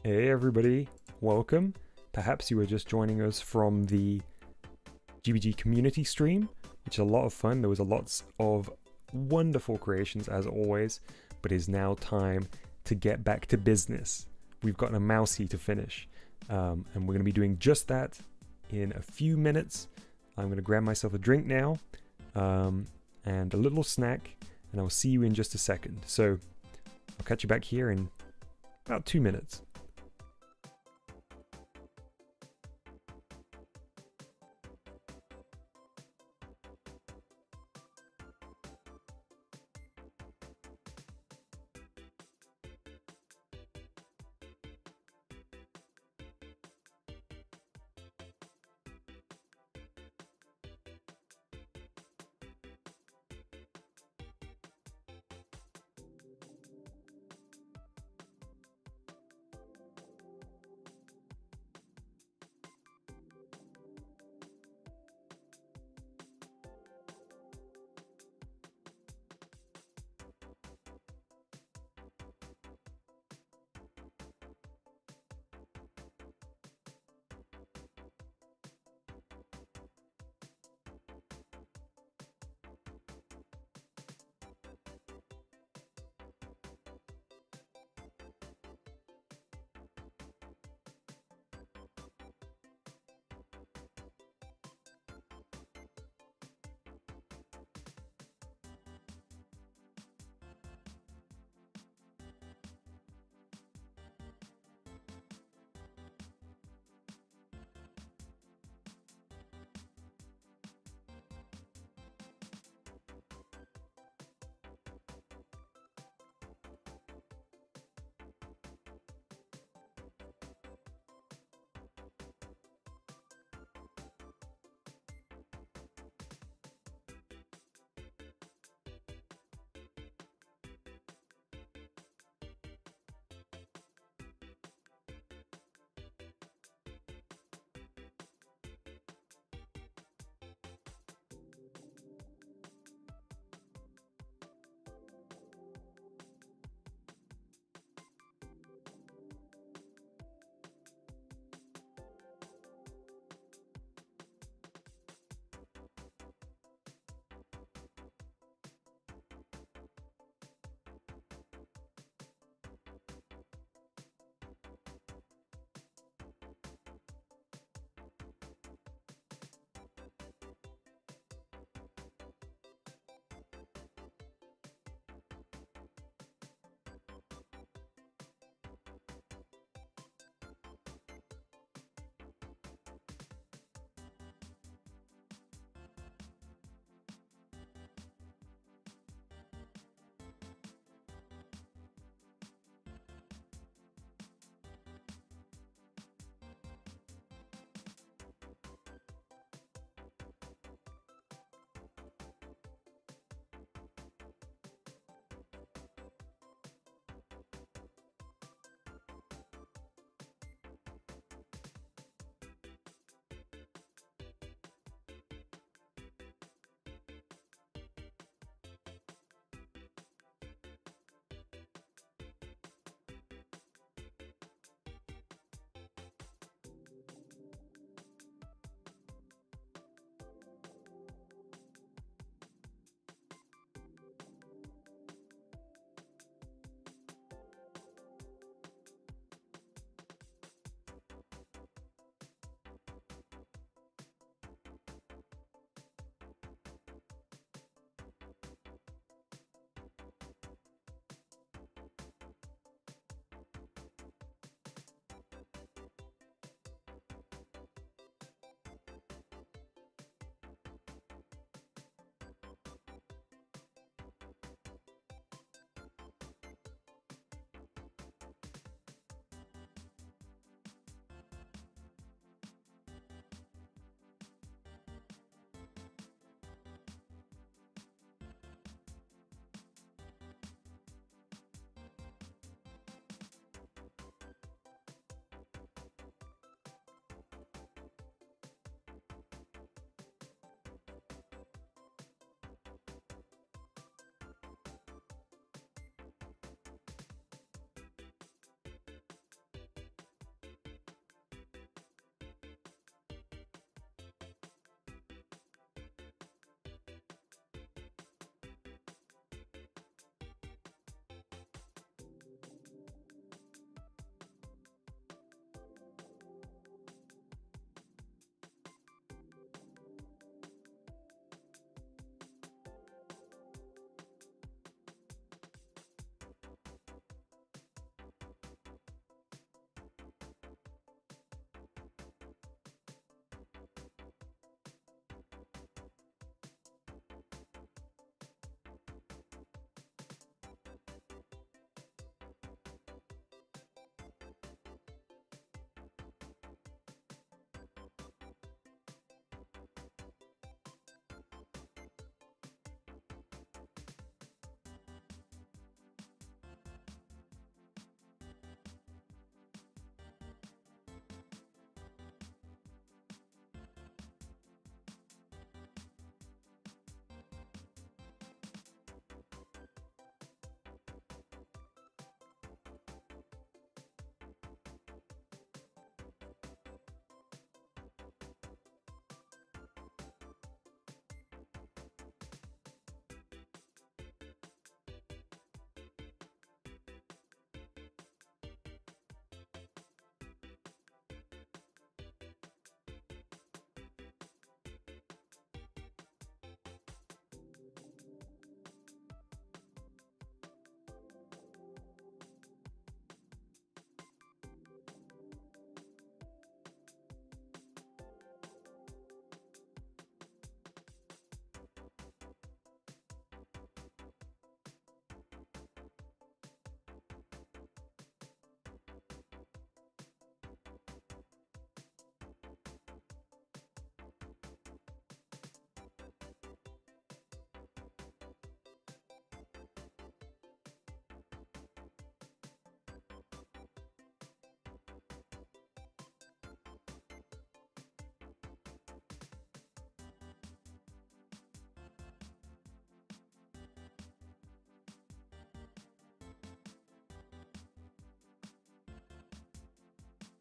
Hey everybody, welcome. Perhaps you were just joining us from the GBG community stream, which is a lot of fun. There was a lots of wonderful creations as always, but it is now time to get back to business. We've got a Mousey to finish, and we're going to be doing just that in a few minutes. I'm going to grab myself a drink now, and a little snack, and I'll see you in just a second. So I'll catch you back here in about 2 minutes.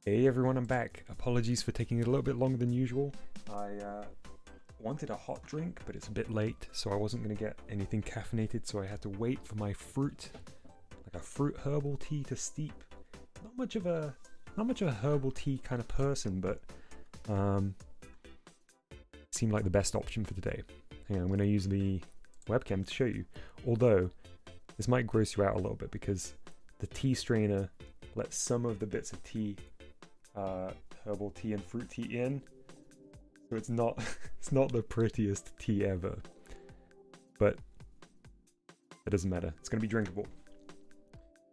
Hey everyone, I'm back. Apologies for taking it a little bit longer than usual. I wanted a hot drink, but it's a bit late, so I wasn't going to get anything caffeinated, so I had to wait for my fruit, like a fruit herbal tea to steep. Not much of a herbal tea kind of person, but seemed like the best option for today. Hang on, I'm going to use the webcam to show you. Although, this might gross you out a little bit because the tea strainer lets some of the bits of tea, herbal tea and fruit tea in. So it's not it's not the prettiest tea ever. But it doesn't matter. It's going to be drinkable.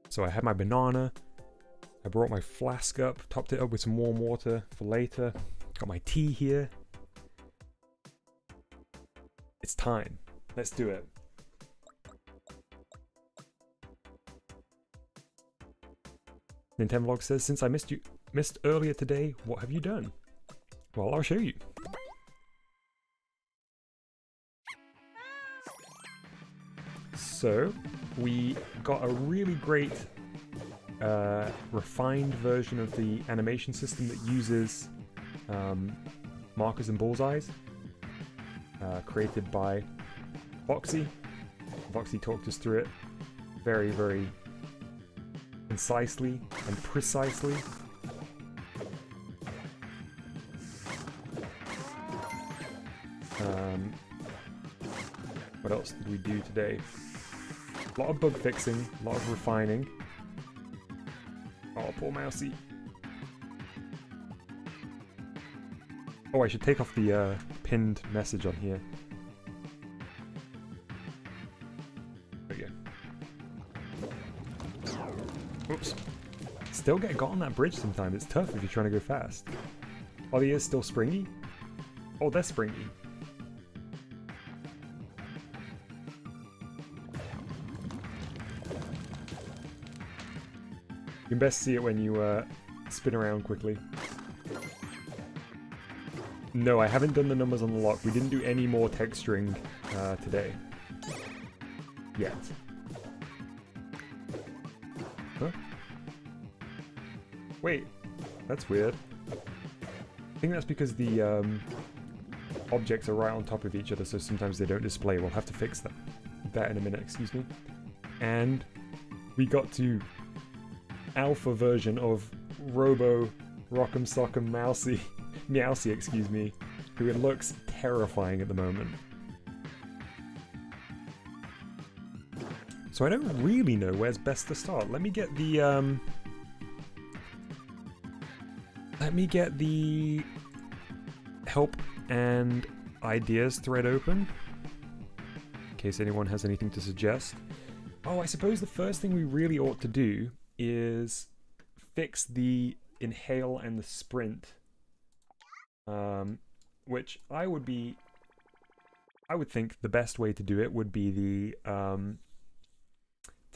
So I had my banana. I brought my flask up, topped it up with some warm water for later. Got my tea here. It's time. Let's do it. Nintenvlog says, since I missed earlier today, what have you done? Well, I'll show you. So, we got a really great refined version of the animation system that uses markers and bullseyes, created by Voxy. Voxy talked us through it very, very concisely and precisely. What else did we do today? A lot of bug fixing, a lot of refining. Oh, poor Mousey. Oh, I should take off the pinned message on here. There we go. Oops. Still get got on that bridge sometimes. It's tough if you're trying to go fast. Are the ears still springy? Oh, they're springy. You can best see it when you spin around quickly. No, I haven't done the numbers on the lock. We didn't do any more texturing today. Yet. Huh? Wait, that's weird. I think that's because the objects are right on top of each other, so sometimes they don't display. We'll have to fix that in a minute, excuse me. And we got to alpha version of Robo Rock'em Sock'em Mousey, Meowsey, excuse me, who it looks terrifying at the moment. So I don't really know where's best to start. Let me get the help and ideas thread open, in case anyone has anything to suggest. Oh, I suppose the first thing we really ought to do is fix the inhale and the sprint, which I would think the best way to do it would be the to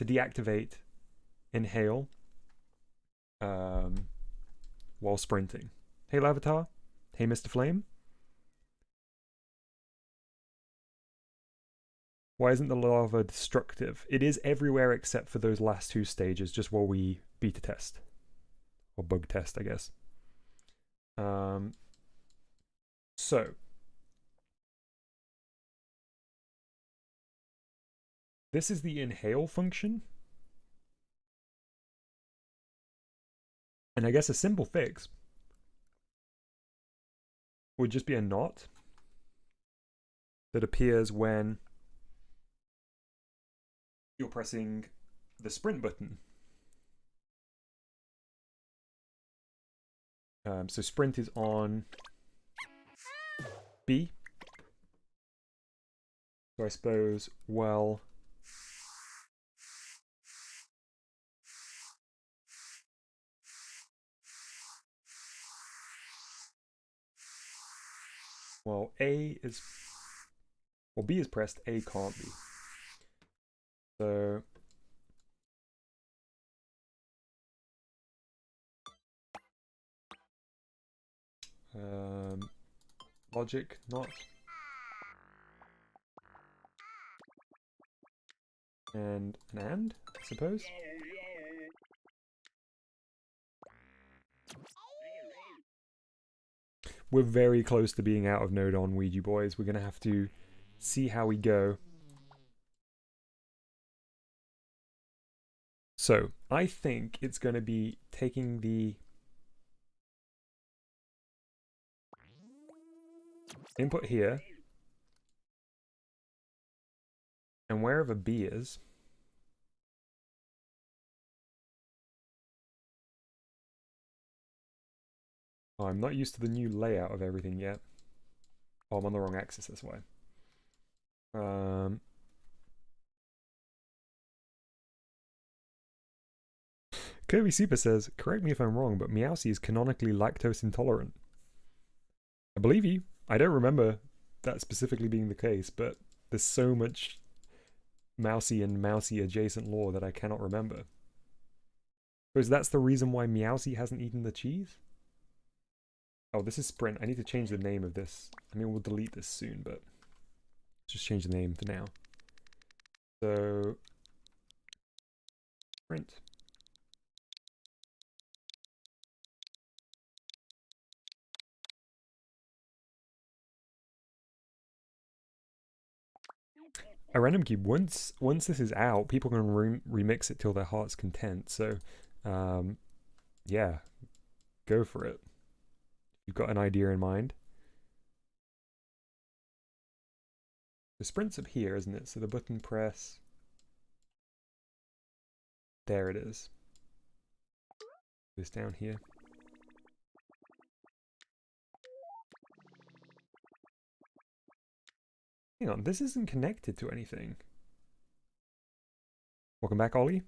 deactivate inhale while sprinting. Hey Lavatar, hey Mr. Flame. Why isn't the lava destructive? It is everywhere except for those last two stages, just while we beta test. Or bug test, I guess. So. This is the inhale function. And I guess a simple fix would just be a knot that appears when you're pressing the sprint button. So sprint is on B. So I suppose, well, B is pressed, A can't be. So logic not, and an I suppose. we're very close to being out of node on Ouija boys. We're gonna have to see how we go. So I think it's gonna be taking the input here, and wherever B is, oh, I'm not used to the new layout of everything yet. Oh, I'm on the wrong axis, that's why. Kirby Super says, correct me if I'm wrong, but Mousey is canonically lactose intolerant. I believe you. I don't remember that specifically being the case, but there's so much Mousey and Mousey adjacent lore that I cannot remember. Because that's the reason why Meowsy hasn't eaten the cheese? Oh, this is Sprint. I need to change the name of this. I mean, we'll delete this soon, but let's just change the name for now. So, Sprint. A random cube. Once this is out, people can remix it till their heart's content. So, yeah, go for it. You've got an idea in mind. The sprint's up here, isn't it? So the button press. There it is. This down here. Hang on, this isn't connected to anything. Welcome back, Ollie.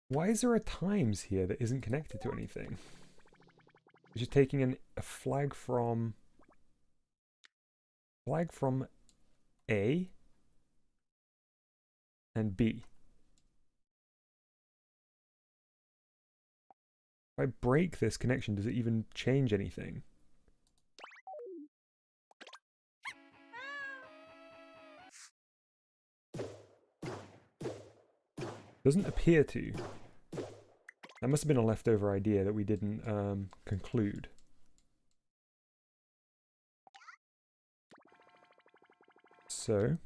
Why is there a times here that isn't connected to anything? It's just taking a flag from A and B. If I break this connection, does it even change anything? Doesn't appear to. That must have been a leftover idea that we didn't conclude. So,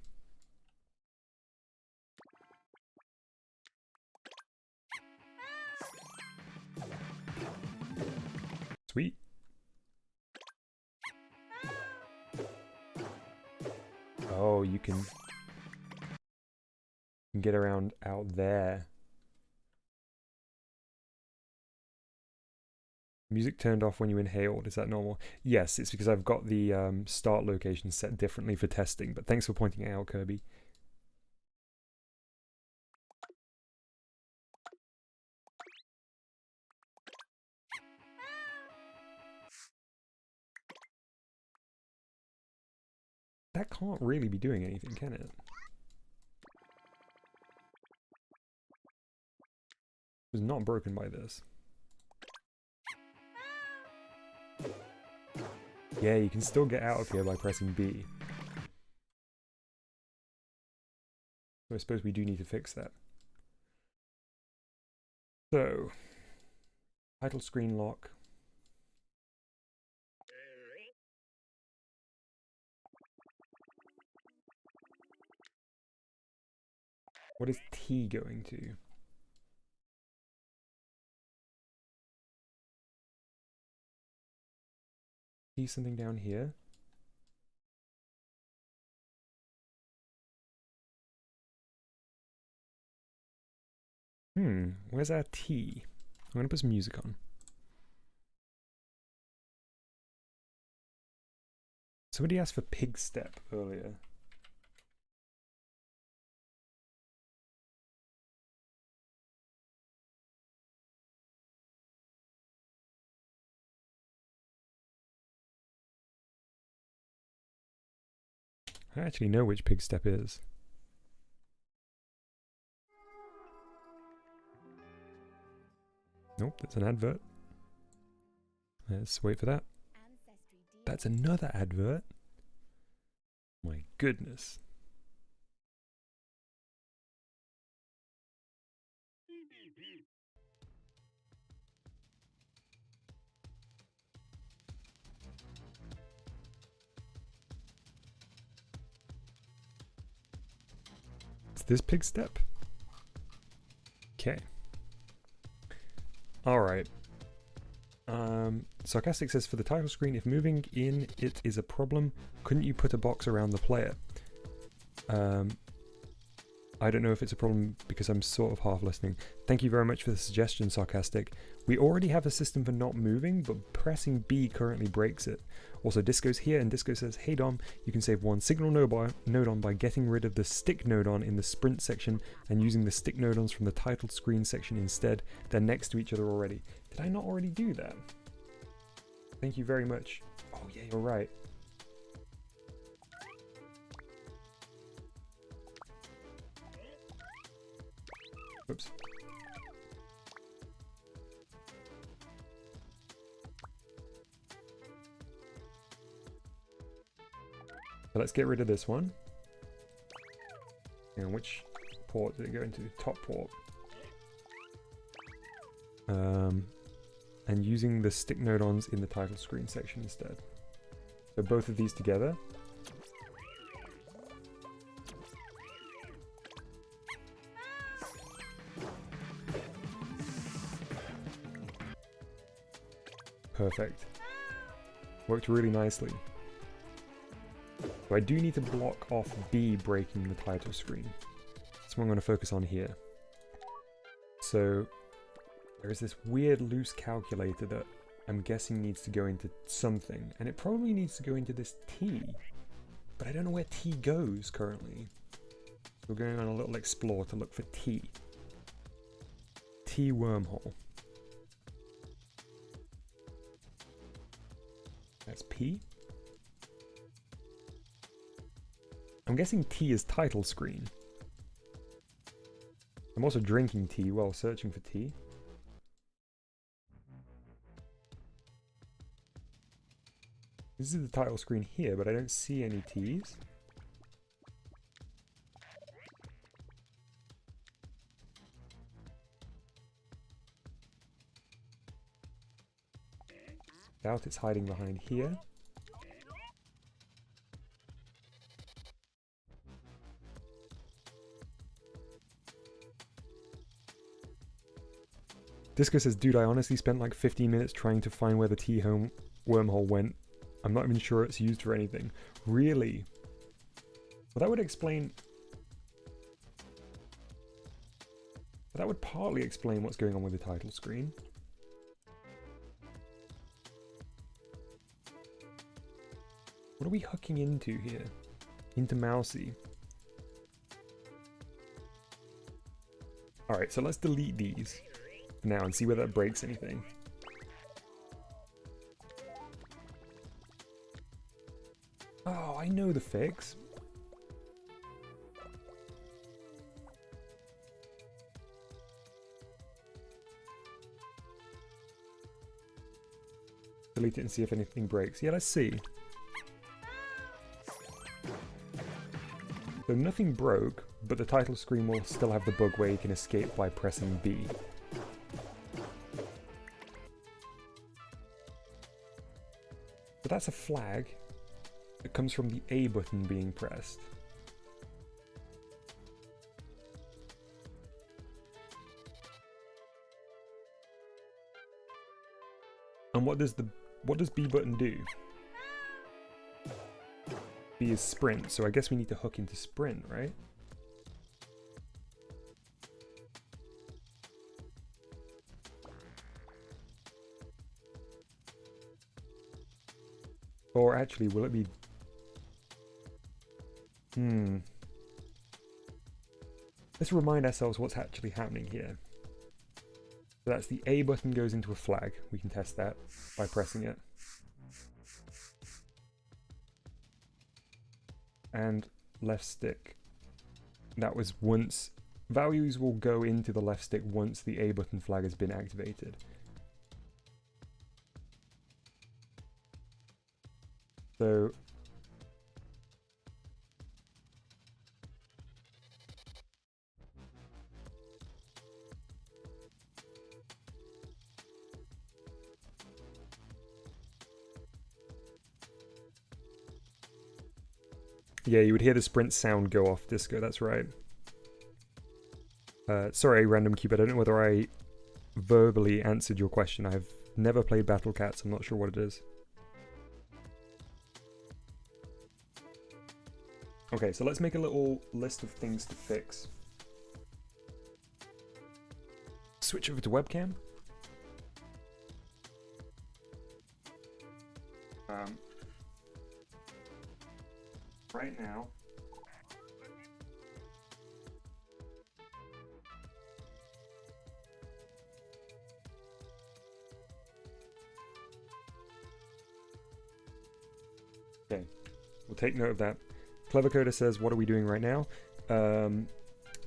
sweet. Oh, you can get around out there. Music turned off when you inhaled. Is that normal? Yes, it's because I've got the start location set differently for testing, but thanks for pointing it out, Kirby. That can't really be doing anything, can it? It was not broken by this. Yeah, you can still get out of here by pressing B. So I suppose we do need to fix that. So, title screen lock. What is T going to? See something down here? Where's our T? I'm gonna put some music on. Somebody asked for pig step earlier. I actually know which pig step is. Nope, that's an advert. Let's wait for that. That's another advert. My goodness. It's this pig step. Okay. Alright. Sarcastic says, for the title screen, if moving in it is a problem, couldn't you put a box around the player? I don't know if it's a problem because I'm sort of half listening. Thank you very much for the suggestion, Sarcastic. We already have a system for not moving, but pressing B currently breaks it. Also, Disco's here, and Disco says, hey Dom, you can save one signal node-on by getting rid of the stick node-on in the sprint section and using the stick node-ons from the title screen section instead. They're next to each other already. Did I not already do that? Thank you very much. Oh yeah, you're right. Whoops. So let's get rid of this one. And which port did it go into? Top port. And using the stick node-ons in the title screen section instead. So both of these together. Perfect. Worked really nicely. So I do need to block off B breaking the title screen. That's what I'm going to focus on here. So there is this weird loose calculator that I'm guessing needs to go into something. And it probably needs to go into this T. But I don't know where T goes currently. So we're going on a little explore to look for T. T wormhole. That's P. I'm guessing T is title screen. I'm also drinking tea while searching for T. This is the title screen here, but I don't see any T's. Doubt it's hiding behind here. Disco says, dude, I honestly spent like 15 minutes trying to find where the T-home wormhole went. I'm not even sure it's used for anything. Really? Well, that would explain... That would partly explain what's going on with the title screen. What are we hooking into here? Into Mousey. Alright, so let's delete these for now and see whether that breaks anything. Oh, I know the fix. Delete it and see if anything breaks. Yeah, let's see. So nothing broke, but the title screen will still have the bug where you can escape by pressing B. But that's a flag that comes from the A button being pressed. And what does B button do? B is sprint, so I guess we need to hook into sprint, right? Or actually, will it be... Let's remind ourselves what's actually happening here. So that's the A button goes into a flag. We can test that by pressing it. And left stick. That was once... Values will go into the left stick once the A button flag has been activated. So yeah, you would hear the sprint sound go off Disco, that's right. Sorry, Random Cube, I don't know whether I verbally answered your question. I've never played Battle Cats, I'm not sure what it is. Okay, so let's make a little list of things to fix. Switch over to webcam. Right now, okay, we'll take note of that. Clever Coder says, what are we doing right now?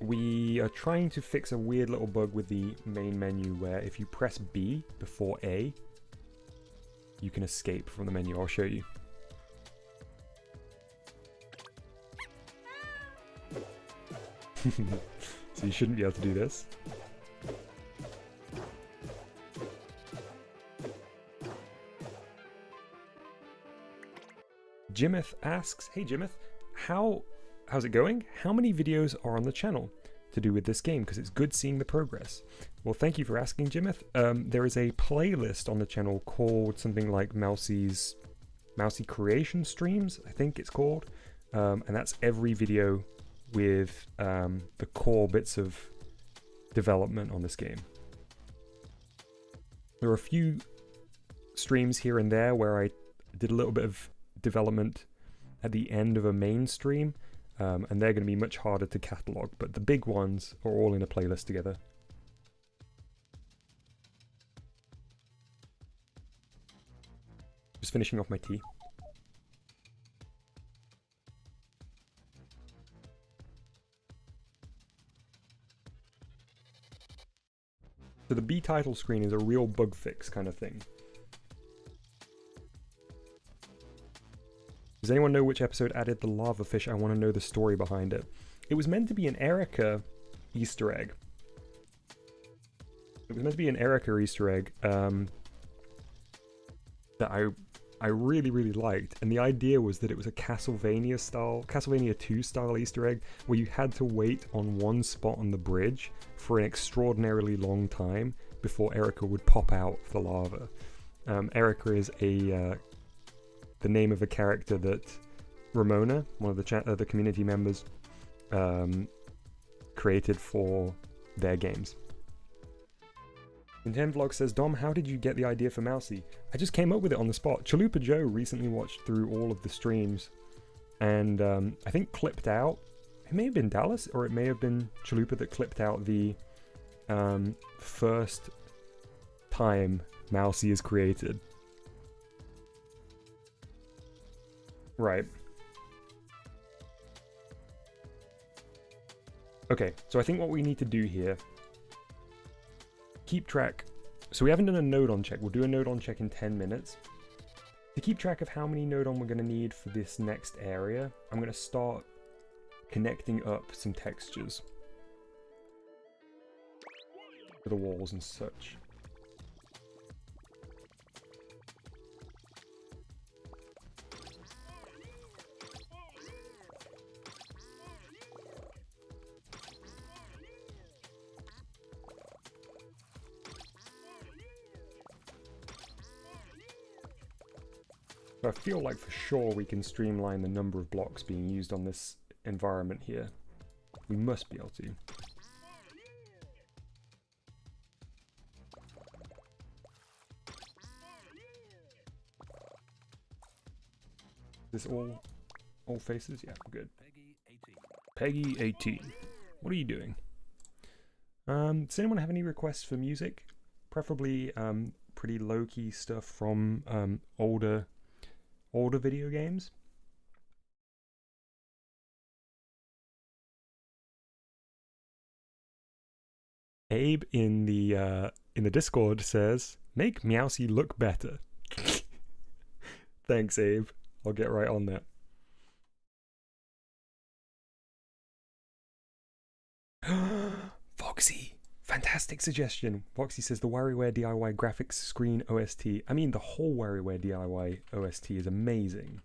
We are trying to fix a weird little bug with the main menu where if you press B before A, you can escape from the menu. I'll show you. So you shouldn't be able to do this. Jimeth asks, hey Jimeth, how's it going? How many videos are on the channel to do with this game? Because it's good seeing the progress. Well, thank you for asking, Jimeth. There is a playlist on the channel called something like Mousey Creation Streams, I think it's called. And that's every video with the core bits of development on this game. There are a few streams here and there where I did a little bit of development at the end of a main stream, and they're going to be much harder to catalog, but the big ones are all in a playlist together. Just finishing off my tea. So the B title screen is a real bug fix kind of thing. Does anyone know which episode added the lava fish? I want to know the story behind it. It was meant to be an Erica Easter egg. It was meant to be an Erica Easter egg that I really, really liked. And the idea was that it was a Castlevania 2 style Easter egg where you had to wait on one spot on the bridge for an extraordinarily long time before Erica would pop out of the lava. Erica is the name of a character that Ramona, one of the community members, created for their games. Nintendo Vlog says, Dom, how did you get the idea for Mousey? I just came up with it on the spot. Chalupa Joe recently watched through all of the streams and I think clipped out, it may have been Dallas or it may have been Chalupa that clipped out the first time Mousey is created. Right. Okay, so I think what we need to do here, keep track. So we haven't done a node on check. We'll do a node on check in 10 minutes. To keep track of how many node on we're going to need for this next area, I'm going to start connecting up some textures for the walls and such. So I feel like for sure we can streamline the number of blocks being used on this environment here. We must be able to. Is this all faces? Yeah, good. Peggy 18. What are you doing? Does anyone have any requests for music? Preferably pretty low-key stuff from older video games. Abe in the Discord says, "Make Mousey look better." Thanks, Abe. I'll get right on that. Foxy! Fantastic suggestion. Foxy says the WarioWare DIY graphics screen OST. I mean, the whole WarioWare DIY OST is amazing.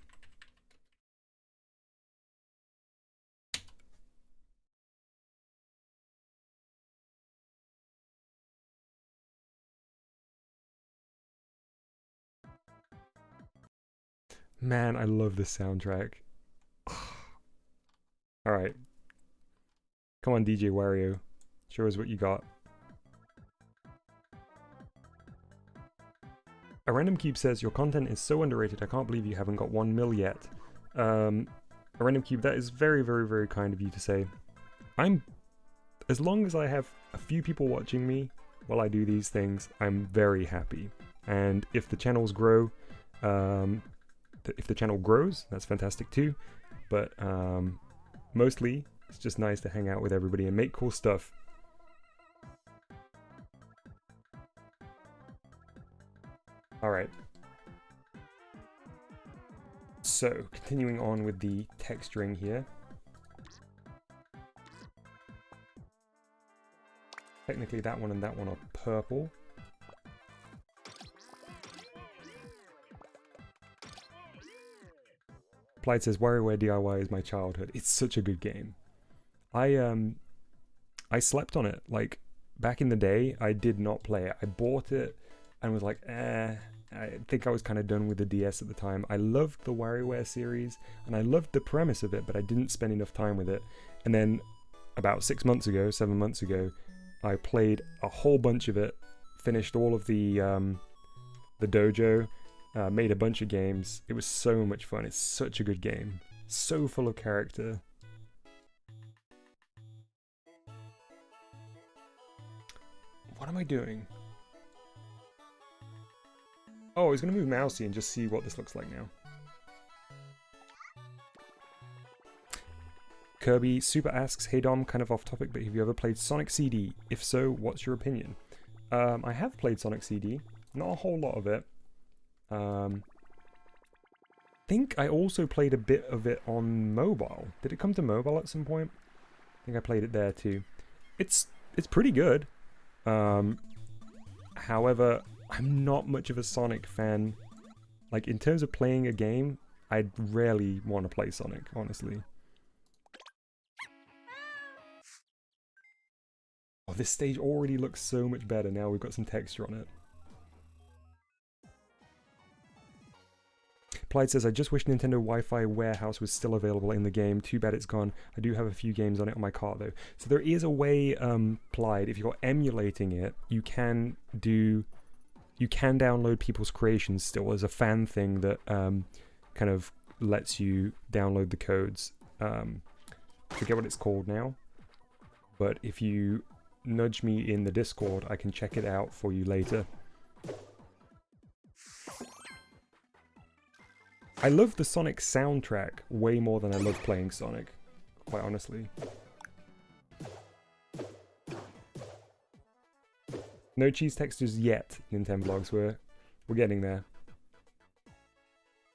Man, I love this soundtrack. Alright. Come on, DJ Wario. Show us what you got. A Random Cube says, your content is so underrated, I can't believe you haven't got 1 mil yet. A Random Cube, that is very, very, very kind of you to say. As long as I have a few people watching me while I do these things, I'm very happy. And if the channels grow, if the channel grows, that's fantastic too. But mostly, it's just nice to hang out with everybody and make cool stuff. Alright. So, continuing on with the texturing here. Technically that one and that one are purple. Plight says, WarioWare DIY is my childhood. It's such a good game. I slept on it. Like, back in the day, I did not play it. I bought it and was like, I think I was kind of done with the DS at the time. I loved the WarioWare series, and I loved the premise of it, but I didn't spend enough time with it. And then, about 7 months ago, I played a whole bunch of it, finished all of the dojo, made a bunch of games. It was so much fun. It's such a good game. So full of character. What am I doing? Oh, I was going to move Mousey and just see what this looks like now. Kirby Super asks, hey Dom, kind of off topic, but have you ever played Sonic CD? If so, what's your opinion? I have played Sonic CD. Not a whole lot of it. I think I also played a bit of it on mobile. Did it come to mobile at some point? I think I played it there too. It's pretty good. However, I'm not much of a Sonic fan. Like, in terms of playing a game, I'd rarely want to play Sonic, honestly. Oh, this stage already looks so much better now we've got some texture on it. Plight says, I just wish Nintendo Wi-Fi Warehouse was still available in the game. Too bad it's gone. I do have a few games on it on my cart though. So there is a way, Plight, if you're emulating it, you can download people's creations still. There's a fan thing that kind of lets you download the codes. I forget what it's called now. But if you nudge me in the Discord, I can check it out for you later. I love the Sonic soundtrack way more than I love playing Sonic, quite honestly. No cheese textures yet, Nintendo Vlogs. We're getting there.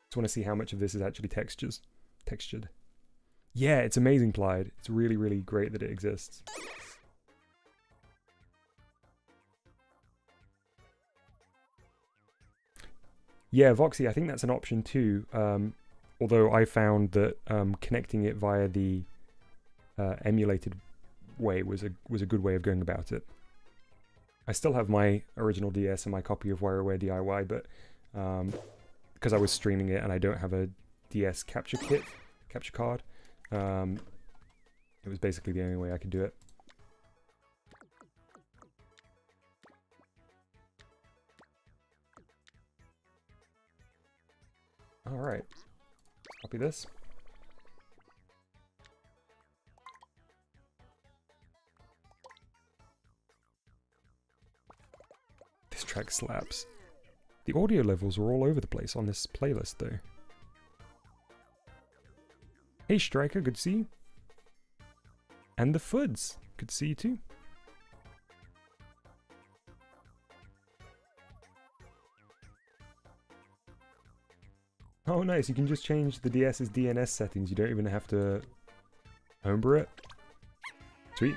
Just want to see how much of this is actually textured. Yeah, it's amazing, Clyde. It's really, really great that it exists. Yeah, Voxy, I think that's an option too. Although I found that connecting it via the emulated way was a good way of going about it. I still have my original DS and my copy of WarioWare DIY, but because I was streaming it and I don't have a DS capture card, it was basically the only way I could do it. Alright, copy this. This track slaps. The audio levels are all over the place on this playlist though. Hey Striker, good to see you. And the Foods, good to see you too. Oh, nice. You can just change the DS's DNS settings. You don't even have to homebrew it. Sweet.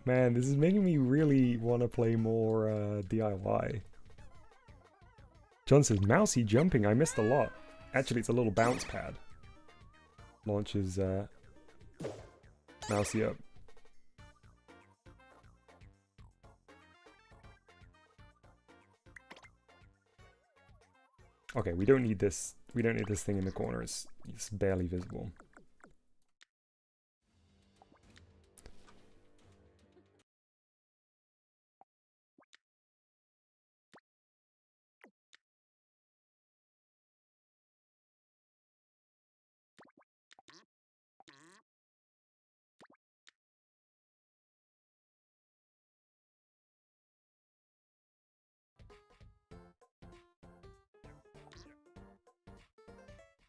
Man, this is making me really want to play more DIY. John says, Mousey jumping, I missed a lot. Actually, it's a little bounce pad. Launches Mousey up. Okay, we don't need this. We don't need this thing in the corner. It's barely visible.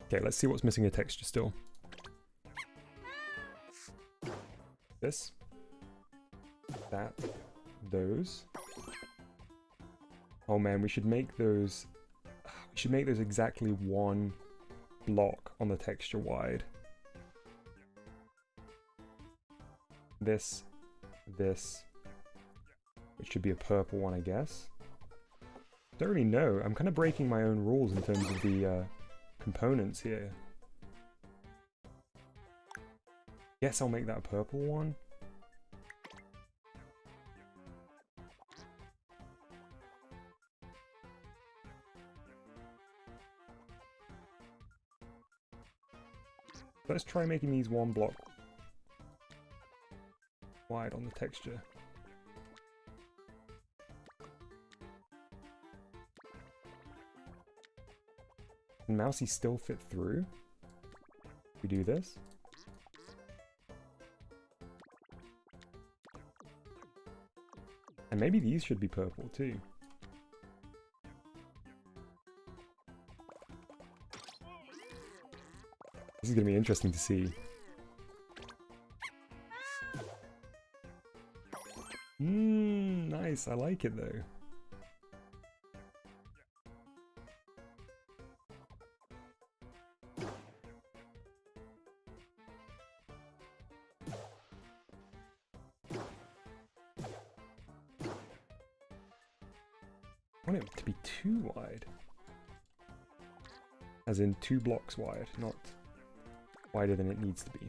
Okay, let's see what's missing a texture still. This. That. Those. Oh man, we should make those... We should make those exactly one block on the texture wide. This. This. Which should be a purple one, I guess. Don't really know. I'm kind of breaking my own rules in terms of the... components here. Guess I'll make that a purple one. Let's try making these one block wide on the texture. Can Mousey still fit through? We do this. And maybe these should be purple too. This is going to be interesting to see. Nice. I like it though. I want it to be too wide. As in 2 blocks wide, not wider than it needs to be.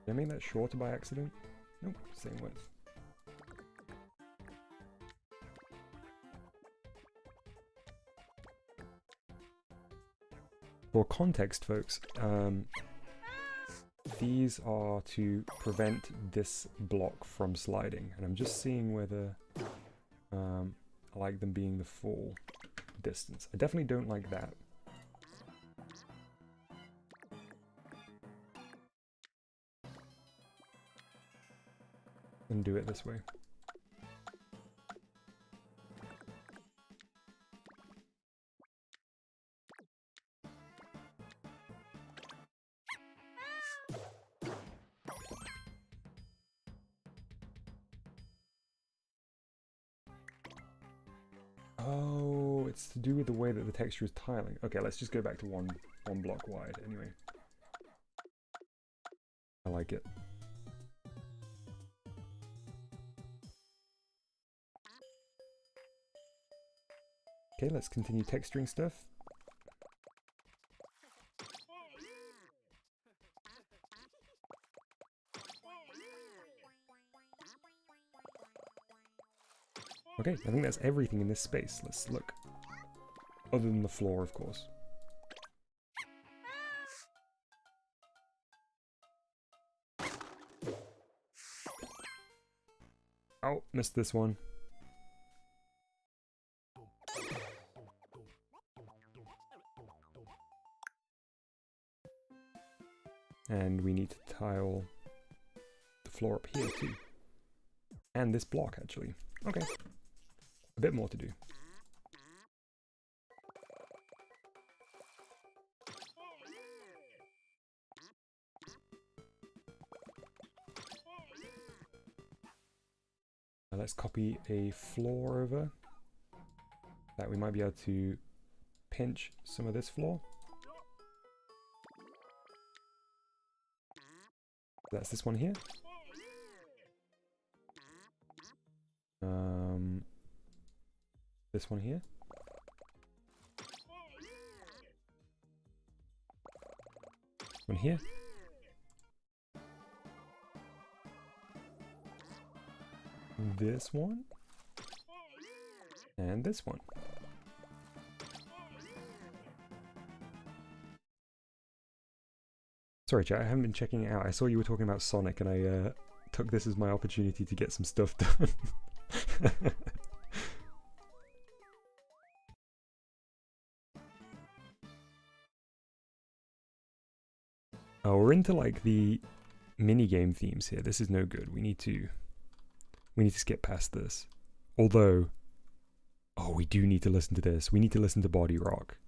Did I make that shorter by accident? Nope, same width. For context, folks, these are to prevent this block from sliding, and I'm just seeing whether I like them being the full distance. I definitely don't like that. And do it this way. Oh, it's to do with the way that the texture is tiling. Okay, let's just go back to one block wide anyway. I like it. Okay, let's continue texturing stuff. Okay, I think that's everything in this space. Let's look. Other than the floor, of course. Oh, missed this one. And we need to tile the floor up here too. And this block, actually. Okay. A bit more to do. Now let's copy a floor over. That we might be able to pinch some of this floor. That's this one here. This one here. One here. This one. And this one. Sorry, chat, I haven't been checking it out. I saw you were talking about Sonic and I took this as my opportunity to get some stuff done. Oh, we're into like the minigame themes here. This is no good. We need to skip past this. Although, oh, we do need to listen to this. We need to listen to Body Rock.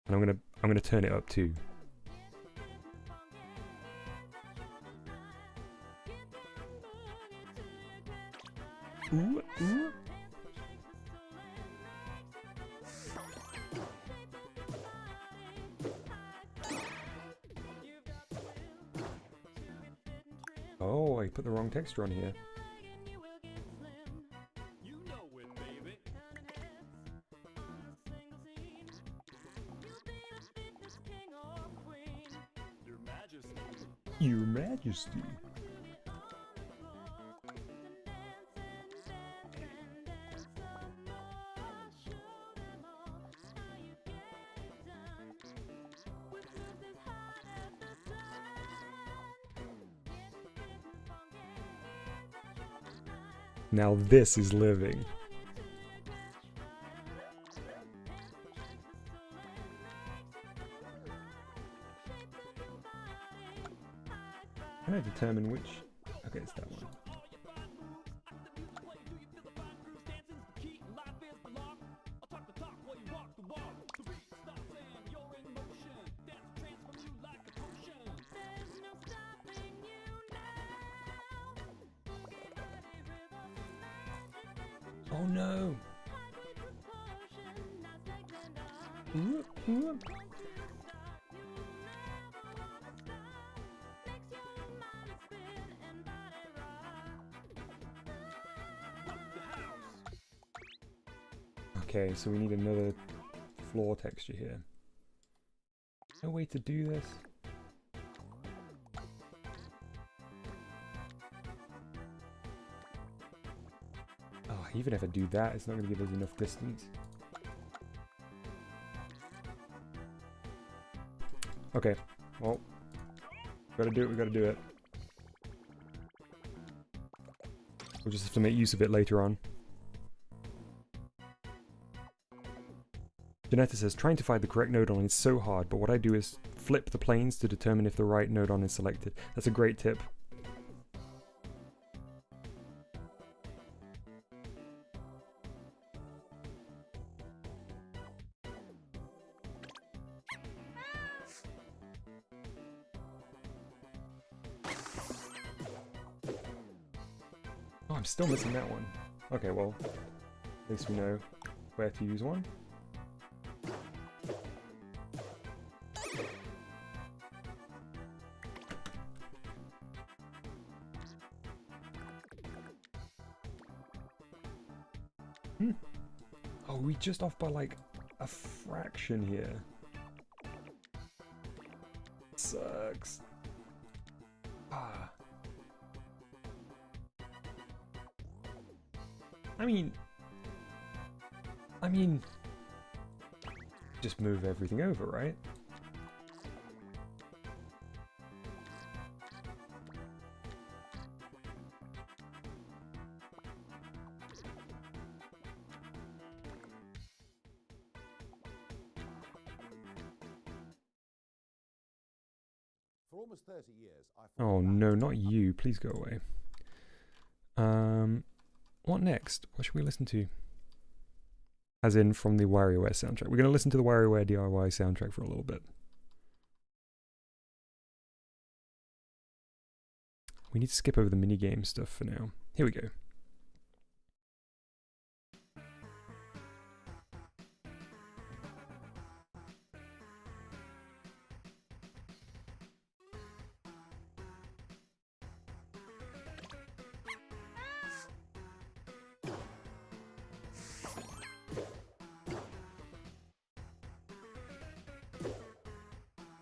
And I'm gonna turn it up too. Ooh, ooh. Oh, I put the wrong texture on here. Your Majesty. Now this is living. Can I determine which? Okay, it's that one. Oh no! Okay, so we need another floor texture here. No way to do this. Oh, even if I do that, it's not going to give us enough distance. Okay, well, gotta do it, we gotta do it. We'll just have to make use of it later on. Janetta says, trying to find the correct node on is so hard, but what I do is flip the planes to determine if the right node on is selected. That's a great tip. Oh, I'm still missing that one. Okay, well, at least we know where to use one. Oh, we just off by like a fraction here. Sucks. Ah. I mean, just move everything over, right? almost 30 years, Oh no, not you. Please go away. What next? What should we listen to? As in from the WarioWare soundtrack. We're going to listen to the WarioWare DIY soundtrack for a little bit. We need to skip over the minigame stuff for now. Here we go.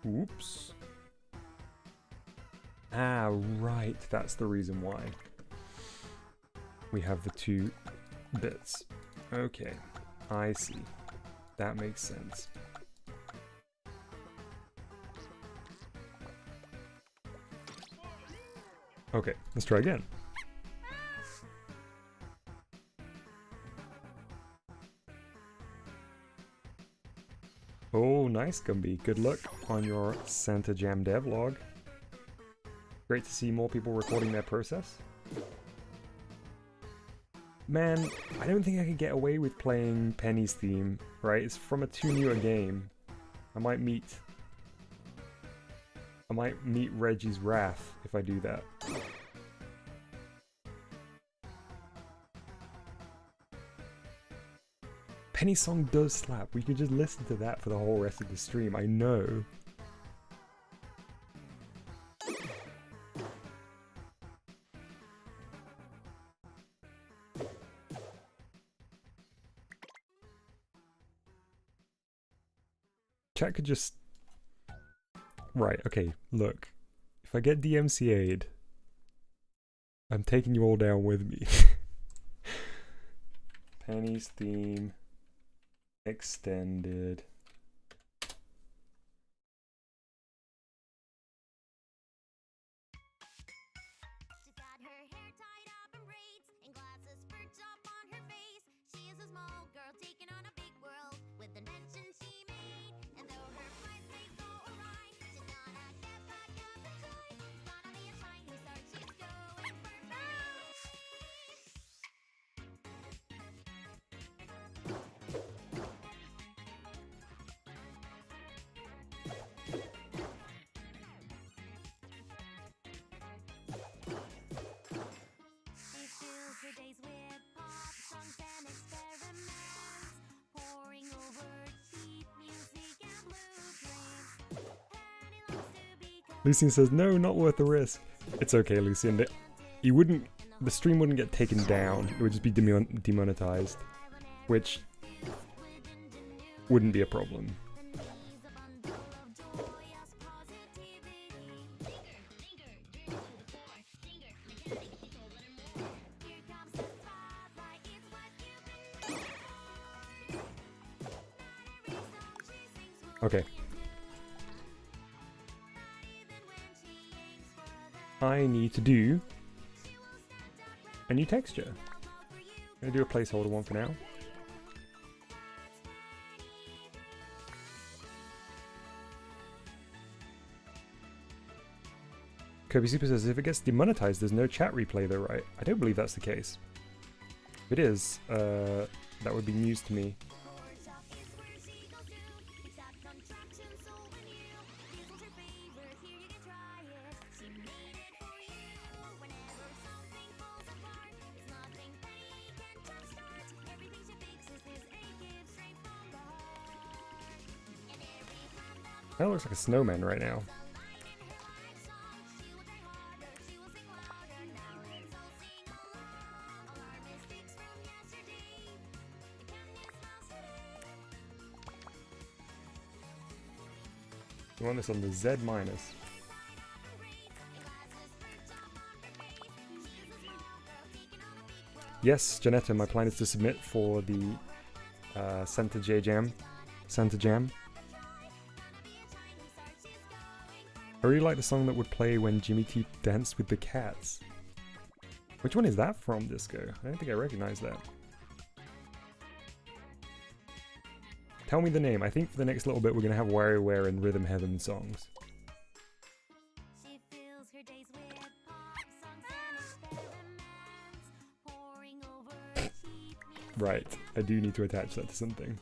Oops. Ah, right. That's the reason why. We have the 2 bits. Okay. I see. That makes sense. Okay, let's try again. Oh, nice, Gumby. Good luck on your Santa Jam devlog. Great to see more people recording their process. Man, I don't think I could get away with playing Penny's theme, right? It's from a 2 newer game. I might meet Reggie's wrath if I do that. Penny's song does slap. We could just listen to that for the whole rest of the stream, I know. Chat could just... Right, okay, look. If I get DMCA'd, I'm taking you all down with me. Penny's theme... extended. She's got her hair tied up in braids and glasses perched up on her face. She is a small girl taking on a big world with the invention she made. And though her plans may go awry, she's gonna get back up and try. It's gonna be a shining star. She's going for space. She fills her days with pop songs and experiments, poring over cheap music and blueprints. Penny loves to become Lucian says, no, not worth the risk. It's okay, Lucian. You wouldn't... The stream wouldn't get taken down. It would just be demonetized. Which... wouldn't be a problem. Okay. I need to do a new texture. I'm gonna do a placeholder one for now. Kirby Super says, if it gets demonetized, there's no chat replay though, right? I don't believe that's the case. If it is, that would be news to me. That looks like a snowman right now. You want this on the Z minus. Yes, Janetta, my plan is to submit for the Santa Jam. I really like the song that would play when Jimmy T danced with the cats. Which one is that from, Disco? I don't think I recognize that. Tell me the name. I think for the next little bit we're going to have WarioWare and Rhythm Heaven songs. Right, I do need to attach that to something.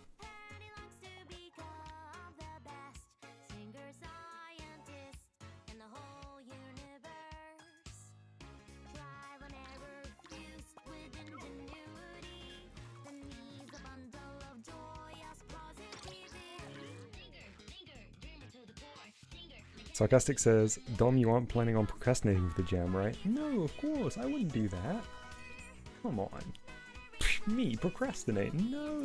Sarcastic says, Dom, you aren't planning on procrastinating with the jam, right? No, of course, I wouldn't do that. Come on. Me procrastinate? No.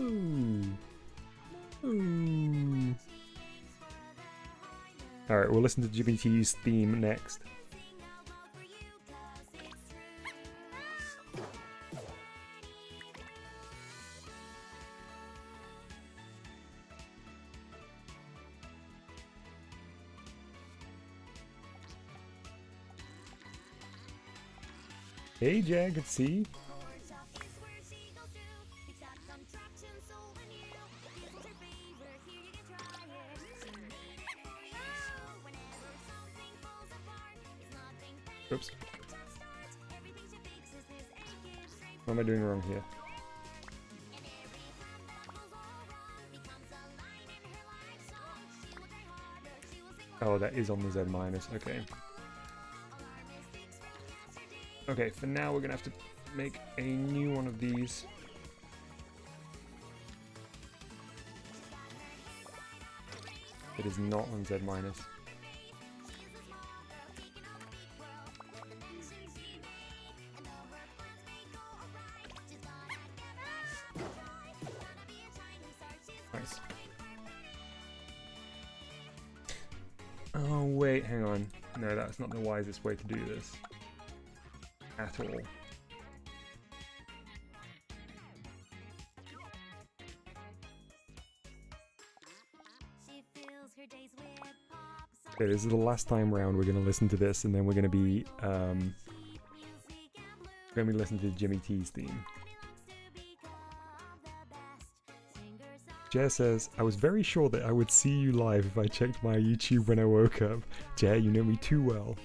No. Alright, we'll listen to GBT's theme next. Hey Jag, good to see you. Oops. What am I doing wrong here? Oh, that is on the Z minus, okay. Okay, for now we're gonna have to make a new one of these. It is not on Z minus. Nice. Oh wait, hang on. No, that's not the wisest way to do this. At all. Okay, this is the last time round we're going to listen to this, and then we're going to be listening to Jimmy T's theme. Jer says, I was very sure that I would see you live if I checked my YouTube when I woke up. Jer, you know me too well.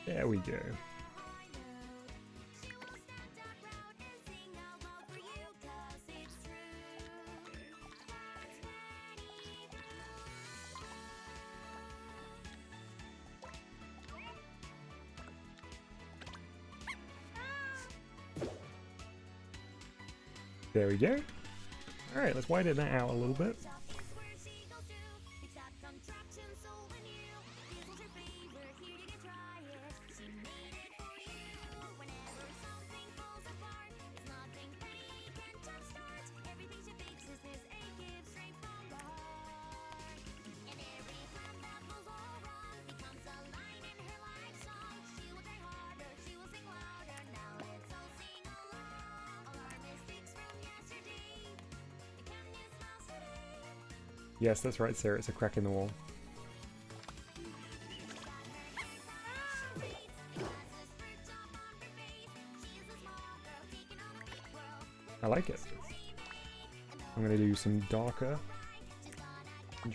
There we go. There we go. Alright, let's widen that out a little bit. Yes, that's right, Sarah. It's a crack in the wall. I like it. I'm going to do some darker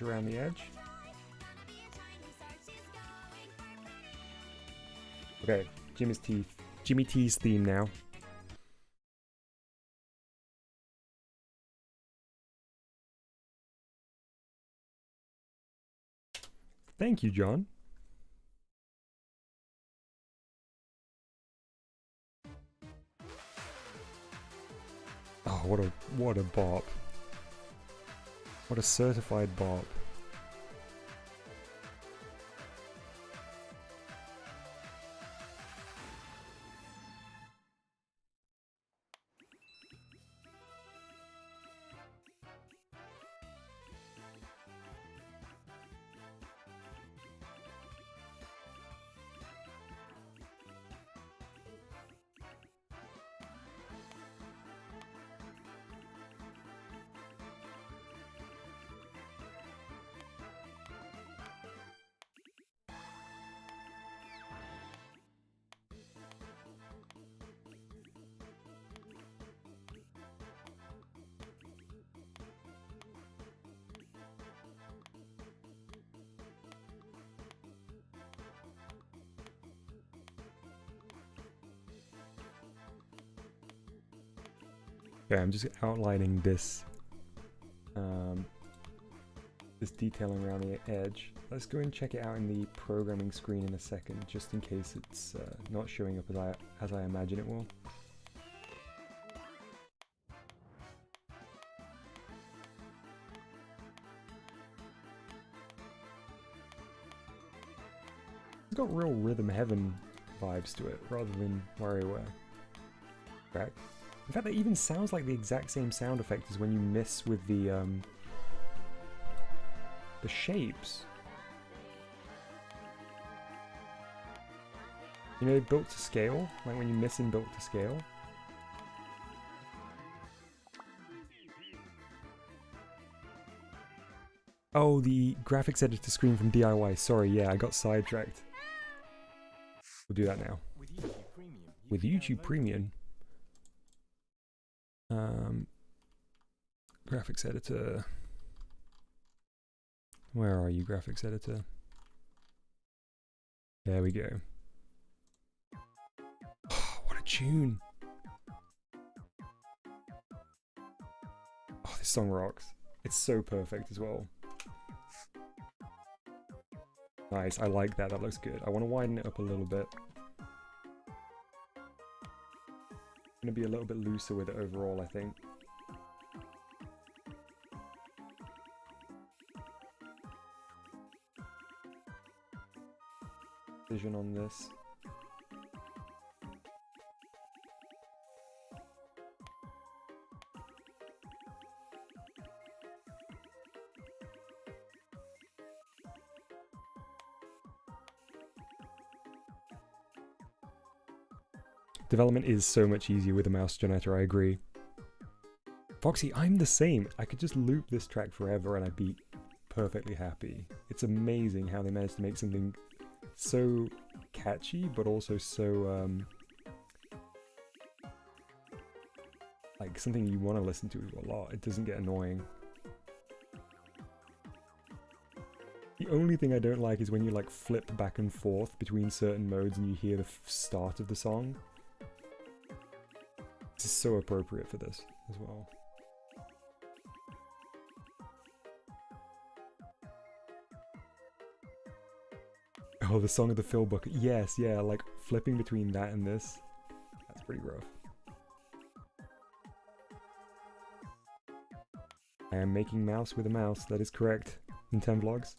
around the edge. Okay, Jimmy T's theme now. Thank you, John. Oh, what a bop. What a certified bop. Okay, I'm just outlining this this detailing around the edge. Let's go and check it out in the programming screen in a second, just in case it's not showing up as I imagine it will. It's got real Rhythm Heaven vibes to it, rather than WarioWare. Correct. In fact, that even sounds like the exact same sound effect as when you miss with the shapes. You know, built to scale, like when you miss in built to scale. Oh, the graphics editor screen from DIY. Sorry, yeah, I got sidetracked. We'll do that now. With YouTube Premium, graphics editor. Where are you, graphics editor? There we go. Oh, what a tune! Oh, this song rocks. It's so perfect as well. Nice, I like that. That looks good. I want to widen it up a little bit. I'm going to be a little bit looser with it overall, I think. Vision on this. Development is so much easier with a mouse generator, I agree. Foxy, I'm the same. I could just loop this track forever and I'd be perfectly happy. It's amazing how they managed to make something so catchy, but also so, like something you want to listen to a lot. It doesn't get annoying. The only thing I don't like is when you like flip back and forth between certain modes and you hear the start of the song. This is so appropriate for this as well. Oh, the song of the fill bucket. Yes, yeah, like flipping between that and this. That's pretty rough. I am making mouse with a mouse, that is correct. In 10 vlogs.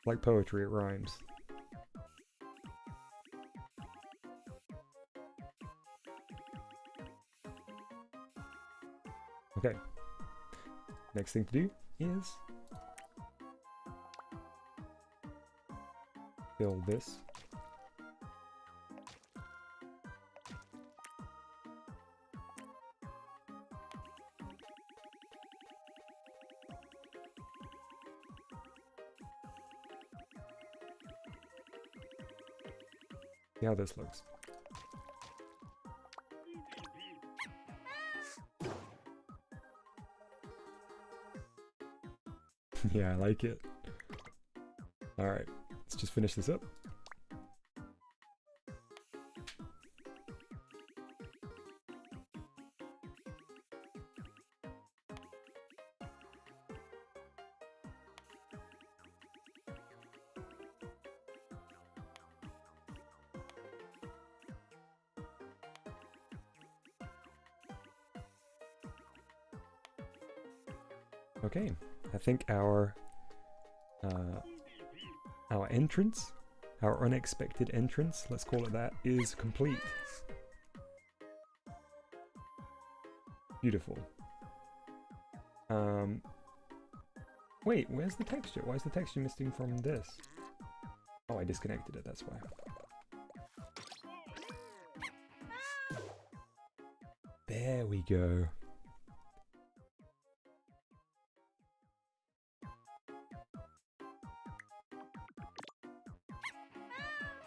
Like poetry, it rhymes. Okay. Next thing to do is fill this. See how this looks. Yeah, I like it. Alright, let's just finish this up. Okay, I think our entrance, our unexpected entrance, let's call it that, is complete. Beautiful. Wait, where's the texture? Why is the texture missing from this? Oh, I disconnected it, that's why. There we go.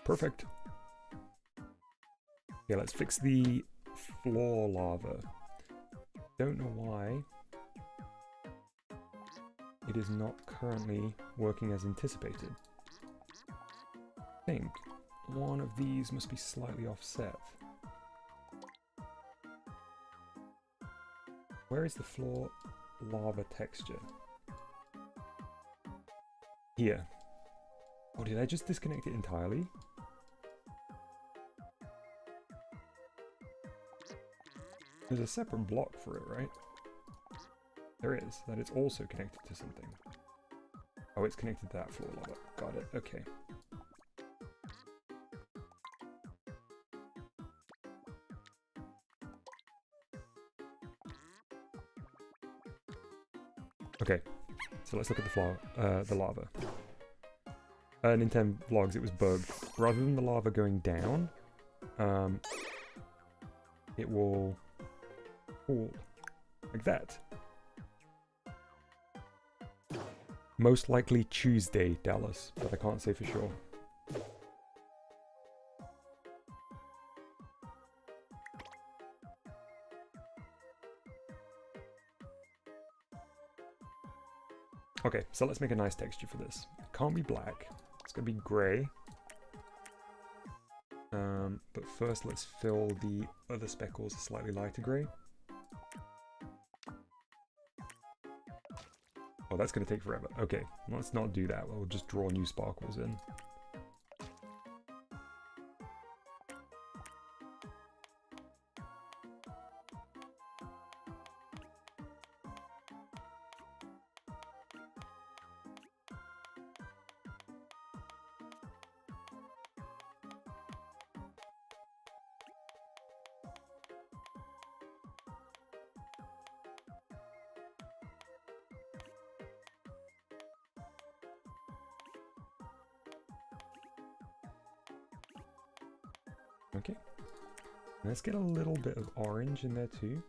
Perfect. Okay, let's fix the floor lava. Don't know why it is not currently working as anticipated. I think one of these must be slightly offset. Where is the floor lava texture? Here. Oh, did I just disconnect it entirely? There's a separate block for it, right? There is. That it's also connected to something. Oh, it's connected to that floor lava. Got it. Okay. Okay, so let's look at the lava. In 10 vlogs, it was bugged. Rather than the lava going down, it will fall like that. Most likely Tuesday, Dallas, but I can't say for sure. Okay, so let's make a nice texture for this. It can't be black. It's gonna be grey. But first let's fill the other speckles a slightly lighter grey. Oh, that's gonna take forever. Okay, let's not do that. We'll just draw new sparkles in. Okay, let's get a little bit of orange in there too.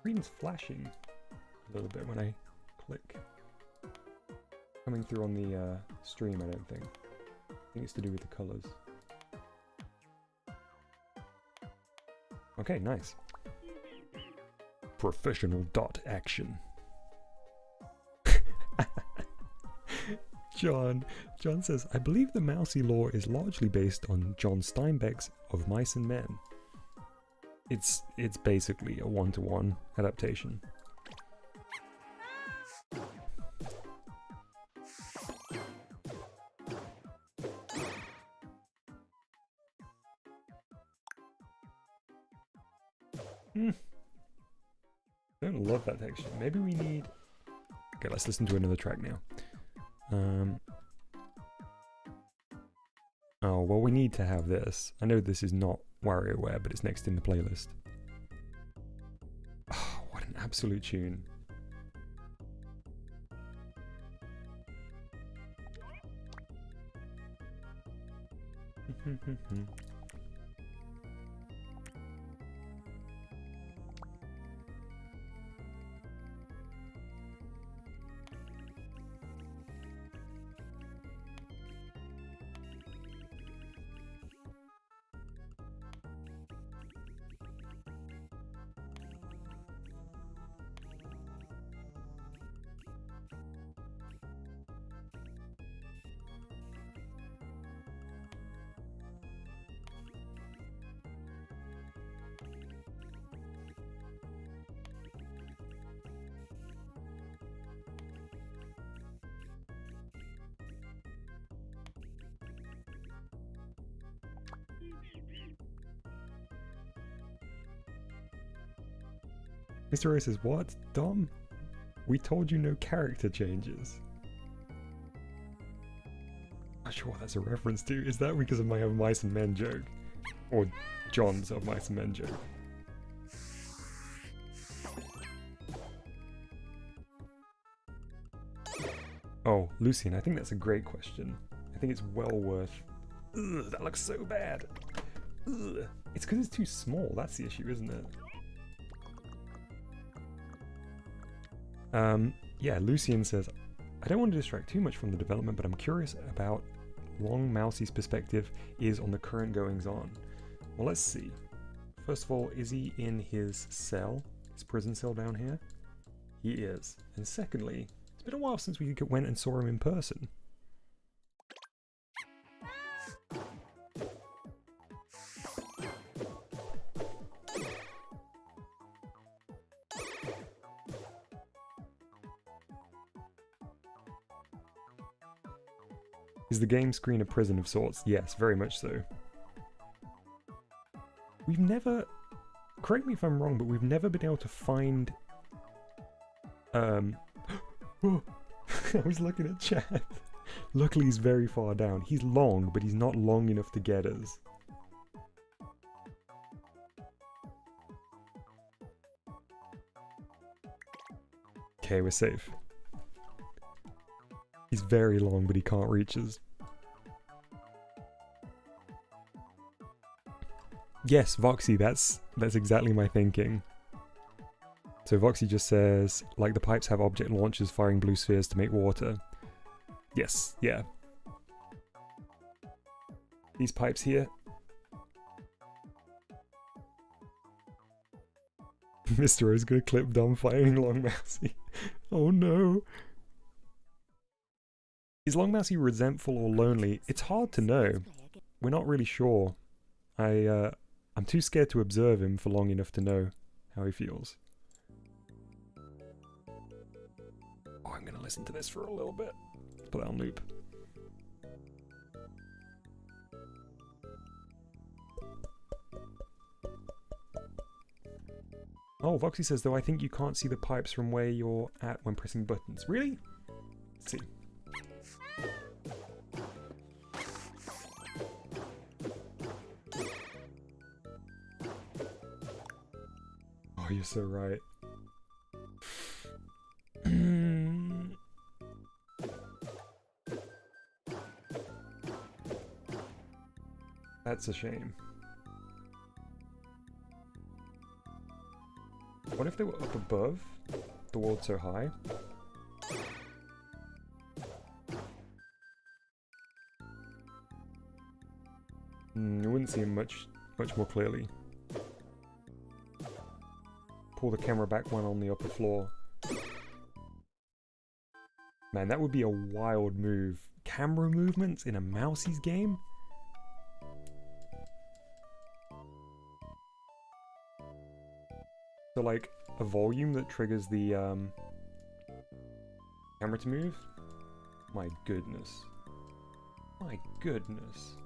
Green's flashing a little bit when I click. Coming through on the stream, I don't think. I think it's to do with the colors. Okay, nice. Professional dot action. John says, I believe the Mousey lore is largely based on John Steinbeck's Of Mice and Men. It's basically a one-to-one adaptation. Don't love that texture. Maybe we need... Okay, let's listen to another track now. Oh, well, we need to have this. I know this is not WarioWare, but it's next in the playlist. Oh, what an absolute tune. Mr. Ray says, what? Dom? We told you no character changes. Not sure what that's a reference to. Is that because of my Of Mice and Men joke? Or John's Of Mice and Men joke? Oh, Lucian, I think that's a great question. I think it's well worth... Ugh, that looks so bad. Ugh. It's because it's too small. That's the issue, isn't it? Yeah, Lucian says, I don't want to distract too much from the development, but I'm curious about Long Mousey's perspective is on the current goings on. Well, let's see. First of all, is he in his cell? His prison cell down here? He is. And secondly, his been a while since we went and saw him in person. Is the game screen a prison of sorts? Yes, very much so. We've never... Correct me if I'm wrong, but we've never been able to find... Oh, I was looking at chat. Luckily he's very far down. He's long, but he's not long enough to get us. Okay, we're safe. He's very long, but he can't reach us. Yes, Voxy, that's exactly my thinking. So Voxy just says, like the pipes have object launchers firing blue spheres to make water. Yes, yeah. These pipes here. Mr. O's gonna clip dumb fighting Long Mousey. Oh no. Is Long Mousey resentful or lonely? It's hard to know. We're not really sure. I'm too scared to observe him for long enough to know how he feels. Oh, I'm gonna listen to this for a little bit. Put it on loop. Oh, Voxy says, though, I think you can't see the pipes from where you're at when pressing buttons. Really? Let's see. Oh, you're so right. That's a shame. What if they were up above? The world so high? You wouldn't see him much more clearly. Pull the camera back one on the upper floor. Man, that would be a wild move. Camera movements in a Mousey's game? So like a volume that triggers the camera to move? My goodness. My goodness.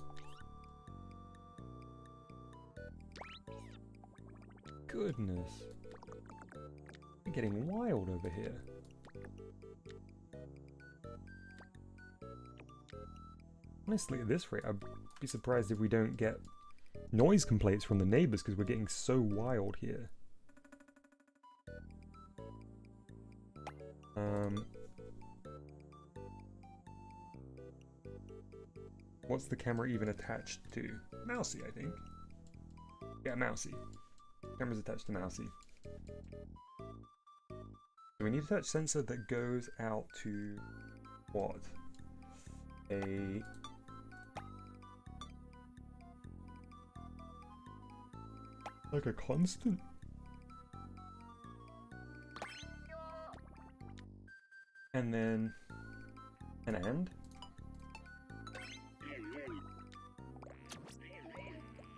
Goodness. We're getting wild over here. Honestly, at this rate, I'd be surprised if we don't get noise complaints from the neighbors because we're getting so wild here. What's the camera even attached to? Mousey, I think. Yeah, Mousey. Camera's attached to Mousey. So we need a touch sensor that goes out to what? Like a constant? And then an end.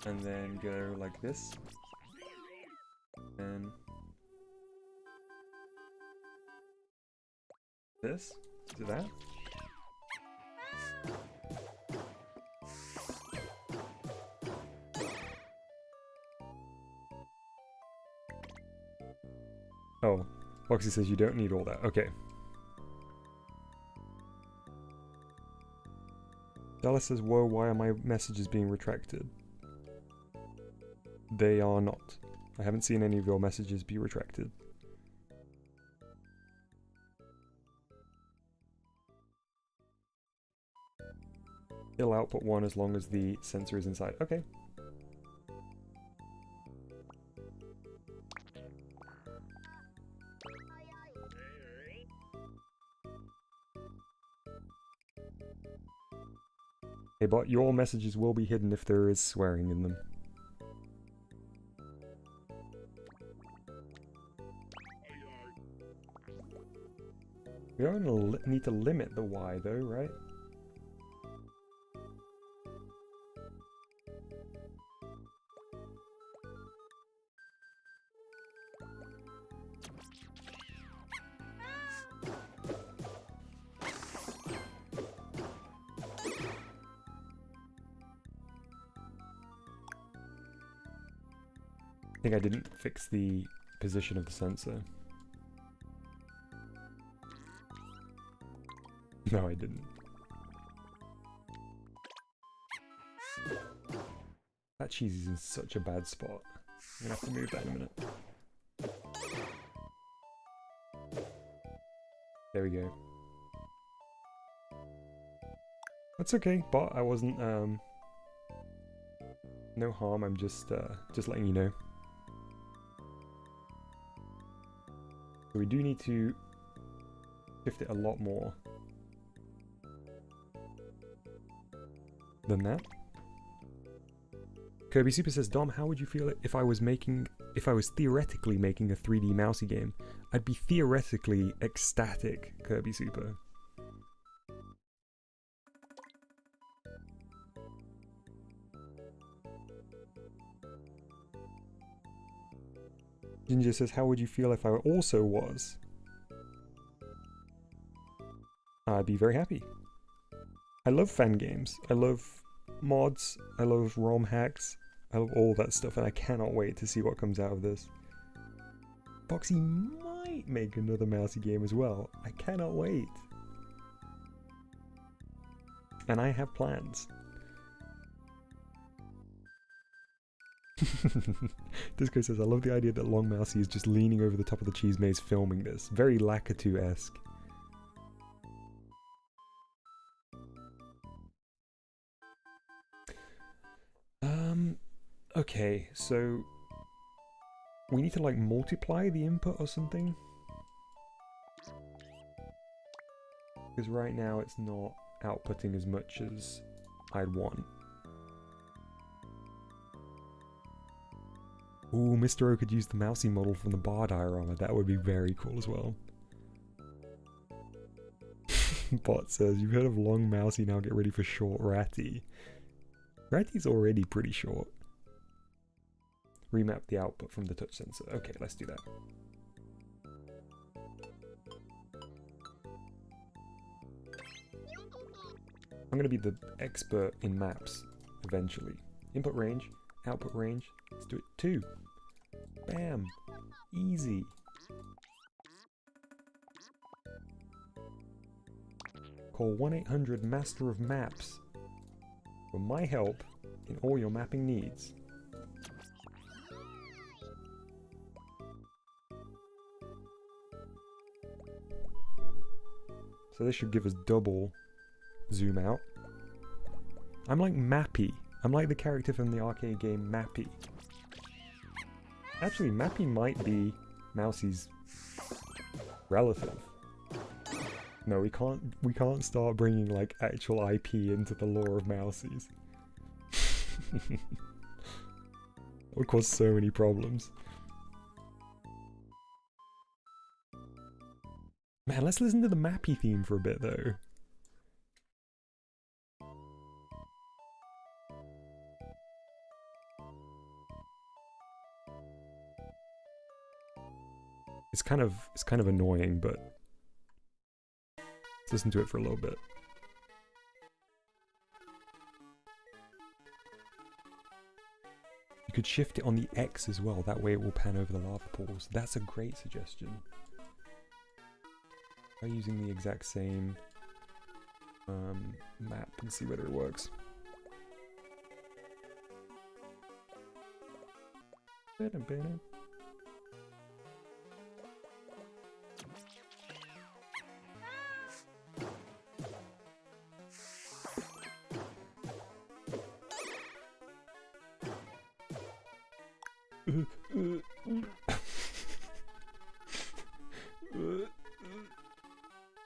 And then go like this. And this to that. Oh, Foxy says you don't need all that. Okay. Dallas says, whoa, why are my messages being retracted? They are not. I haven't seen any of your messages be retracted. It'll output one as long as the sensor is inside. Okay. Hey bot, your messages will be hidden if there is swearing in them. We don't need to limit the Y though, right? I think I didn't fix the position of the sensor. No, I didn't. That cheese is in such a bad spot. I'm gonna have to move that in a minute. There we go. That's okay, but I wasn't, no harm, I'm just letting you know. So we do need to shift it a lot more than that. Kirby Super says, Dom, how would you feel if I was theoretically making a 3D Mousey game? I'd be theoretically ecstatic, Kirby Super. Ginger says, how would you feel if I also was? I'd be very happy. I love fan games. I love mods. I love ROM hacks. I love all that stuff, and I cannot wait to see what comes out of this. Boxy might make another Mousey game as well. I cannot wait. And I have plans. Disco says, I love the idea that Long Mousey is just leaning over the top of the cheese maze filming this. Very Lakitu-esque. Okay, so we need to like multiply the input or something. Because right now it's not outputting as much as I'd want. Ooh, Mr. O could use the Mousey model from the bar diorama. That would be very cool as well. Bot says, you've heard of long Mousey, now get ready for short Ratty. Ratty's already pretty short. Remap the output from the touch sensor. Okay, let's do that. I'm going to be the expert in maps eventually. Input range, output range. Let's do it 2. Bam. Easy. Call 1-800 Master of Maps for my help in all your mapping needs. So this should give us double zoom out. I'm like Mappy. I'm like the character from the arcade game Mappy. Actually, Mappy might be Mousey's relative. No, we can't start bringing like actual IP into the lore of Mouseys. That would cause so many problems. Man, let's listen to the Mappy theme for a bit though. It's kind of annoying, but let's listen to it for a little bit. You could shift it on the X as well, that way it will pan over the lava pools. That's a great suggestion. Try using the exact same map and see whether it works.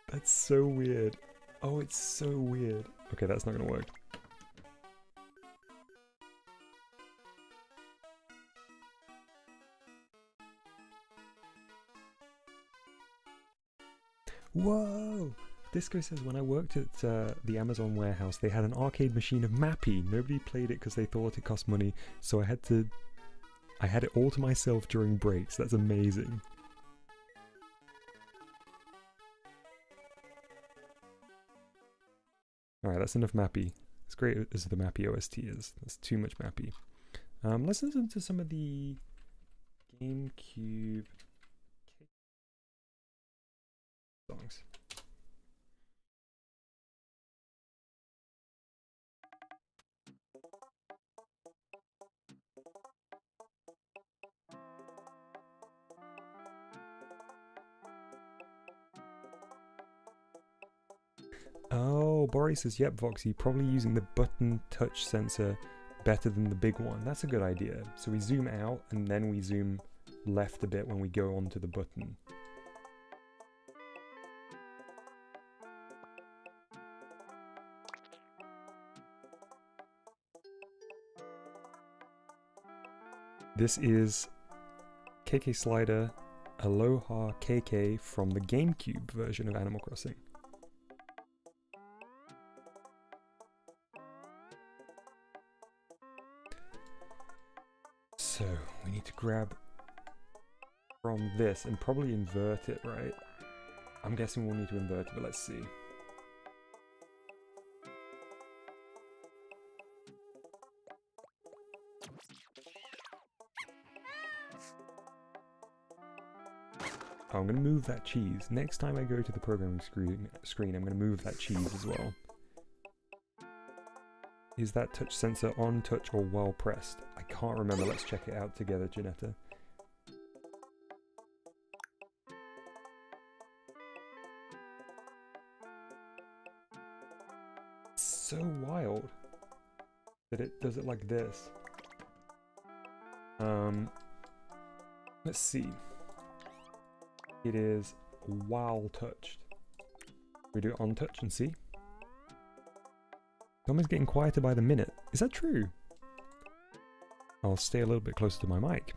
That's so weird. Oh, it's so weird. Okay, that's not gonna work. Whoa! Disco says, when I worked at the Amazon warehouse, they had an arcade machine of Mappy. Nobody played it because they thought it cost money, so I had it all to myself during breaks. That's amazing. Alright, that's enough Mappy. As great as the Mappy OST is, that's too much Mappy. Let's listen to some of the GameCube songs. Oh, Boris says, yep, Voxy, probably using the button touch sensor better than the big one. That's a good idea. So we zoom out and then we zoom left a bit when we go onto the button. This is KK Slider Aloha KK from the GameCube version of Animal Crossing. So we need to grab from this and probably invert it, right? I'm guessing we'll need to invert it, but let's see. Oh, I'm going to move that cheese. Next time I go to the programming screen, I'm going to move that cheese as well. Is that touch sensor on touch or while pressed? I can't remember. Let's check it out together, Janetta. It's so wild that it does it like this. Let's see. It is while touched. We do it on touch and see. Someone's getting quieter by the minute. Is that true? I'll stay a little bit closer to my mic.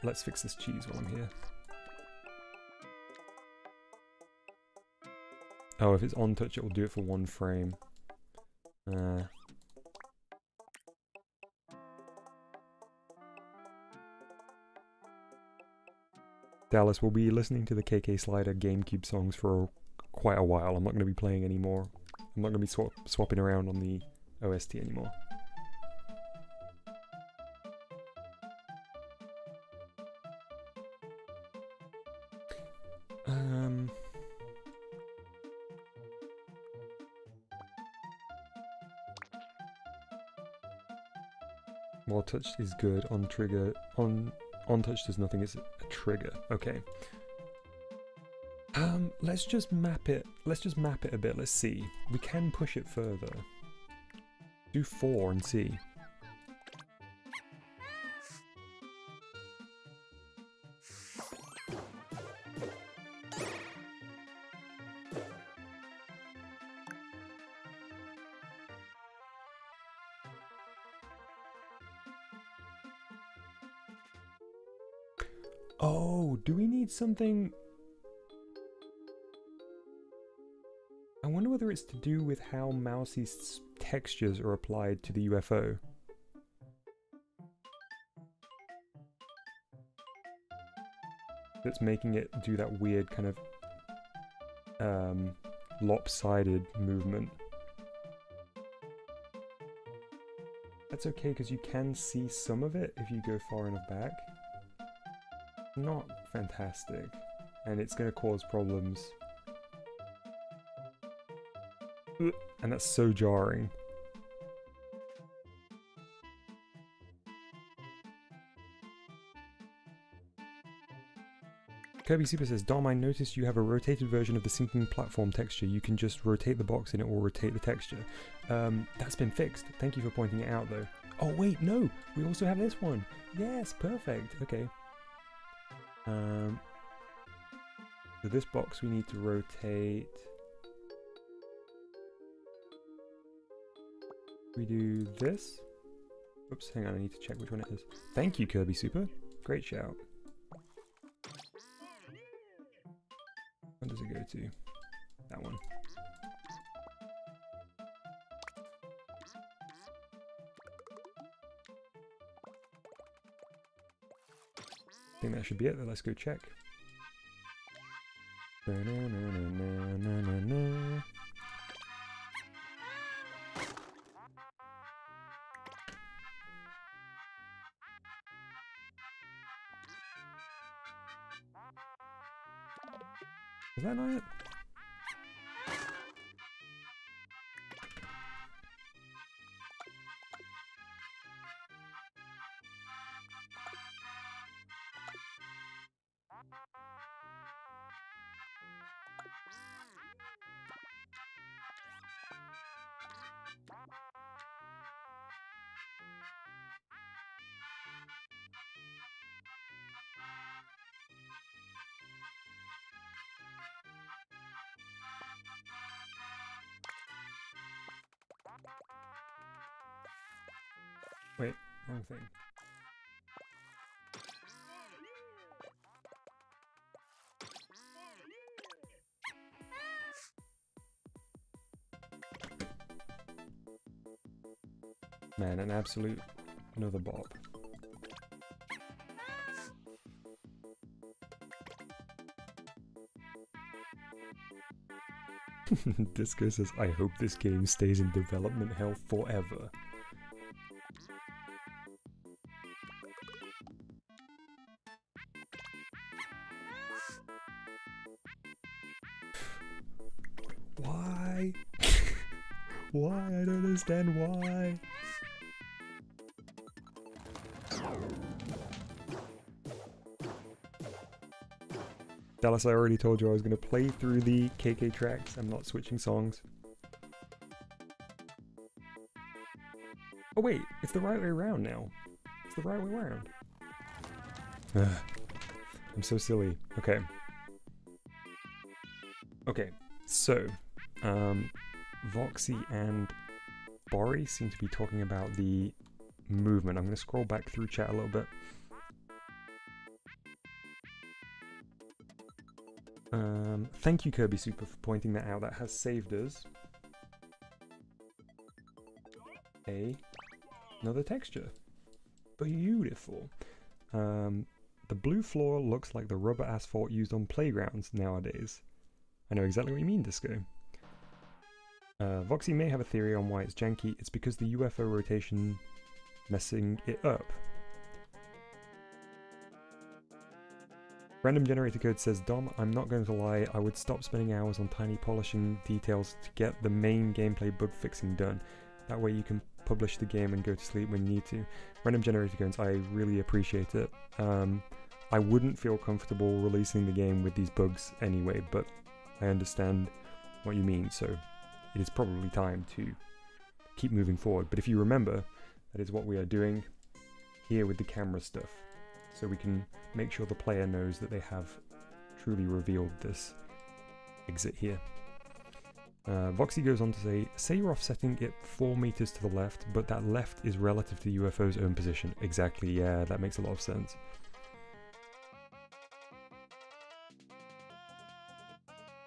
Let's fix this cheese while I'm here. Oh, if it's on touch, it will do it for 1 frame. Dallas, will be listening to the KK Slider GameCube songs for quite a while. I'm not going to be playing anymore. I'm not going to be swapping around on the OST anymore. While touch is good, on trigger, on touch does nothing, it's a trigger. Okay. Let's just map it. Let's just map it a bit. Let's see. We can push it further. Do 4 and see. Oh, do we need something? I wonder whether it's to do with how Mousey's textures are applied to the UFO. That's making it do that weird kind of lopsided movement. That's okay because you can see some of it if you go far enough back. Not fantastic, and it's going to cause problems. And that's so jarring. Kirby Super says, Dom, I noticed you have a rotated version of the sinking platform texture. You can just rotate the box and it will rotate the texture. That's been fixed. Thank you for pointing it out, though. Oh, wait, no! We also have this one! Yes, perfect! Okay. So this box we need to rotate. We do this. Oops, hang on, I need to check which one it is. Thank you, Kirby Super. Great shout. Where does it go to? That one. I think that should be it. Let's go check. Na-na-na-na-na-na-na. Is that not it? Wait, wrong thing. Man, an absolute another bob. Disco says, I hope this game stays in development hell forever. Why? Why? I don't understand why. Dallas, I already told you I was going to play through the KK tracks. I'm not switching songs. Oh wait, it's the right way around now. It's the right way around. Ugh. I'm so silly. Okay. Okay, so, Voxy and Bori seem to be talking about the movement. I'm going to scroll back through chat a little bit. Thank you, Kirby Super, for pointing that out. That has saved us another texture. Beautiful. The blue floor looks like the rubber asphalt used on playgrounds nowadays. I know exactly what you mean, Disco. Voxy may have a theory on why it's janky. It's because the UFO rotation messing it up. Random generator code says, Dom, I'm not going to lie, I would stop spending hours on tiny polishing details to get the main gameplay bug fixing done. That way you can publish the game and go to sleep when you need to. Random generator codes, I really appreciate it. I wouldn't feel comfortable releasing the game with these bugs anyway, but I understand what you mean, so it is probably time to keep moving forward. But if you remember, that is what we are doing here with the camera stuff. So we can make sure the player knows that they have truly revealed this exit here. Voxy goes on to say you're offsetting it 4 meters to the left, but that left is relative to the UFO's own position. Exactly, yeah, that makes a lot of sense.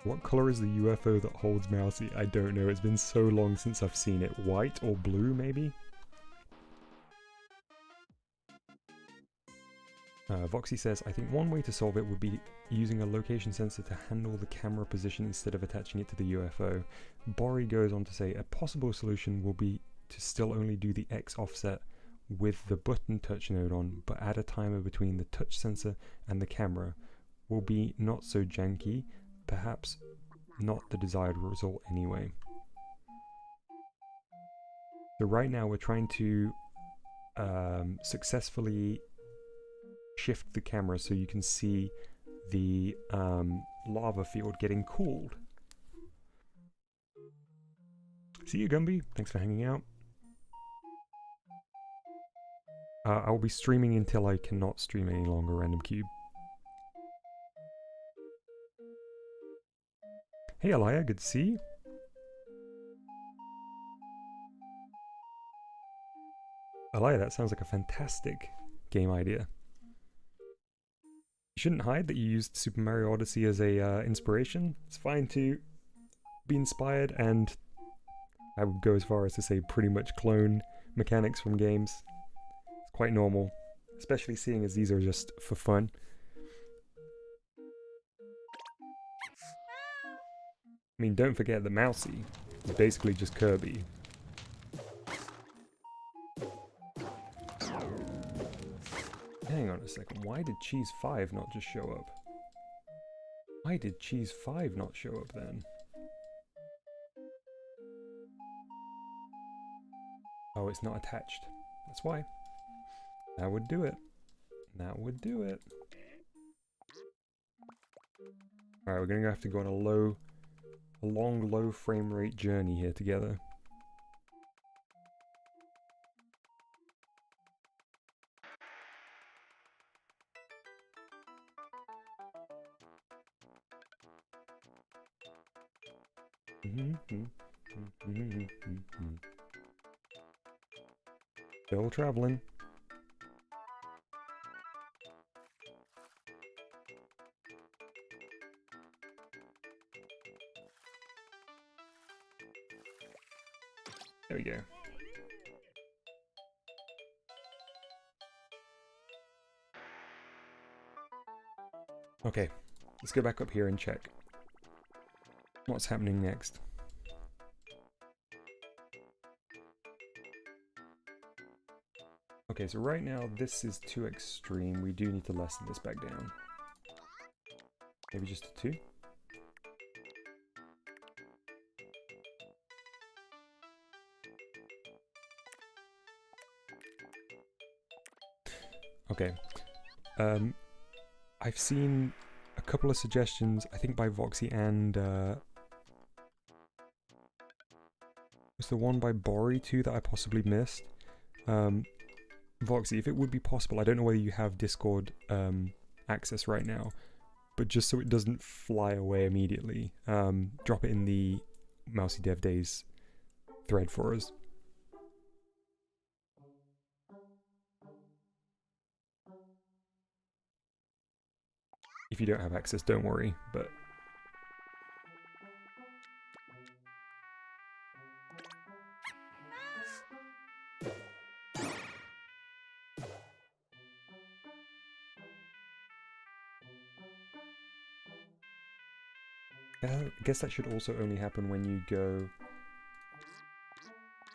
What color is the UFO that holds Mousey? I don't know, it's been so long since I've seen it. White or blue, maybe? Voxy says, I think one way to solve it would be using a location sensor to handle the camera position instead of attaching it to the UFO. Bori goes on to say, a possible solution will be to still only do the X offset with the button touch node on, but add a timer between the touch sensor and the camera. Will be not so janky, perhaps not the desired result anyway. So right now we're trying to successfully shift the camera so you can see the lava field getting cooled. See you, Gumby. Thanks for hanging out. I'll be streaming until I cannot stream any longer, Random Cube. Hey, Alaya, good to see you. Alaya, that sounds like a fantastic game idea. You shouldn't hide that you used Super Mario Odyssey as a inspiration. It's fine to be inspired, and I would go as far as to say pretty much clone mechanics from games. It's quite normal, especially seeing as these are just for fun. I mean, don't forget that Mousey is basically just Kirby. Hang on a second, why did Cheese 5 not just show up? Why did Cheese 5 not show up then? Oh, it's not attached. That's why. That would do it. That would do it. Alright, we're going to have to go on a long low frame rate journey here together. Still traveling. There we go. Okay, let's go back up here and check what's happening next. Okay, so right now this is too extreme. We do need to lessen this back down. Maybe just a 2? Okay. I've seen a couple of suggestions, I think by Voxy and was the one by Bori too that I possibly missed. Voxy, if it would be possible, I don't know whether you have Discord access right now, but just so it doesn't fly away immediately, drop it in the Mousey Dev Days thread for us. If you don't have access, don't worry, but... I guess that should also only happen when you go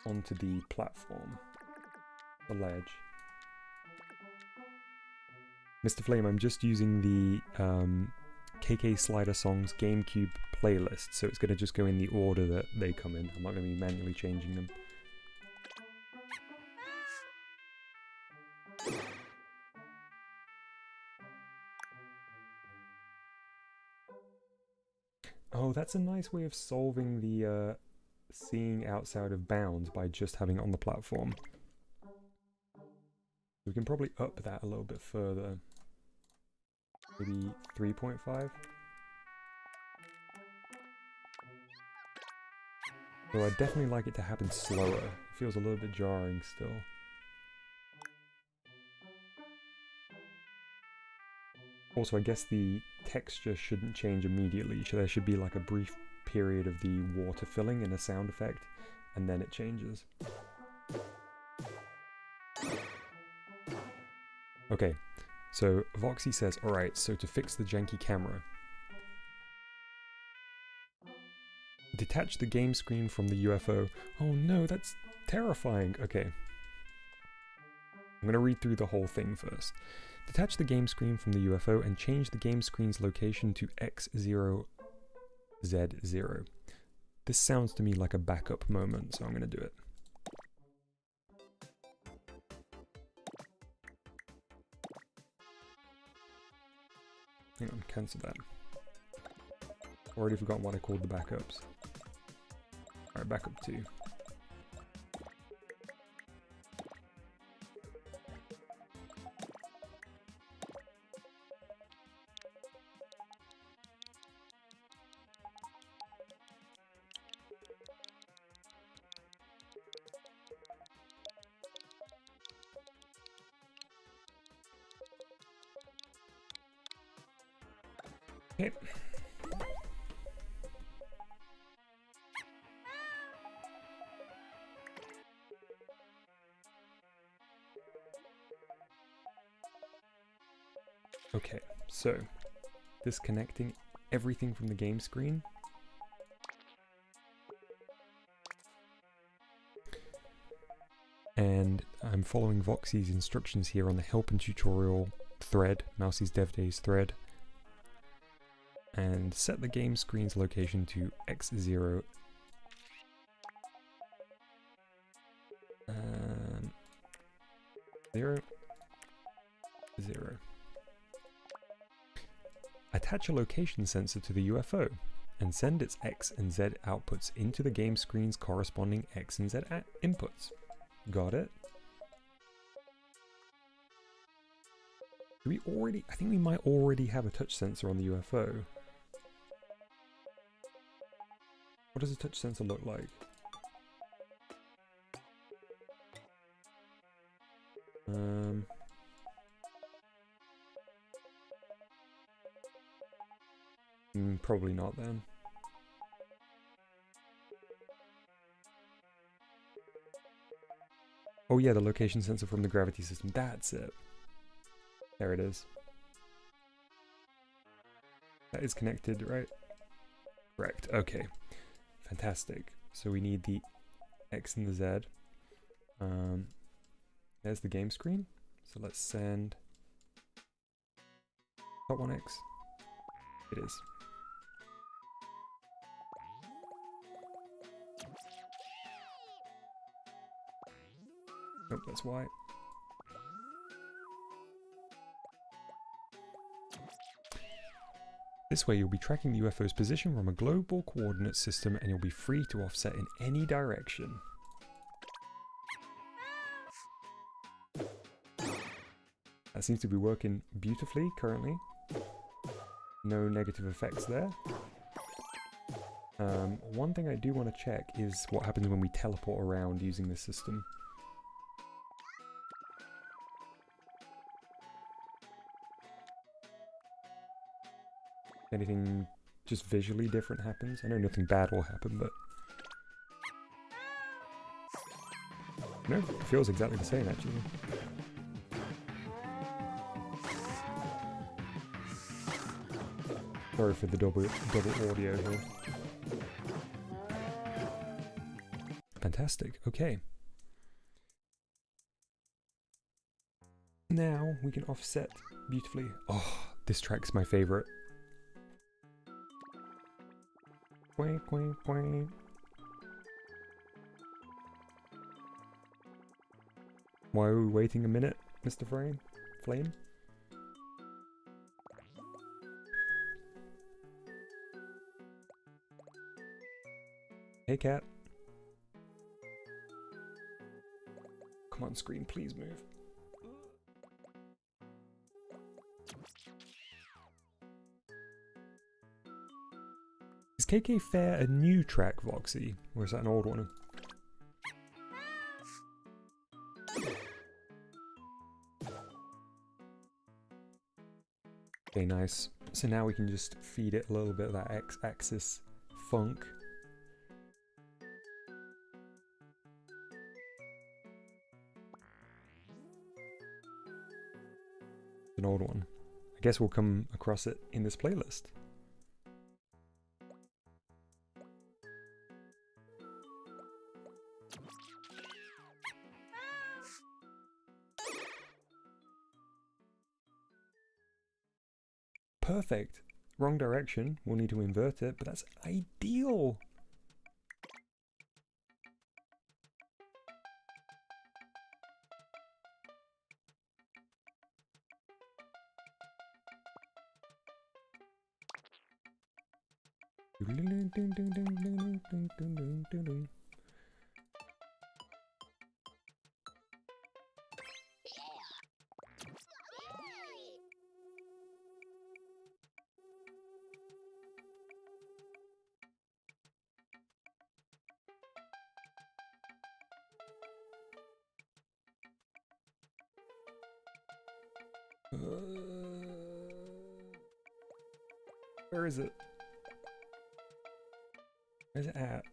onto the platform, the ledge. Mr. Flame, I'm just using the KK Slider Songs GameCube playlist, so it's going to just go in the order that they come in. I'm not going to be manually changing them. Oh, that's a nice way of solving the seeing outside of bounds by just having it on the platform. We can probably up that a little bit further. Maybe 3.5? Though I'd definitely like it to happen slower. It feels a little bit jarring still. Also, I guess the texture shouldn't change immediately. There should be like a brief period of the water filling and a sound effect, and then it changes. Okay, so Voxy says, alright, so to fix the janky camera, detach the game screen from the UFO. Oh no, that's terrifying. Okay. I'm going to read through the whole thing first. Detach the game screen from the UFO and change the game screen's location to X0Z0. This sounds to me like a backup moment, so I'm going to do it. Hang on, cancel that. Already forgotten what I called the backups. Alright, backup 2. Okay. Okay, so disconnecting everything from the game screen. And I'm following Voxy's instructions here on the help and tutorial thread, Mousey's Dev Days thread. And set the game screen's location to x0. 0, 0. Attach a location sensor to the UFO and send its X and Z outputs into the game screen's corresponding X and Z inputs. Got it? Do we already? I think we might already have a touch sensor on the UFO. What does a touch sensor look like? Probably not then. Oh yeah, the location sensor from the gravity system. That's it. There it is. That is connected, right? Correct. Okay. Fantastic. So we need the X and the Z. There's the game screen. So let's send top 1X. It is. Nope, that's Y. This way you'll be tracking the UFO's position from a global coordinate system and you'll be free to offset in any direction. That seems to be working beautifully currently. No negative effects there. One thing I do want to check is what happens when we teleport around using this system. Anything just visually different happens? I know nothing bad will happen, but... No, it feels exactly the same actually. Sorry for the double audio here. Fantastic, okay. Now we can offset beautifully. Oh, this track's my favorite. Quack, quack, quack. Why are we waiting a minute, Mr. Flame? Hey, cat. Come on, screen, please move. Is KK Fair a new track, Voxy? Or is that an old one? Okay, nice. So now we can just feed it a little bit of that X-axis funk. An old one. I guess we'll come across it in this playlist. Perfect. Wrong direction. We'll need to invert it, but that's ideal. Where is it? Where's it at?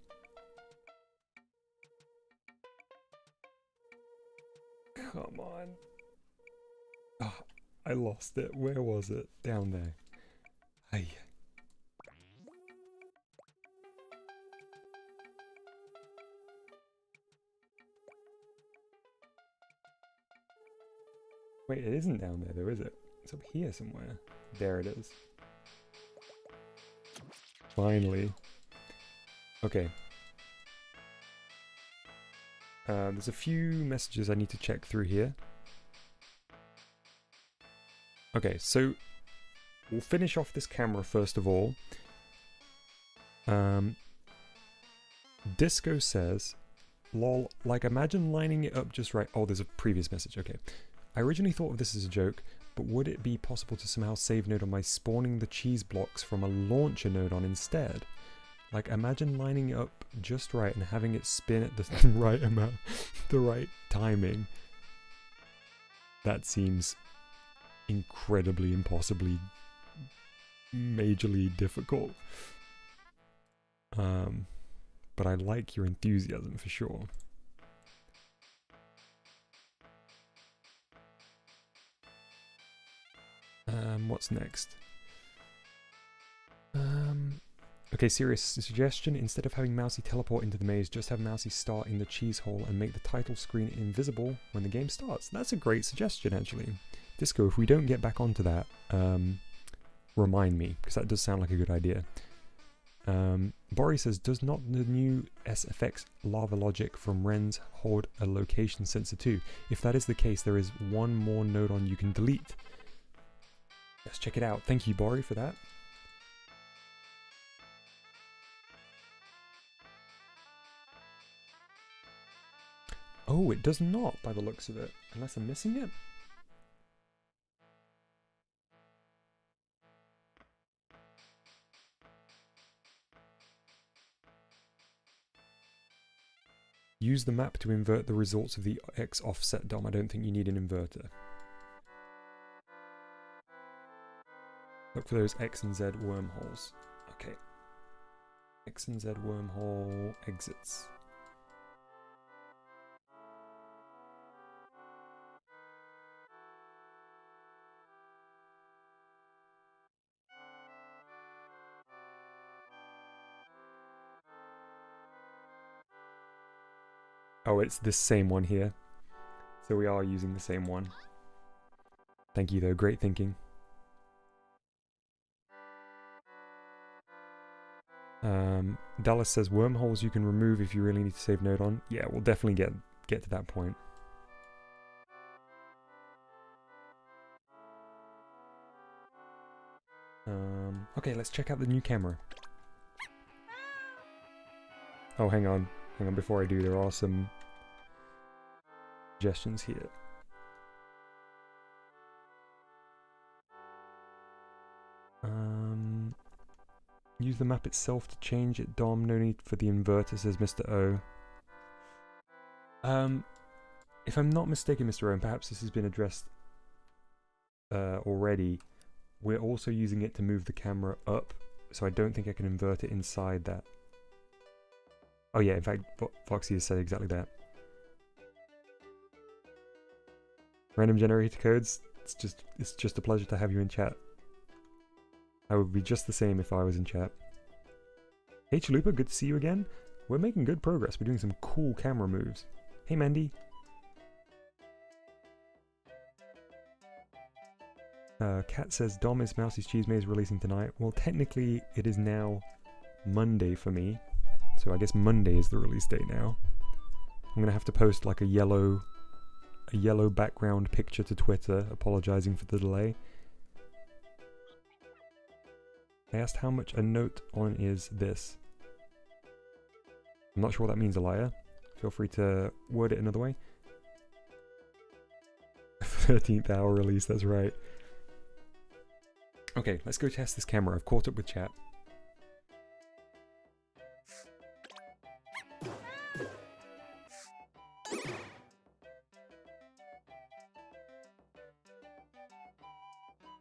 Come on. Oh, I lost it. Where was it? Down there. Hey. Wait, it isn't down there though, is it? It's up here somewhere. There it is. Finally. Okay. There's a few messages I need to check through here. Okay, so we'll finish off this camera first of all. Disco says, lol, like imagine lining it up just right. Oh, there's a previous message. Okay. I originally thought of this as a joke, but would it be possible to somehow save node on my spawning the cheese blocks from a launcher node on instead? Like imagine lining it up just right and having it spin at the right amount, the right timing. That seems incredibly, impossibly, majorly difficult. But I like your enthusiasm for sure. What's next? Okay, serious suggestion. Instead of having Mousey teleport into the maze, just have Mousey start in the cheese hole and make the title screen invisible when the game starts. That's a great suggestion, actually. Disco, if we don't get back onto that, remind me, because that does sound like a good idea. Bori says, does not the new SFX lava logic from Ren's hold a location sensor too? If that is the case, there is one more node on you can delete. Let's check it out. Thank you, Bori, for that. Oh, it does not, by the looks of it. Unless I'm missing it? Use the map to invert the results of the X offset DOM. I don't think you need an inverter. Look for those X and Z wormholes. Okay. X and Z wormhole exits. Oh, it's this same one here. So we are using the same one. Thank you though, great thinking. Dallas says wormholes you can remove if you really need to save node on. Yeah, we'll definitely get to that point. Okay, let's check out the new camera. Oh, hang on. Hang on, before I do, there are some suggestions here. Use the map itself to change it, Dom. No need for the inverter, says Mr. O. If I'm not mistaken, Mr. O, and perhaps this has been addressed already, we're also using it to move the camera up, so I don't think I can invert it inside that. Oh yeah, in fact, Foxy has said exactly that. Random generator codes, it's just a pleasure to have you in chat. I would be just the same if I was in chat. Hey Chalupa, good to see you again. We're making good progress. We're doing some cool camera moves. Hey Mandy. Kat says Dom is Mousey's Cheese Maze releasing tonight. Well, technically it is now Monday for me. So I guess Monday is the release date now. I'm gonna have to post like a yellow background picture to Twitter apologizing for the delay. I asked how much a note on is this. I'm not sure what that means, Elia. Feel free to word it another way. 13th hour release, that's right. Okay, let's go test this camera. I've caught up with chat.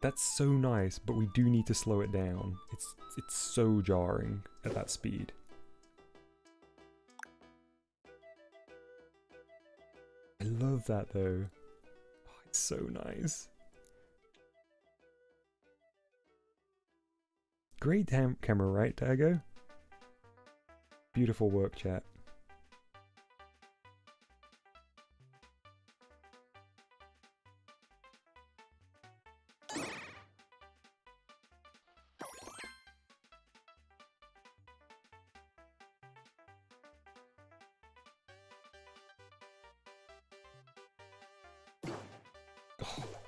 That's so nice, but we do need to slow it down. It's so jarring at that speed. I love that though. Oh, it's so nice. Great camera, right, Dago? Beautiful work, chat.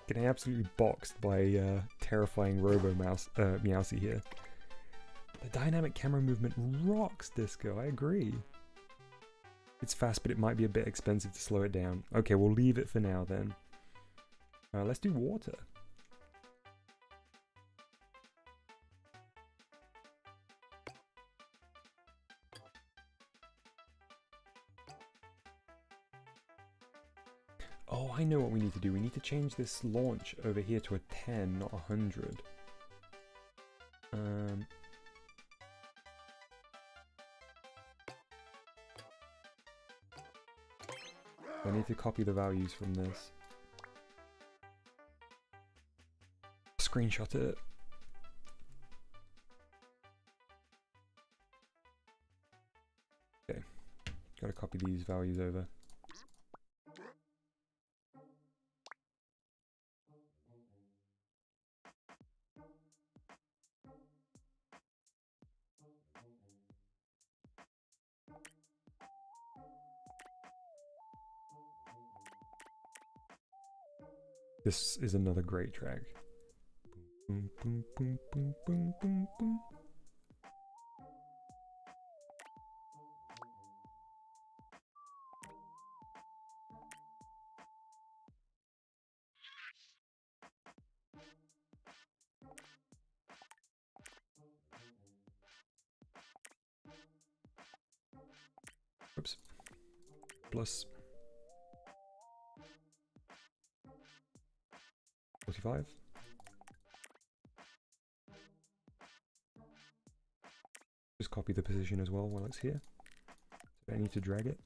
Getting absolutely boxed by terrifying Mousey here. The dynamic camera movement rocks, Disco, I agree. It's fast, but it might be a bit expensive to slow it down. Okay, we'll leave it for now then. Let's do water. Oh, I know what we need to do. We need to change this launch over here to a 10, not 100. I need to copy the values from this. Screenshot it. Okay, gotta copy these values over. This is another great track. Boom, boom, boom, boom, boom, boom, boom. Oops. Plus 45. Just copy the position as well while it's here. So I need to drag it.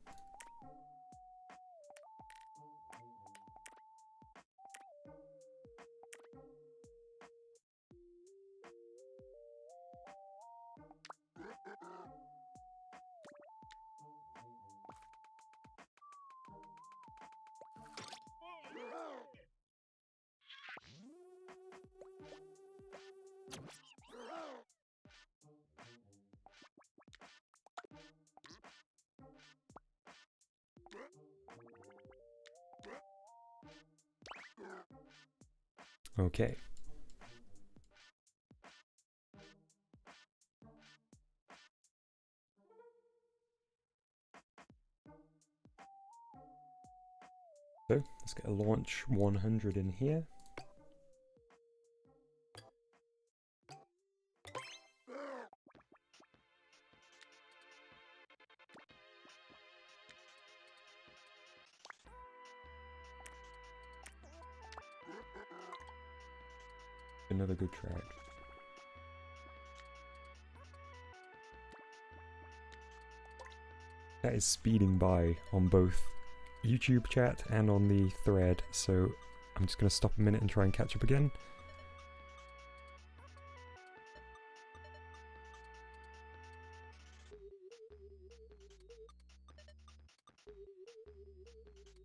Okay. So let's get a launch 100 in here. Another good track. That is speeding by on both YouTube chat and on the thread, so I'm just going to stop a minute and try and catch up again.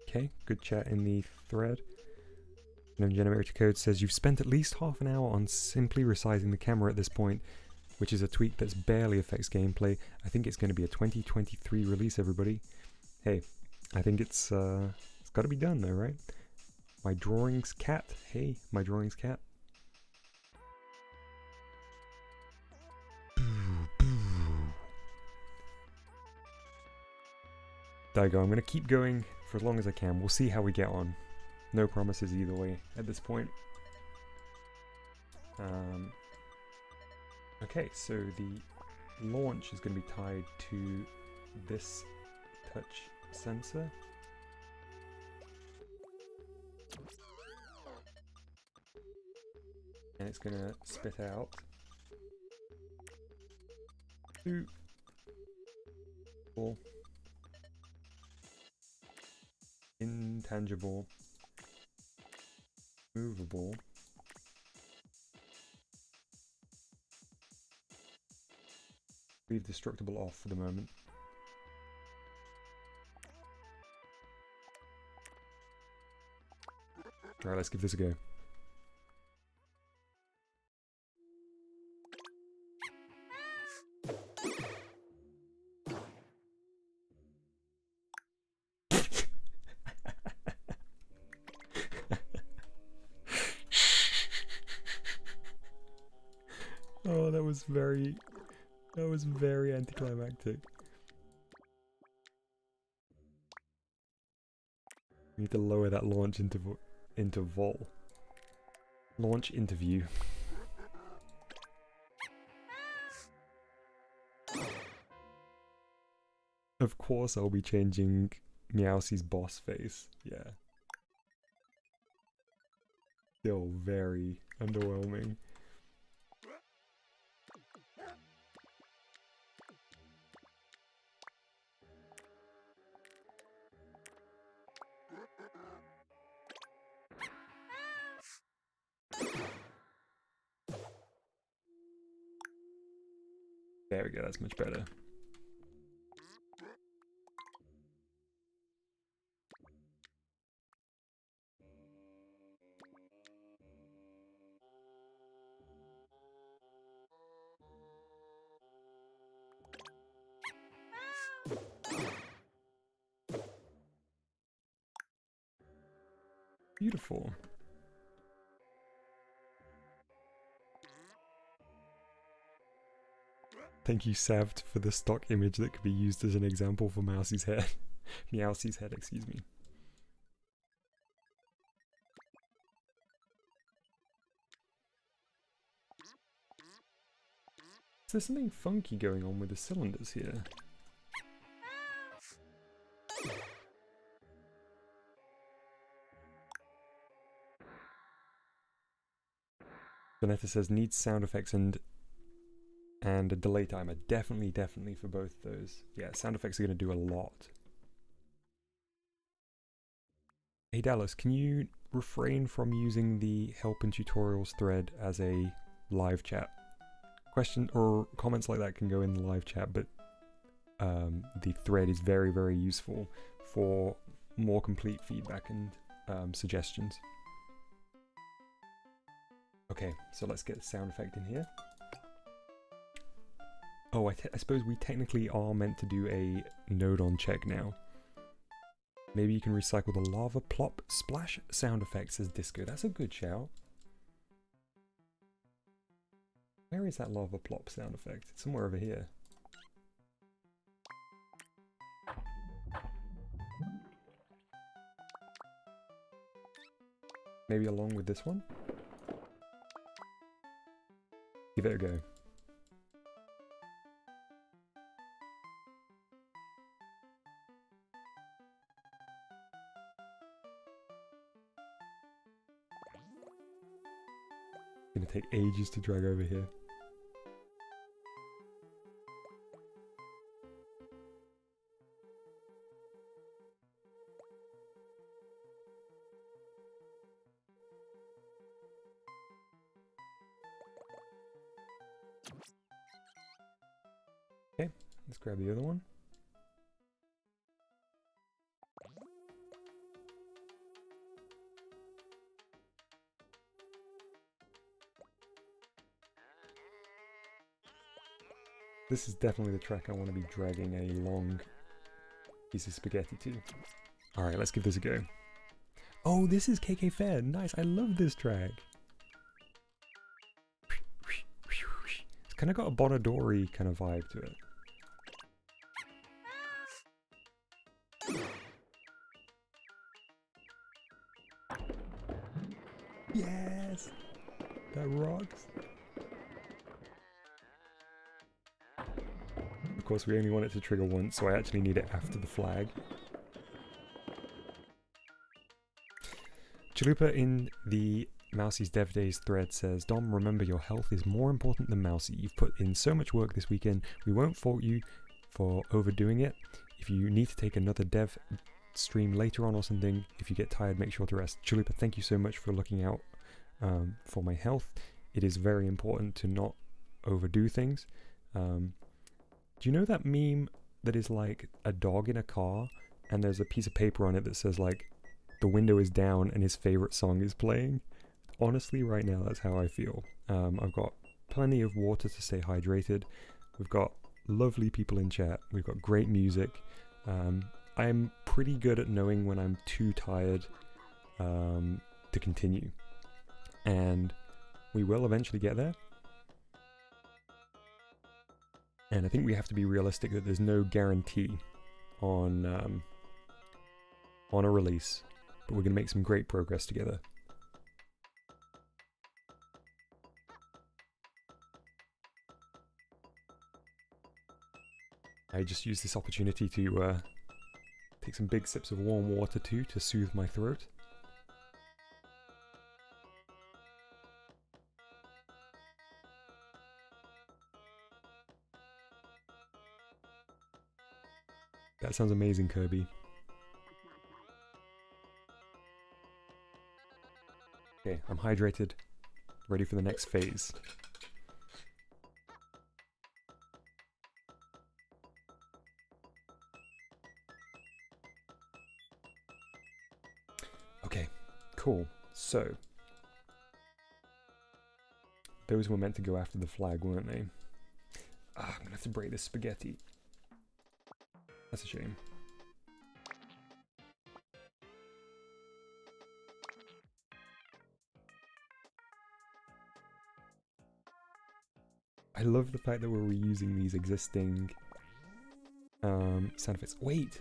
Okay, good chat in the thread. And generator code says you've spent at least half an hour on simply resizing the camera at this point, which is a tweak that's barely affects gameplay. I think it's going to be a 2023 release, everybody. Hey, I think it's got to be done though, right? My drawings cat. Hey, my drawings cat. There you go. I'm going to keep going for as long as I can. We'll see how we get on. No promises either way at this point. Okay, so the launch is going to be tied to this touch sensor. And it's gonna spit out 2, 4, intangible, movable, leave destructible off for the moment. Alright, let's give this a go. Oh, that was very anticlimactic. We need to lower that launch interval. Launch interview. Of course I'll be changing Mousey's boss face, yeah. Still very underwhelming. There we go, that's much better. Beautiful. Thank you, Saved, for the stock image that could be used as an example for Mousey's head. Meowsey's head, excuse me. Is there something funky going on with the cylinders here? Donetta says needs sound effects and a delay timer. Definitely for both those. Yeah, sound effects are going to do a lot. Hey Dallas, can you refrain from using the help and tutorials thread as a live chat? Question or comments like that can go in the live chat, but the thread is very useful for more complete feedback and suggestions. Okay, so let's get the sound effect in here. Oh, I suppose we technically are meant to do a node on check now. Maybe you can recycle the lava plop splash sound effects as disco. That's a good shout. Where is that lava plop sound effect? It's somewhere over here. Maybe along with this one? Give it a go. It's gonna take ages to drag over here. Okay, let's grab the other one. This is definitely the track I want to be dragging a long piece of spaghetti to. Alright, let's give this a go. Oh, this is KK Fair. Nice, I love this track. It's kind of got a Bonadori kind of vibe to it. Yes! That rocks. Of course, we only want it to trigger once, so I actually need it after the flag. Chalupa in the Mousey's Dev Days thread says, Dom, remember your health is more important than Mousey. You've put in so much work this weekend. We won't fault you for overdoing it. If you need to take another dev stream later on or something, if you get tired, make sure to rest. Chalupa, thank you so much for looking out for my health. It is very important to not overdo things. Do you know that meme that is like a dog in a car and there's a piece of paper on it that says like the window is down and his favorite song is playing? Honestly, right now that's how I feel. I've got plenty of water to stay hydrated. We've got lovely people in chat. We've got great music. I'm pretty good at knowing when I'm too tired to continue, and we will eventually get there. And I think we have to be realistic that there's no guarantee on a release, but we're going to make some great progress together. I just used this opportunity to take some big sips of warm water too to soothe my throat. That sounds amazing, Kirby. Okay, I'm hydrated, ready for the next phase. Okay, cool. So, those were meant to go after the flag, weren't they? Ah, I'm gonna have to break this spaghetti. That's a shame. I love the fact that we're reusing these existing sound effects. Wait!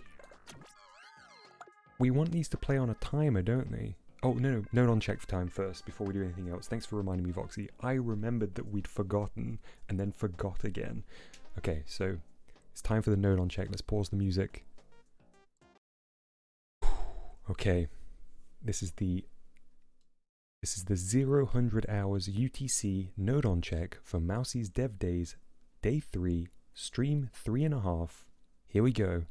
We want these to play on a timer, don't they? Oh, no, note on check for time first before we do anything else. Thanks for reminding me, Voxy. I remembered that we'd forgotten and then forgot again. Okay, so it's time for the note on check. Let's pause the music. Okay, this is the 0-100 hours UTC node on check for Mousey's Dev Days, Day 3, Stream 3.5. Here we go.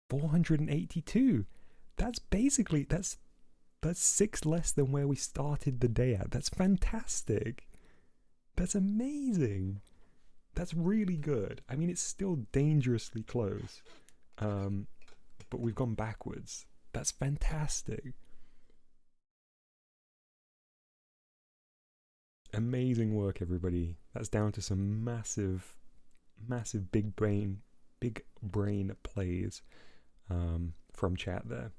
482. That's basically, that's 6 less than where we started the day at. That's fantastic. That's amazing. That's really good. I mean, it's still dangerously close. But we've gone backwards. That's fantastic. Amazing work, everybody. That's down to some massive big brain plays from chat there.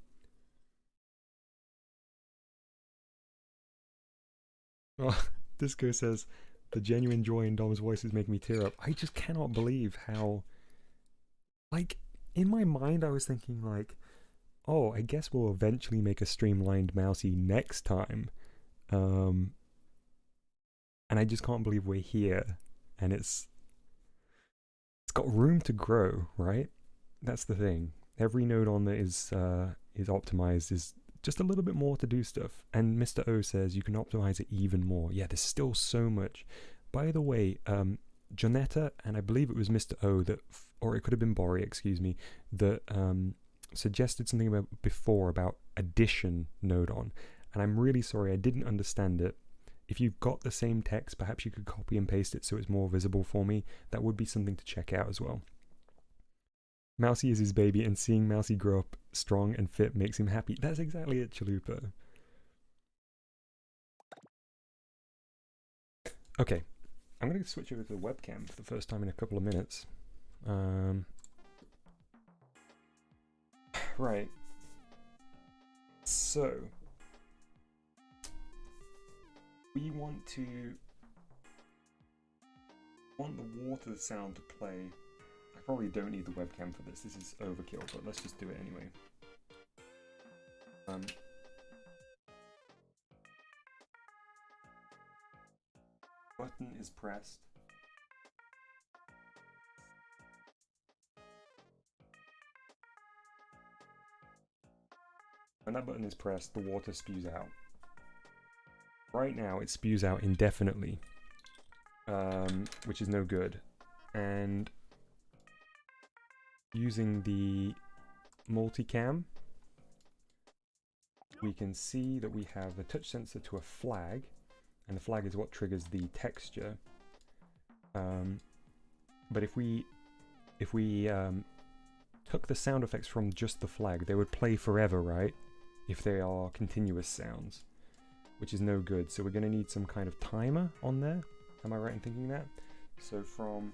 Oh, Disco says, the genuine joy in Dom's voice is making me tear up. I just cannot believe how, like, in my mind I was thinking like, oh, I guess we'll eventually make a streamlined Mousey next time. And I just can't believe we're here. And it's got room to grow, right? That's the thing. Every node on there is optimized, is just a little bit more to do stuff. And Mr. O says you can optimize it even more. Yeah, there's still so much. By the way, Jonetta, and I believe it was Mr. O that, or it could have been Bori, excuse me, that suggested something about addition node on. And I'm really sorry, I didn't understand it. If you've got the same text, perhaps you could copy and paste it so it's more visible for me. That would be something to check out as well. Mousey is his baby, and seeing Mousey grow up strong and fit makes him happy. That's exactly it, Chalupa. Okay, I'm going to switch over to the webcam for the first time in a couple of minutes. Right. So, we want the water sound to play. I probably don't need the webcam for this. This is overkill, but let's just do it anyway. Button is pressed. When that button is pressed, the water spews out. Right now, it spews out indefinitely, which is no good. And using the multicam, we can see that we have a touch sensor to a flag, and the flag is what triggers the texture. But if we took the sound effects from just the flag, they would play forever, right? If they are continuous sounds, which is no good. So we're going to need some kind of timer on there. Am I right in thinking that? So from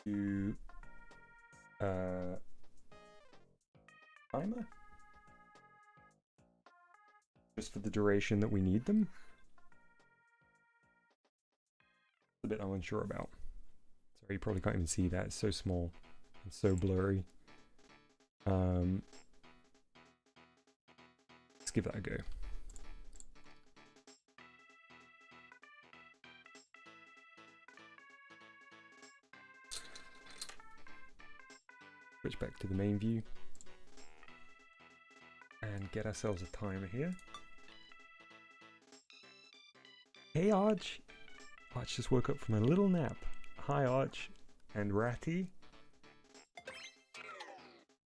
to timer, just for the duration that we need them. A bit I'm unsure about. Sorry, you probably can't even see that. It's so small and so blurry. Let's give that a go. Switch back to the main view and get ourselves a timer here. Hey Arch! Arch just woke up from a little nap. Hi Arch and Ratty.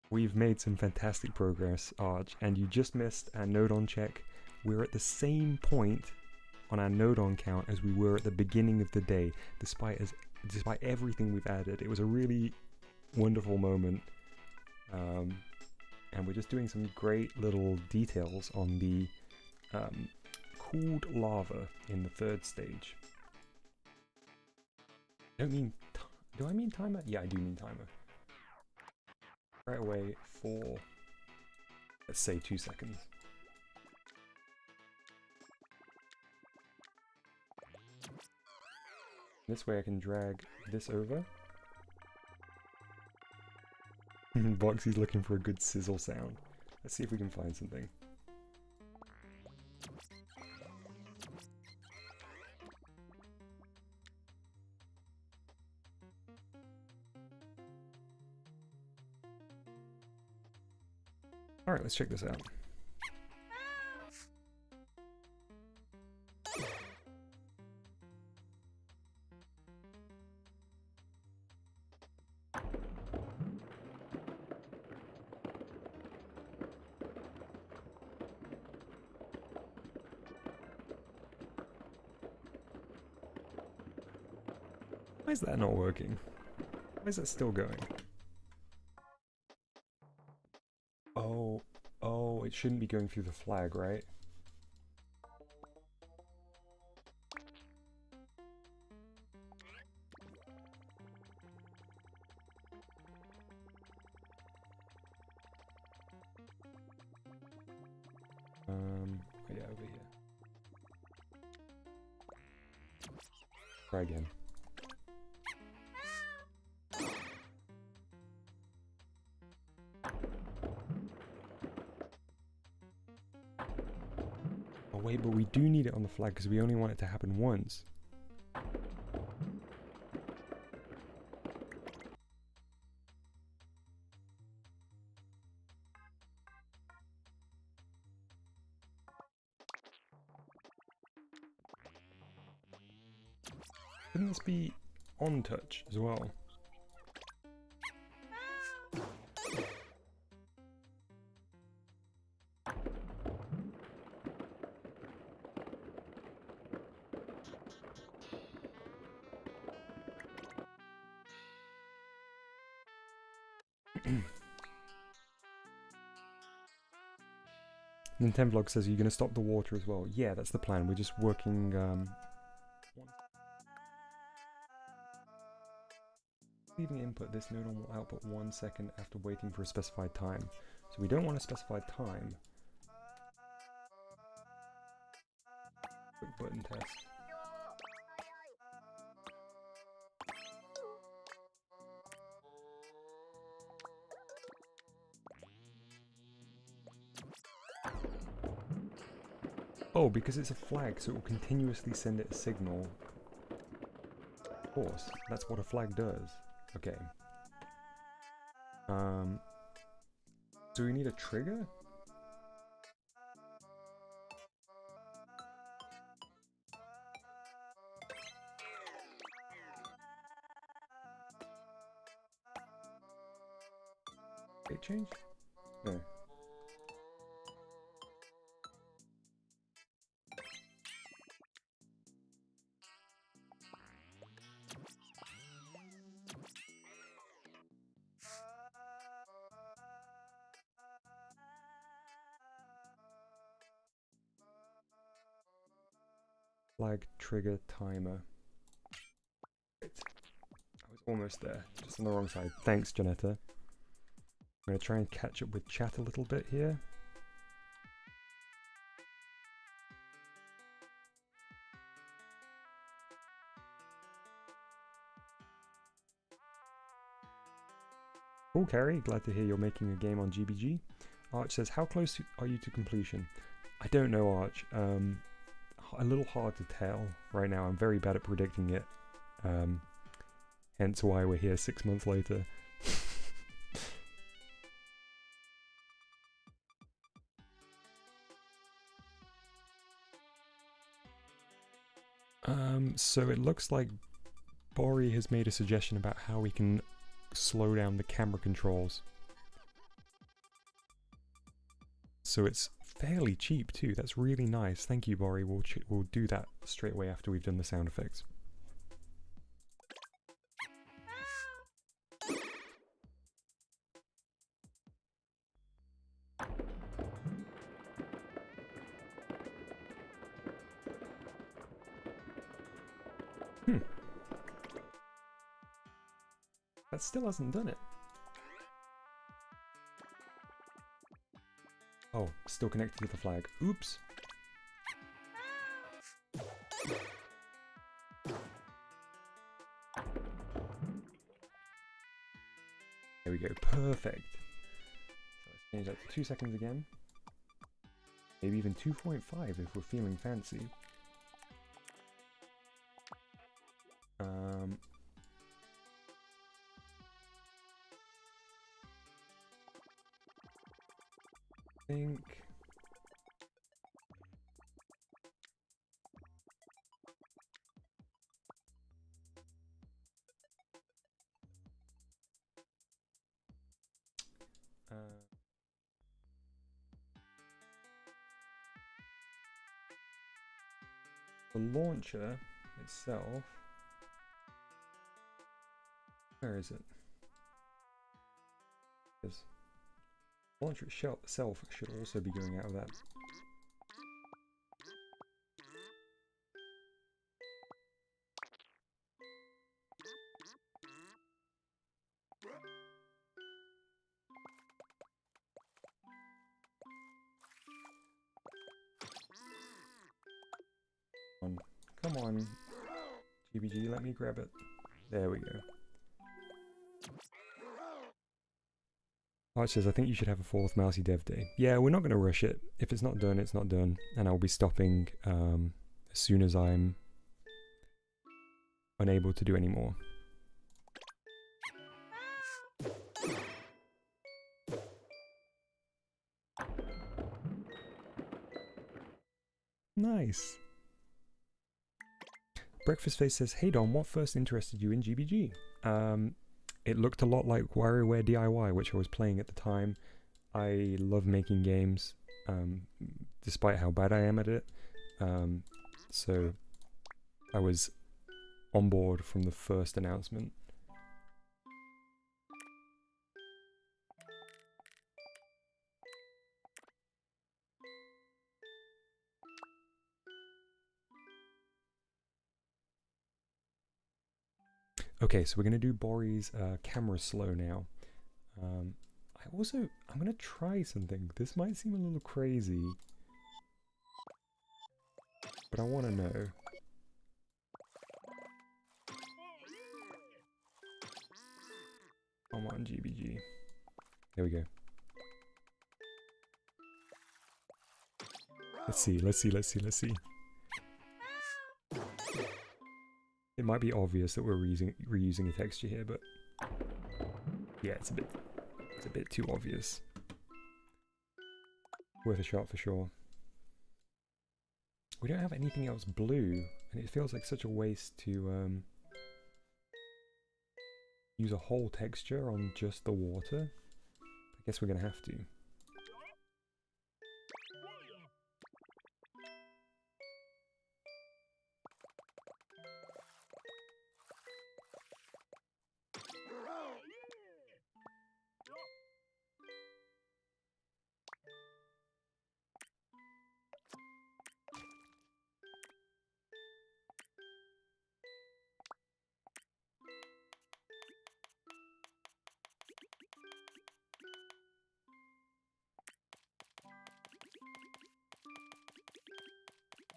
We've made some fantastic progress, Arch, and you just missed our node on check. We're at the same point on our node on count as we were at the beginning of the day, despite everything we've added. It was a really wonderful moment, and we're just doing some great little details on the cooled lava in the third stage. I don't mean, do I mean timer? Yeah, I do mean timer. Right away for, let's say, 2 seconds. This way I can drag this over. Boxy's looking for a good sizzle sound. Let's see if we can find something. Alright, let's check this out. Why is that not working? Why is that still going? Oh, it shouldn't be going through the flag, right? Yeah, over here. Try again. Oh wait, but we do need it on the flag because we only want it to happen once. Shouldn't this be on touch as well? Nintenvlog says, are you going to stop the water as well? Yeah, that's the plan. We're just working... Leaving input, this node will output 1 second after waiting for a specified time. So we don't want a specified time. Quick button test. Oh, because it's a flag, so it will continuously send it a signal course, that's what a flag does. Okay. Do we need a trigger? Date change? No. Flag trigger timer. Right. I was almost there, just on the wrong side. Thanks, Janetta. I'm going to try and catch up with chat a little bit here. Cool, Carrie. Glad to hear you're making a game on GBG. Arch says, how close are you to completion? I don't know, Arch. A little hard to tell right now. I'm very bad at predicting it. Hence why we're here 6 months later. So it looks like Bori has made a suggestion about how we can slow down the camera controls. So it's fairly cheap too. That's really nice. Thank you, Bori. We'll do that straight away after we've done the sound effects. That still hasn't done it. Oh, still connected to the flag. Oops. There we go. Perfect. So let's change that to 2 seconds again. Maybe even 2.5 if we're feeling fancy. Think the launcher itself, where is it? Yes. The launcher itself should also be going out of that. Come on, GBG, let me grab it. There we go. Arch says, I think you should have a 4th Mousey Dev Day. Yeah, we're not going to rush it. If it's not done, it's not done. And I'll be stopping as soon as I'm unable to do any more. Nice. Breakfast Face says, hey Dom, what first interested you in GBG? It looked a lot like WarioWare DIY, which I was playing at the time. I love making games, despite how bad I am at it. So I was on board from the first announcement. Okay, so we're going to do Bori's camera slow now. I'm going to try something. This might seem a little crazy, but I want to know. Come on, GBG. There we go. Let's see. It might be obvious that we're reusing a texture here, but yeah, it's a bit too obvious. Worth a shot for sure. We don't have anything else blue, and it feels like such a waste to use a whole texture on just the water. I guess we're gonna have to.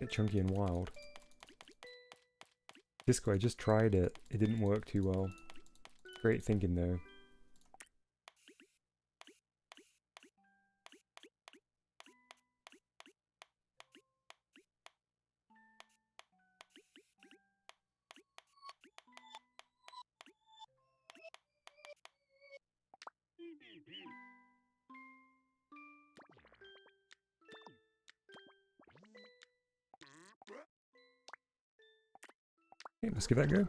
Bit chunky and wild. Disco, I just tried it. It didn't work too well. Great thinking though. Okay, let's give that a go.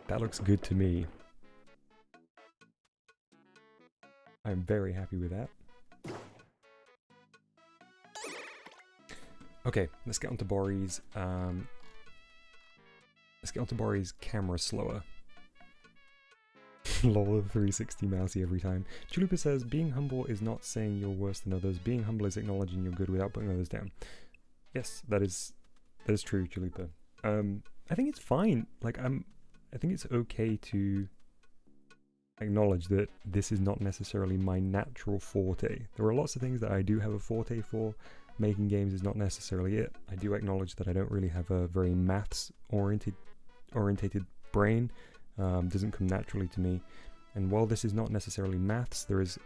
That looks good to me. I'm very happy with that. Okay, let's get onto Bori's. Let's get onto Bori's camera slower. Lol, 360 Mousey every time. Chalupa says, being humble is not saying you're worse than others. Being humble is acknowledging you're good without putting others down. Yes, that is true, Chalupa. I think it's fine. Like, I think it's okay to acknowledge that this is not necessarily my natural forte. There are lots of things that I do have a forte for. Making games is not necessarily it. I do acknowledge that I don't really have a very maths orientated brain. Doesn't come naturally to me. And while this is not necessarily maths, there is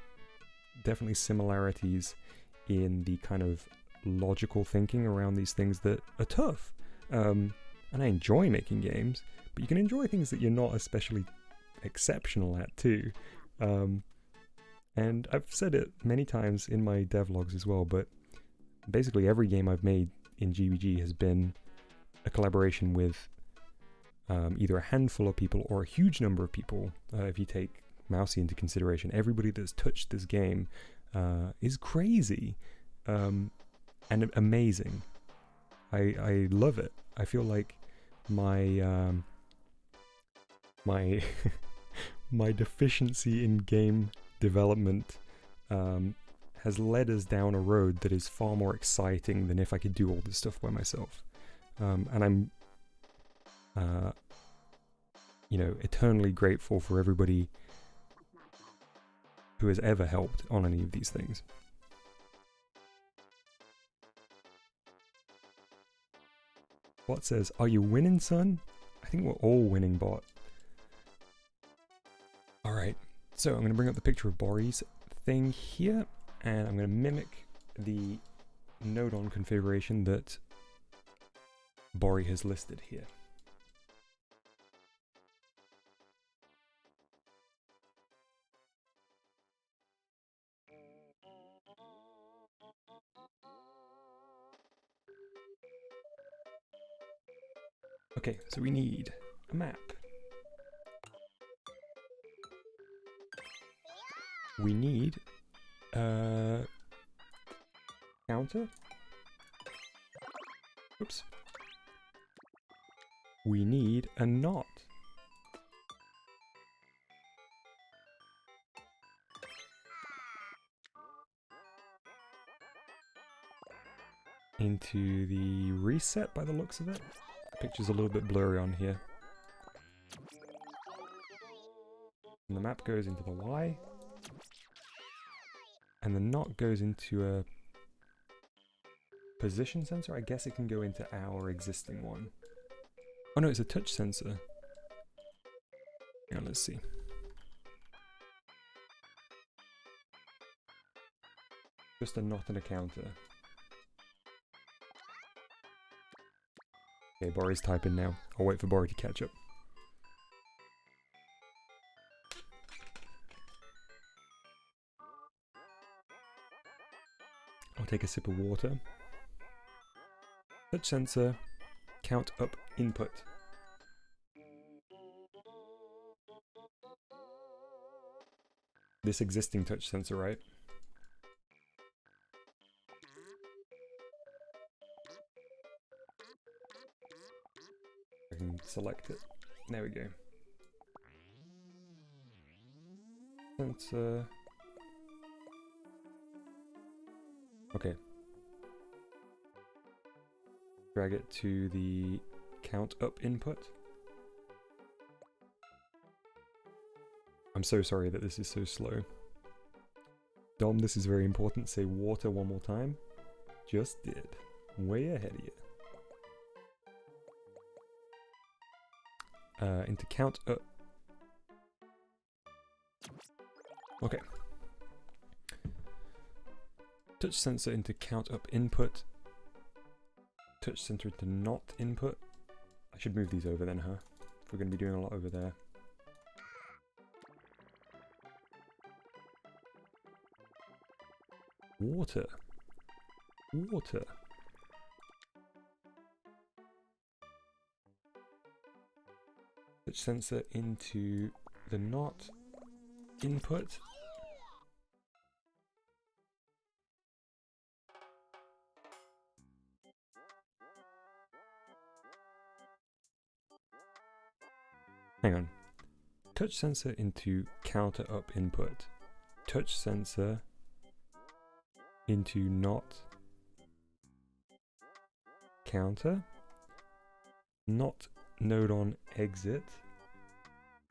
definitely similarities in the kind of logical thinking around these things that are tough. And I enjoy making games, but you can enjoy things that you're not especially exceptional at too. And I've said it many times in my devlogs as well, but basically every game I've made in GBG has been a collaboration with either a handful of people or a huge number of people. If you take Mousey into consideration, everybody that's touched this game is crazy and amazing. I love it. I feel like my my my deficiency in game development has led us down a road that is far more exciting than if I could do all this stuff by myself. And I'm you know, eternally grateful for everybody who has ever helped on any of these things. Bot says, are you winning, son? I think we're all winning, Bot. Alright, so I'm going to bring up the picture of Bori's thing here, and I'm going to mimic the node-on configuration that Bori has listed here. Okay, so we need a map. We need a counter. Oops. We need a knot. Into the reset by the looks of it. The picture's a little bit blurry on here. And the map goes into the Y. And the knot goes into a position sensor. I guess it can go into our existing one. Oh no, it's a touch sensor. Hang on, let's see. Just a knot and a counter. Okay, Bori's typing now. I'll wait for Bori to catch up. I'll take a sip of water. Touch sensor, count up input. This existing touch sensor, right? I can select it. There we go. Sensor. Okay. Drag it to the count up input. I'm so sorry that this is so slow. Dom, this is very important. Say water one more time. Just did. Way ahead of you. Into count up. Okay. Touch sensor into count up input. Touch sensor into not input. I should move these over then, huh? If we're going to be doing a lot over there. Water. Water. Touch sensor into the not input. Hang on. Touch sensor into counter up input. Touch sensor into not counter. Not node on exit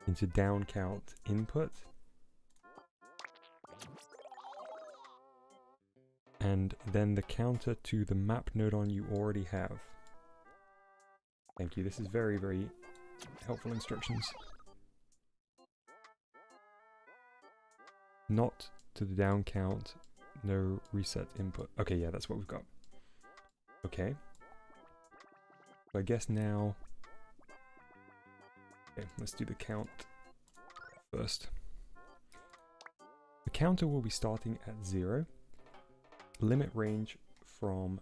into down count input. And then the counter to the map node on you already have. Thank you. This is very, very helpful instructions. Not to the down count, no reset input. Okay, yeah, that's what we've got. Okay. So I guess now... Okay, let's do the count first. The counter will be starting at 0. Limit range from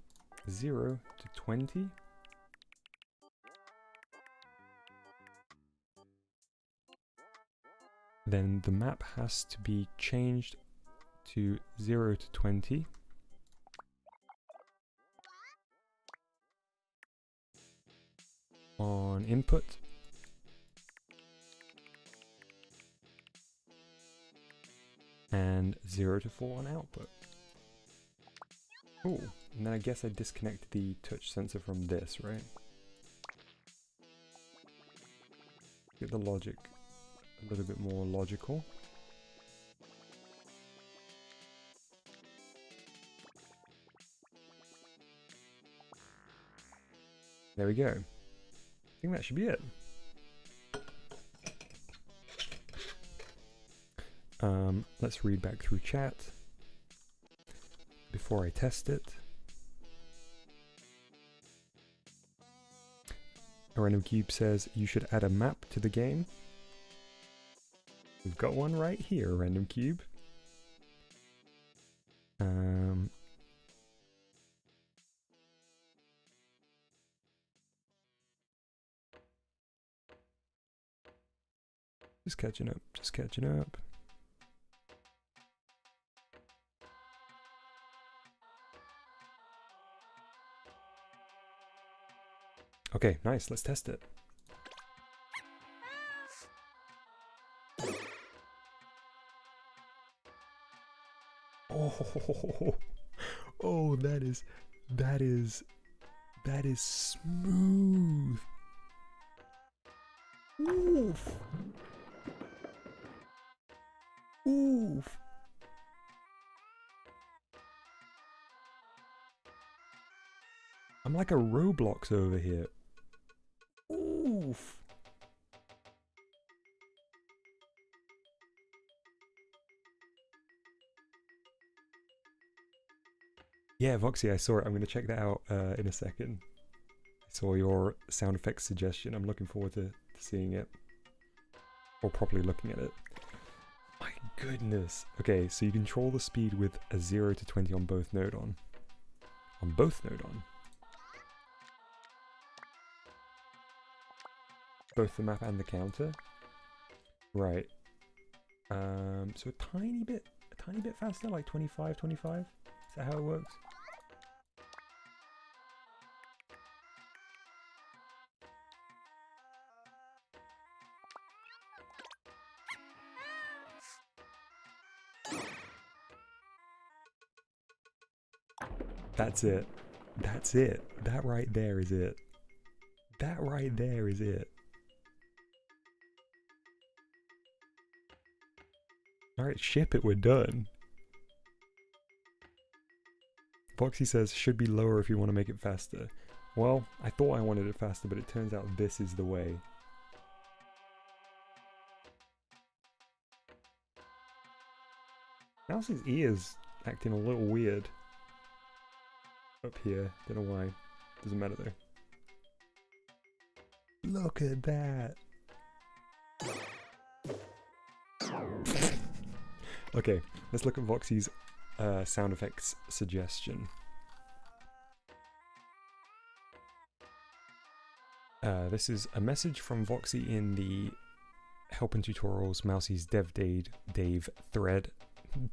0 to 20. Then the map has to be changed to 0 to 20. On input. And 0 to 4 on output. Oh, and then I guess I disconnect the touch sensor from this, right? Get the logic a little bit more logical. There we go. I think that should be it. Let's read back through chat before I test it. A Random Cube says you should add a map to the game. We've got one right here, Random Cube. Just catching up, just catching up. Okay, nice, let's test it. Oh, oh, that is smooth. Oof. Oof. I'm like a Roblox over here. Oof. Yeah, Voxy, I saw it. I'm going to check that out in a second. I saw your sound effects suggestion. I'm looking forward to seeing it. Or properly looking at it. My goodness. Okay, so you control the speed with a 0 to 20 on both node on. On both node on. Both the map and the counter. Right. So a tiny bit faster, like 25, 25. Is that how it works? That's it. That's it. That right there is it. That right there is it. Alright, ship it, we're done. Voxy says, should be lower if you want to make it faster. Well, I thought I wanted it faster, but it turns out this is the way. Mouse's ears acting a little weird. Up here, don't know why. Doesn't matter though. Look at that! Okay, let's look at Voxy's sound effects suggestion. This is a message from Voxy in the Help and Tutorials Mousey's Dev Dave thread.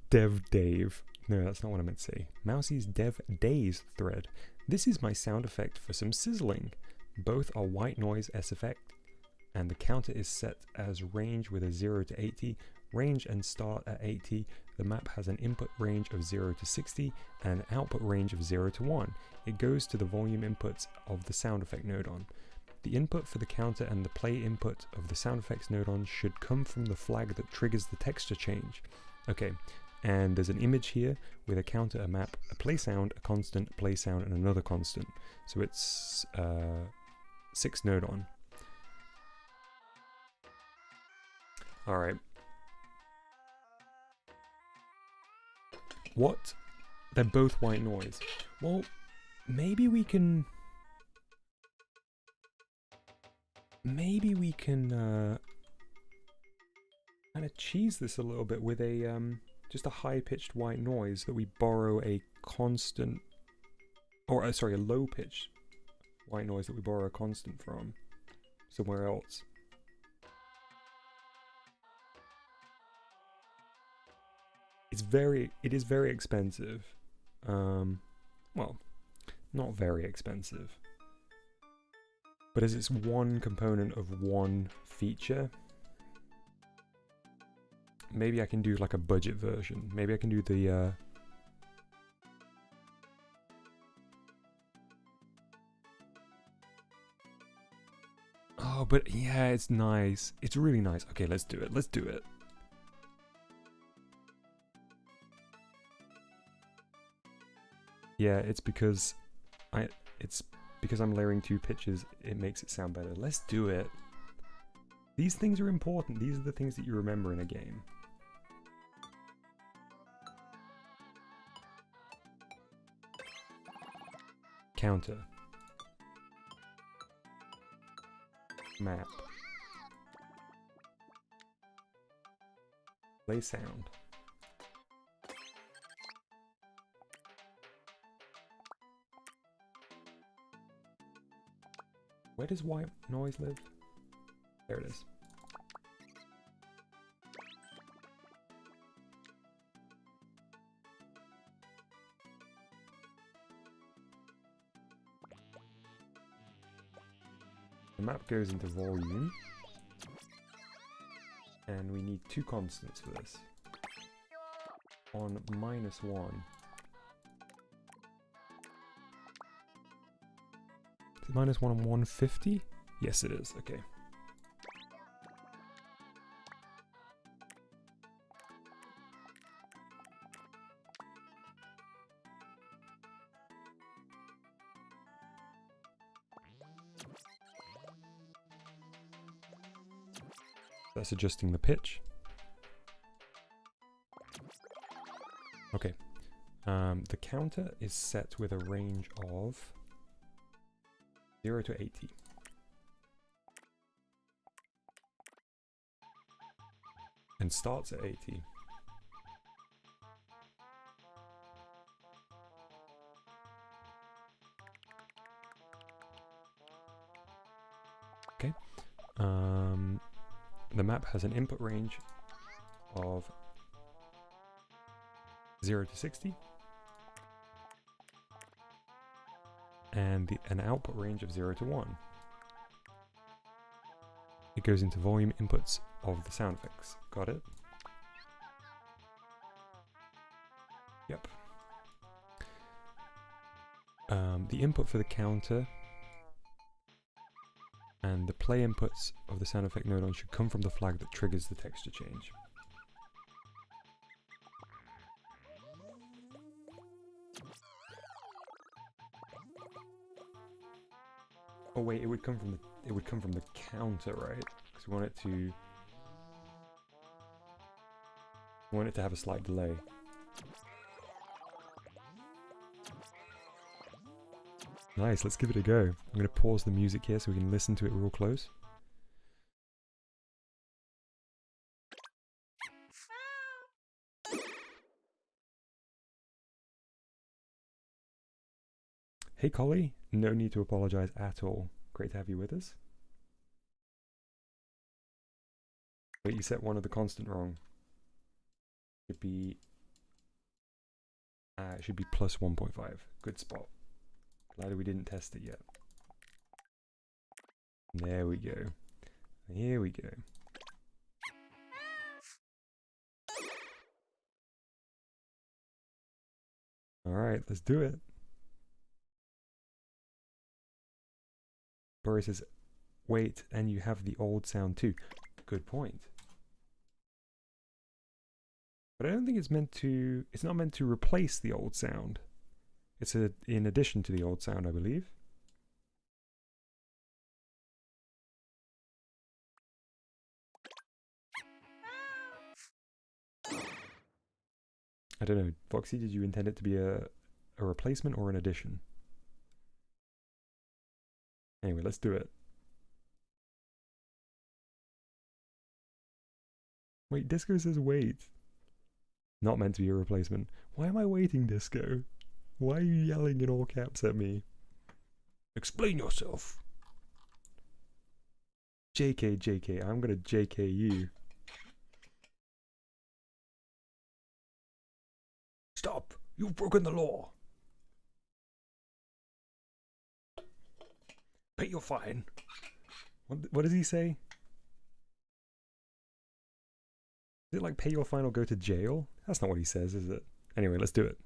Dev Dave. No, that's not what I meant to say. Mousey's Dev Days thread. This is my sound effect for some sizzling. Both are white noise S effect, and the counter is set as range with a 0 to 80. Range and start at 80. The map has an input range of 0 to 60 and an output range of 0 to 1. It goes to the volume inputs of the sound effect node on. The input for the counter and the play input of the sound effects node on should come from the flag that triggers the texture change. Okay, and there's an image here with a counter, a map, a play sound, a constant, a play sound, and another constant. So it's 6 node on. Alright. What? They're both white noise. Well, maybe we can kind of cheese this a little bit with a just a high-pitched white noise that we borrow a constant, or sorry, a low-pitched white noise that we borrow a constant from somewhere else. It is very expensive. Well, not very expensive. But as it's one component of one feature, maybe I can do like a budget version. Maybe I can do the oh, but yeah, it's nice. It's really nice. Okay, let's do it. Let's do it. Yeah, it's because I'm layering 2 pitches, it makes it sound better. Let's do it. These things are important. These are the things that you remember in a game. Counter. Map. Play sound. Where does white noise live? There it is. The map goes into volume. And we need 2 constants for this. On -1. Is it -1 on 150? Yes, it is. Okay. That's adjusting the pitch. Okay. The counter is set with a range of 0 to 80. And starts at 80. Okay. The map has an input range of 0 to 60. And an output range of 0 to 1. It goes into volume inputs of the sound effects. Got it? Yep. The input for the counter and the play inputs of the sound effect node on should come from the flag that triggers the texture change. Oh wait, it would come from the counter, right? Because we want it to have a slight delay. Nice, let's give it a go. I'm going to pause the music here so we can listen to it real close. Hey Collie, no need to apologize at all. Great to have you with us. Wait, you set one of the constant wrong. It should be plus 1.5. Good spot. Glad we didn't test it yet. There we go. Here we go. Alright, let's do it. Boris says, wait, and you have the old sound too. Good point. But I don't think it's not meant to replace the old sound. It's in addition to the old sound, I believe. I don't know, Foxy, did you intend it to be a replacement or an addition? Anyway, let's do it. Wait, Disco says wait. Not meant to be a replacement. Why am I waiting, Disco? Why are you yelling in all caps at me? Explain yourself. JK, JK, I'm gonna JK you. Stop! You've broken the law! Pay your fine. What does he say? Is it like pay your fine or go to jail? That's not what he says, is it? Anyway, let's do it.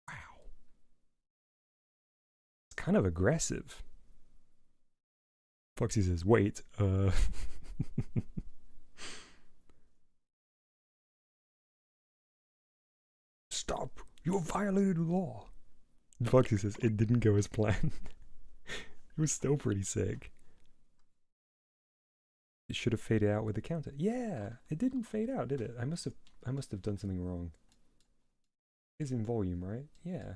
Wow. It's kind of aggressive. Foxy says, wait, Stop! You violated the law! Foxy says, it didn't go as planned. It was still pretty sick. It should have faded out with the counter. Yeah, it didn't fade out, did it? I must have done something wrong. It's in volume, right? Yeah.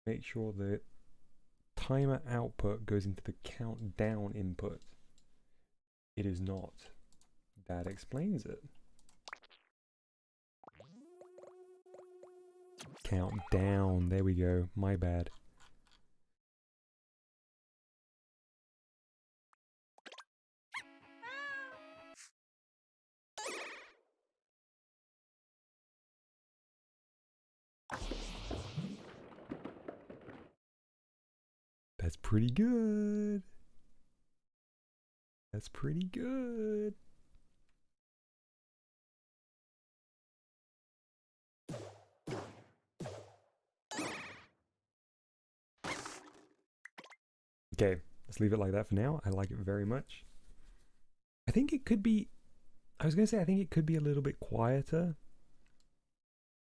Make sure the timer output goes into the countdown input. It is not. That explains it. Countdown. There we go. My bad. That's pretty good. That's pretty good. Okay, let's leave it like that for now. I like it very much. I think it could be, I was going to say I think it could be a little bit quieter.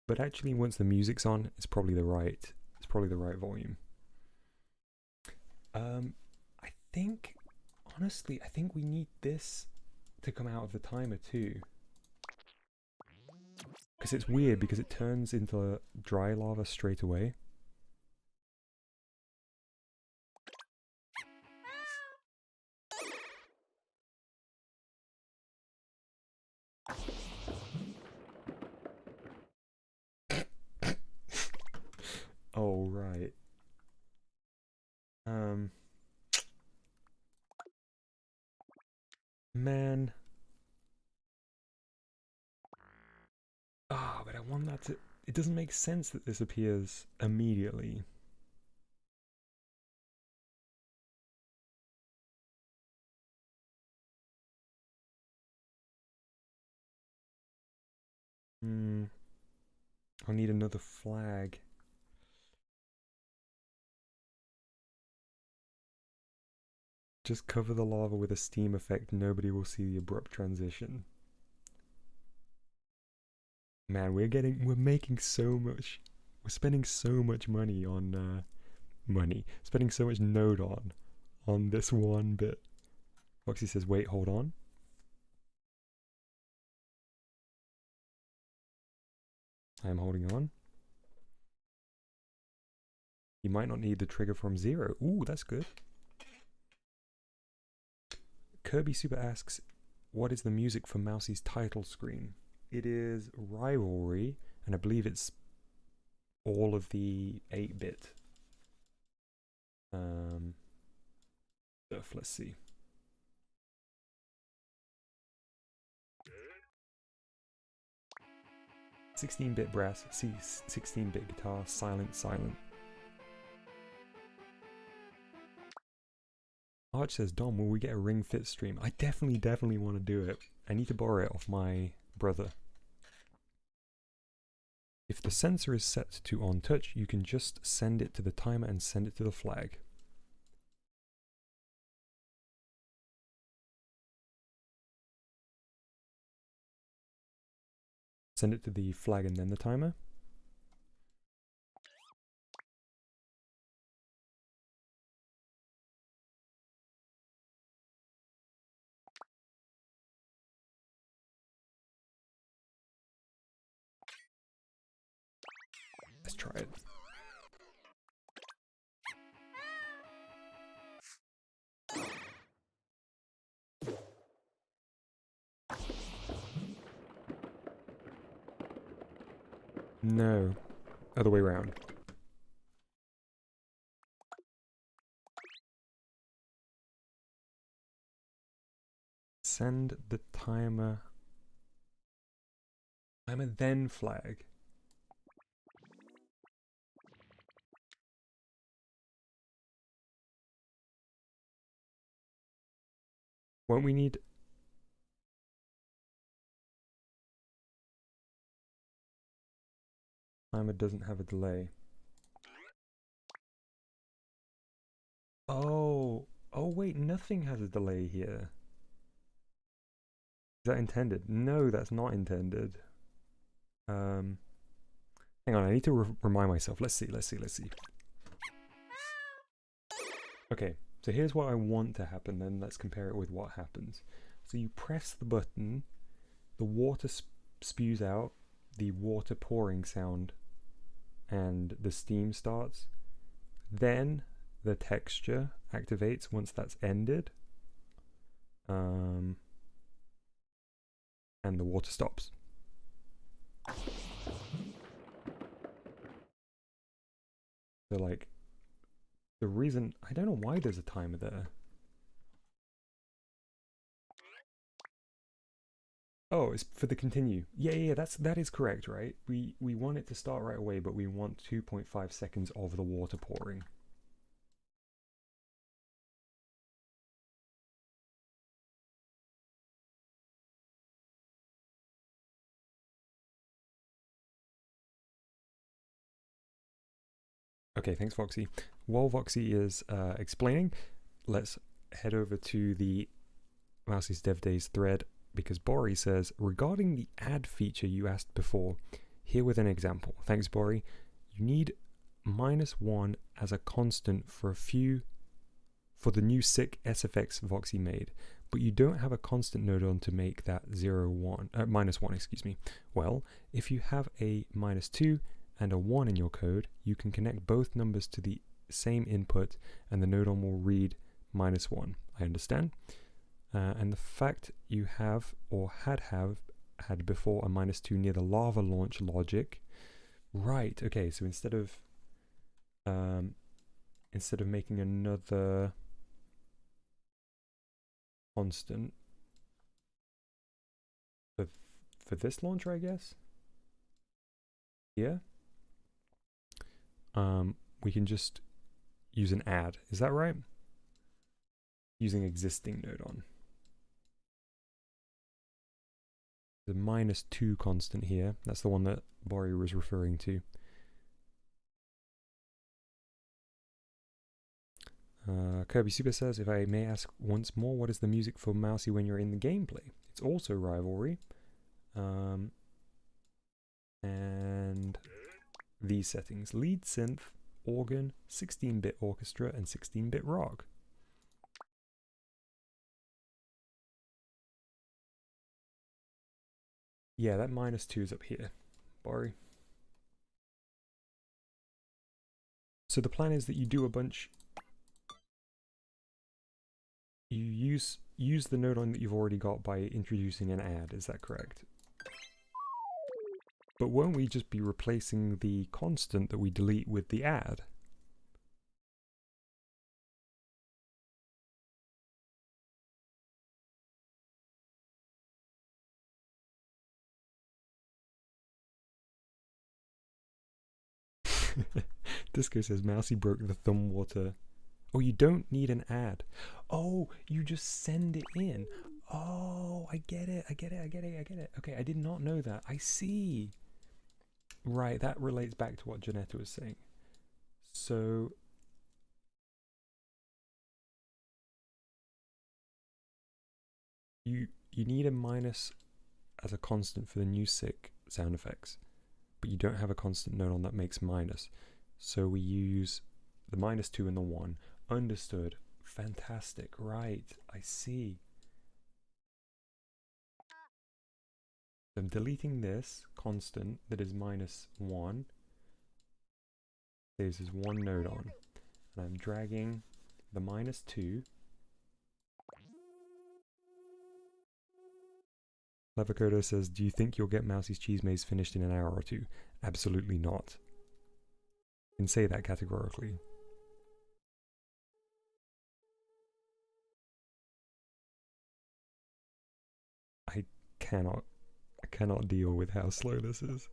But actually once the music's on, it's probably the right volume. I think Honestly, I think we need this to come out of the timer too. Because it's weird because it turns into dry lava straight away. Oh, right. Man. Ah, but I want that to... It doesn't make sense that this appears immediately. I'll need another flag. Just cover the lava with a steam effect. Nobody will see the abrupt transition. Man, we're making so much. We're spending so much money on, spending so much node on this one bit. Foxy says, wait, hold on. I am holding on. You might not need the trigger from 0. Ooh, that's good. Kirby Super asks, what is the music for Mousey's title screen? It is Rivalry, and I believe it's all of the 8-bit stuff. Let's see. "16-bit brass, 16-bit guitar, silent, silent." Arch says, Dom, will we get a Ring Fit stream? I definitely want to do it. I need to borrow it off my brother. If the sensor is set to on touch, you can just send it to the timer and send it to the flag. Send it to the flag and then the timer. Let's try it. No, other way around. Send the timer then flag. Won't we need... Timer doesn't have a delay. Oh, wait, nothing has a delay here. Is that intended? No, that's not intended. Hang on, I need to remind myself. Let's see. Okay, so here's what I want to happen, then let's compare it with what happens. So you press the button, the water spews out, the water pouring sound, and the steam starts. Then the texture activates once that's ended. And the water stops. So like, the reason, I don't know why there's a timer there. Oh, it's for the continue. Yeah, that is correct, right? We want it to start right away, but we want 2.5 seconds of the water pouring. Okay, thanks, Foxy. While Foxy is explaining, let's head over to the Mousey's Dev Days thread, because Bori says, regarding the add feature you asked before, here with an example. Thanks, Bori. You need -1 as a constant for for the new sick SFX Voxy made, but you don't have a constant node on to make that -1, excuse me. Well, if you have a -2 and a 1 in your code, you can connect both numbers to the same input and the nodon will read -1. I understand. And the fact you have or had before a -2 near the lava launch logic. Right, okay, so instead of making another constant for this launcher, I guess. Yeah. We can just use an add. Is that right? Using existing nodon. The -2 constant here. That's the one that Bori was referring to. Kirby Super says, if I may ask once more, what is the music for Mousey when you're in the gameplay? It's also Rivalry. And these settings: lead synth, organ, 16-bit orchestra, and 16-bit rock. Yeah, that -2 is up here, Bori. So the plan is that you do a bunch. You use the nodon that you've already got by introducing an add. Is that correct? But won't we just be replacing the constant that we delete with the add? Disco says Mousey broke the thumb water. Oh, you don't need an add. Oh, you just send it in. Oh, I get it. Okay, I did not know that. I see. Right, that relates back to what Janetta was saying. So you need a minus as a constant for the new sick sound effects, but you don't have a constant nodon that makes minus. So we use the -2 and the 1. Understood. Fantastic. Right, I see. I'm deleting this constant that is -1. Saves as one nodon. And I'm dragging the -2. Levacoda says, do you think you'll get Mousey's cheese maze finished in an hour or two? Absolutely not. You can say that categorically. I cannot deal with how slow this is.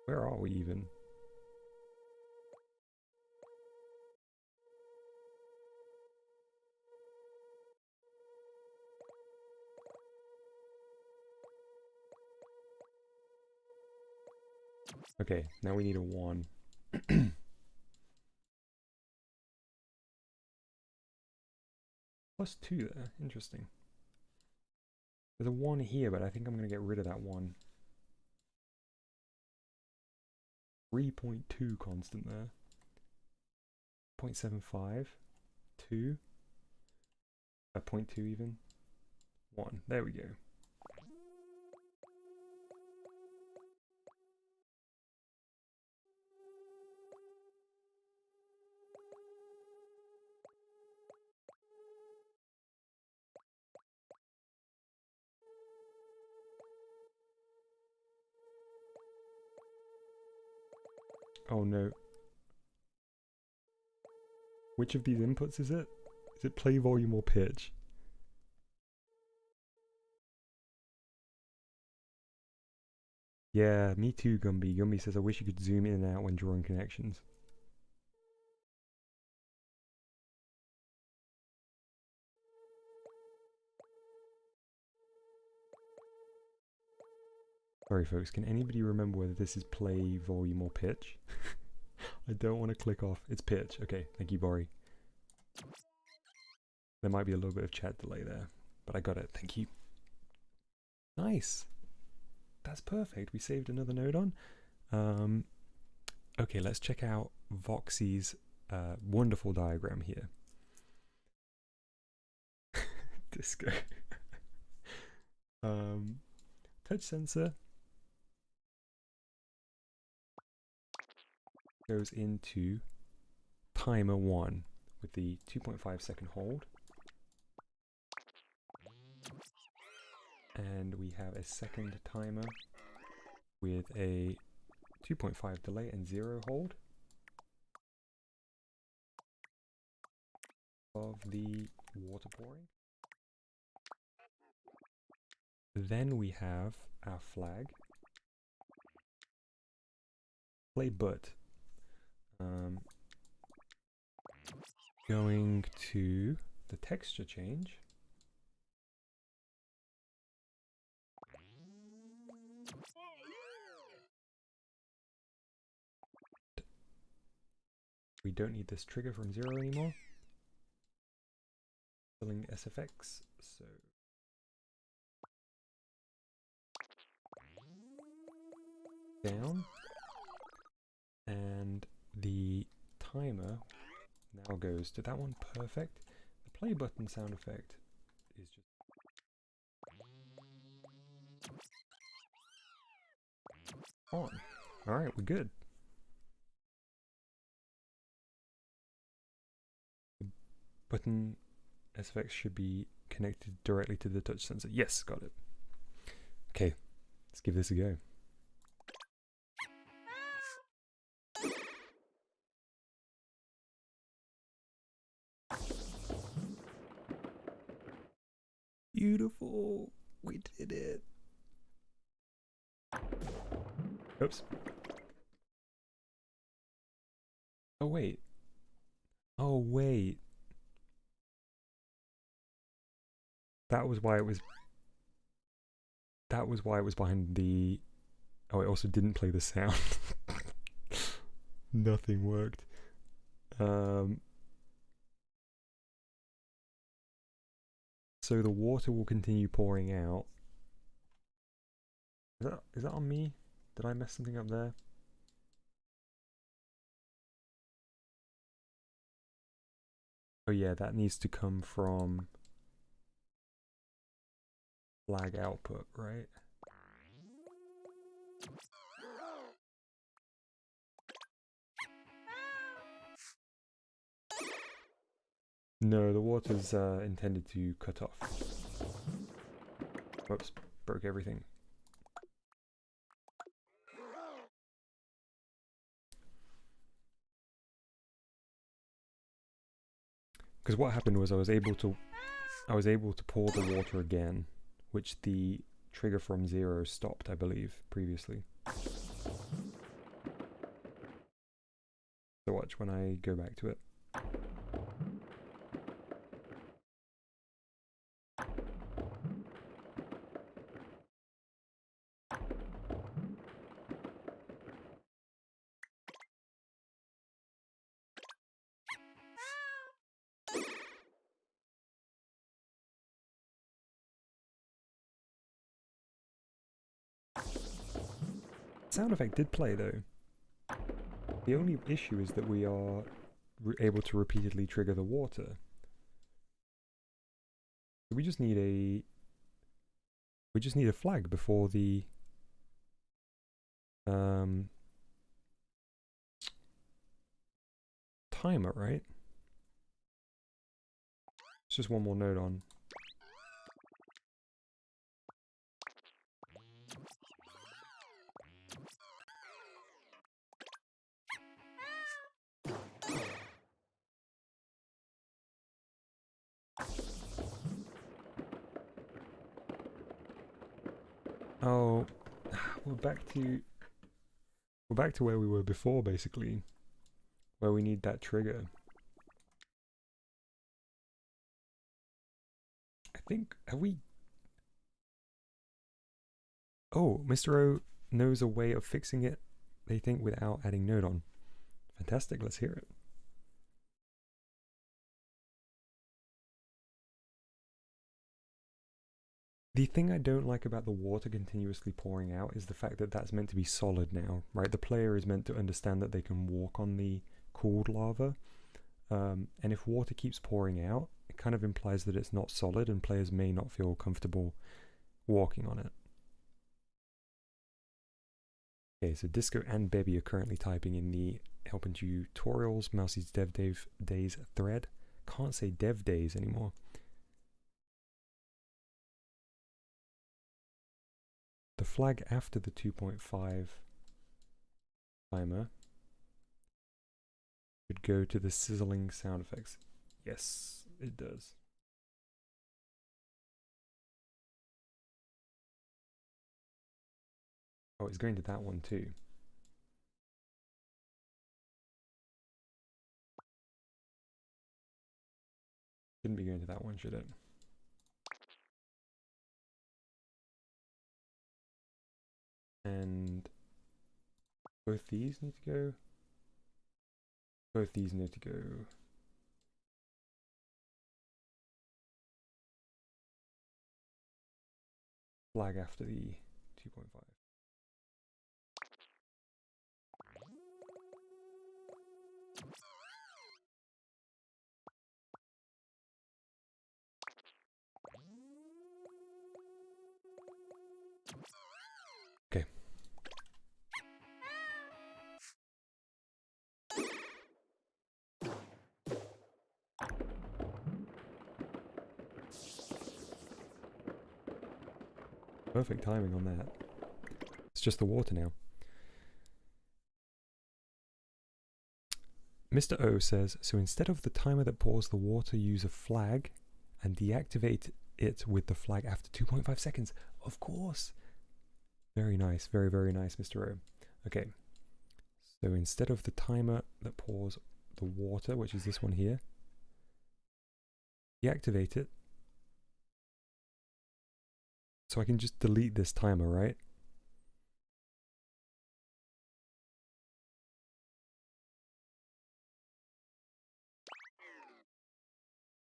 Where are we even? Okay, now we need a 1. +2 there, interesting. There's a 1 here, but I think I'm going to get rid of that 1. 3.2 constant there. 0.75. 2. 0.2 even. 1. There we go. Oh no. Which of these inputs is it? Is it play volume or pitch? Yeah, me too, Gumby. Gumby says, I wish you could zoom in and out when drawing connections. Sorry folks, can anybody remember whether this is play, volume, or pitch? I don't want to click off. It's pitch. Okay, thank you, Bori. There might be a little bit of chat delay there, but I got it. Thank you. Nice. That's perfect. We saved another nodon. Okay, let's check out Voxy's wonderful diagram here. Disco. Touch sensor goes into timer 1 with the 2.5 second hold. And we have a second timer with a 2.5 delay and 0 hold of the water pouring. Then we have our flag. Play but. Going to the texture change. We don't need this trigger from 0 anymore. Filling SFX, so down, and the timer now goes to that one. Perfect. The play button sound effect is just on. Alright, we're good. The button SFX should be connected directly to the touch sensor. Yes, got it. Okay, let's give this a go. Beautiful! We did it! Oops. Oh wait. Oh wait. That was why it was behind the... Oh, it also didn't play the sound. Nothing worked. So the water will continue pouring out. Is that on me? Did I mess something up there? Oh yeah, that needs to come from flag output, right? No, the water's intended to cut off. Whoops, broke everything. Because what happened was I was able to pour the water again, which the trigger from 0 stopped, I believe, previously. So watch when I go back to it. Sound effect did play though. The only issue is that we are able to repeatedly trigger the water. We just need a flag before the timer, right? It's just one more node on. Oh, we're back to where we were before, basically, where we need that trigger. I think, have we... Oh, Mr. O knows a way of fixing it, they think, without adding node on. Fantastic, let's hear it. The thing I don't like about the water continuously pouring out is the fact that that's meant to be solid now, right? The player is meant to understand that they can walk on the cooled lava. And if water keeps pouring out, it kind of implies that it's not solid and players may not feel comfortable walking on it. Okay, so Disco and Bebby are currently typing in the helping tutorials, Mousey's Dev Days thread. Can't say Dev Days anymore. The flag after the 2.5 timer should go to the sizzling sound effects. Yes, it does. Oh, it's going to that one too. Shouldn't be going to that one, should it? And both these need to go. Both these need to go. Flag after the 2.5. Okay. Perfect timing on that. It's just the water now. Mr. O says, so instead of the timer that pours the water, use a flag and deactivate it with the flag after 2.5 seconds. Of course. Very nice. Very, very nice, Mr. O. Okay. So instead of the timer that pours the water, which is this one here, deactivate it. So I can just delete this timer, right?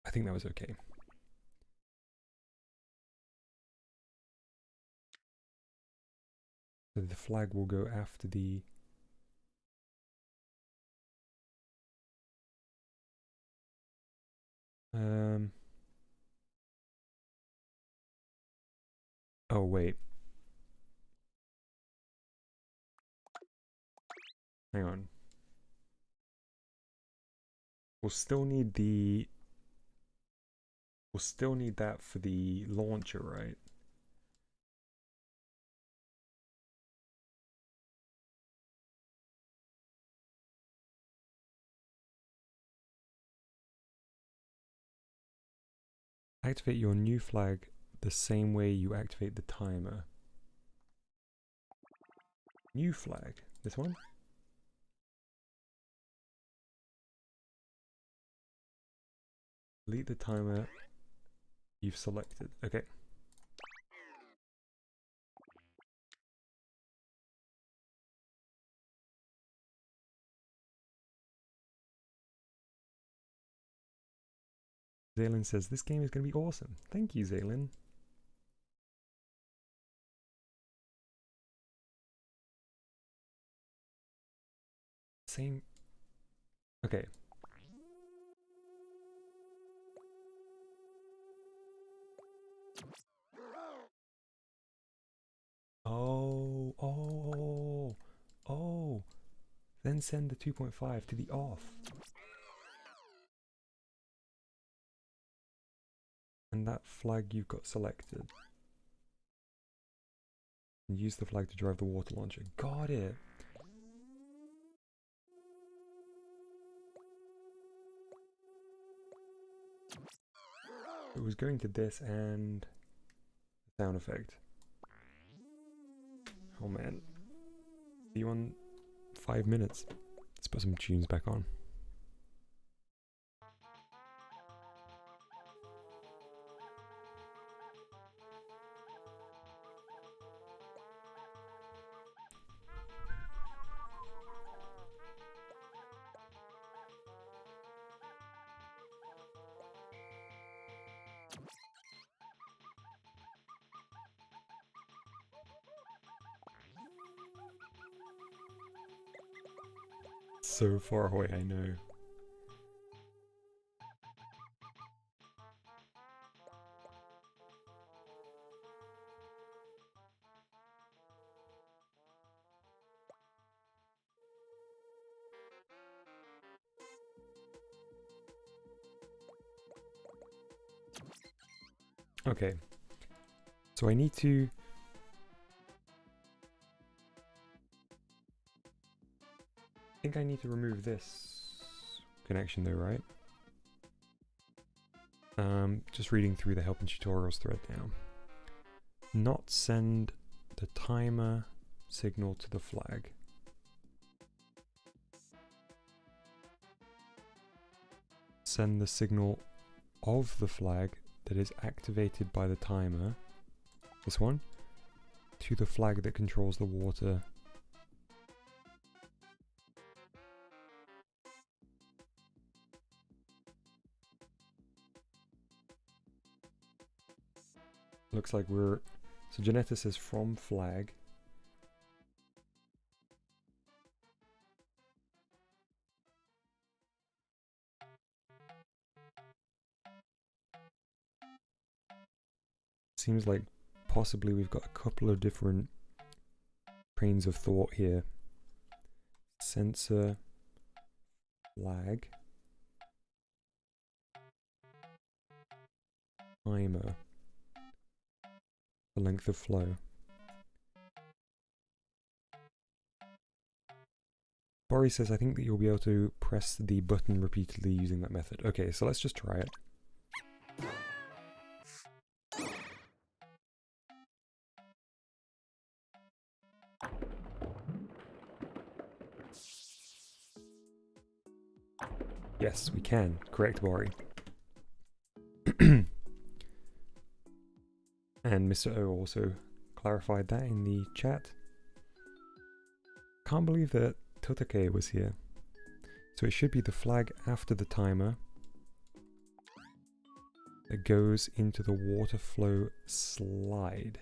I think that was okay. So the flag will go after the... Oh, wait. Hang on. We'll still need the... We'll still need that for the launcher, right? Activate your new flag the same way you activate the timer. New flag. This one? Delete the timer you've selected. Okay. Zaylin says, this game is going to be awesome. Thank you, Zaylin. Same. Okay. Oh. Then send the 2.5 to the off. And that flag you've got selected. And use the flag to drive the water launcher. Got it. It was going to this and the sound effect. Oh man. See you on 5 minutes. Let's put some tunes back on. so far away, I know. Okay, so I need to... I think I need to remove this connection though, right? Just reading through the help and tutorials thread now. Not send the timer signal to the flag. Send the signal of the flag that is activated by the timer, this one, to the flag that controls the water. Looks like we're... So Janetta says from flag. Seems like possibly we've got a couple of different trains of thought here. Sensor, flag, timer, the length of flow. Bori says, I think that you'll be able to press the button repeatedly using that method. Okay, so let's just try it. Yes, we can. Correct, Bori. And Mr. O also clarified that in the chat. Can't believe that Totake was here. So it should be the flag after the timer that goes into the water flow slide.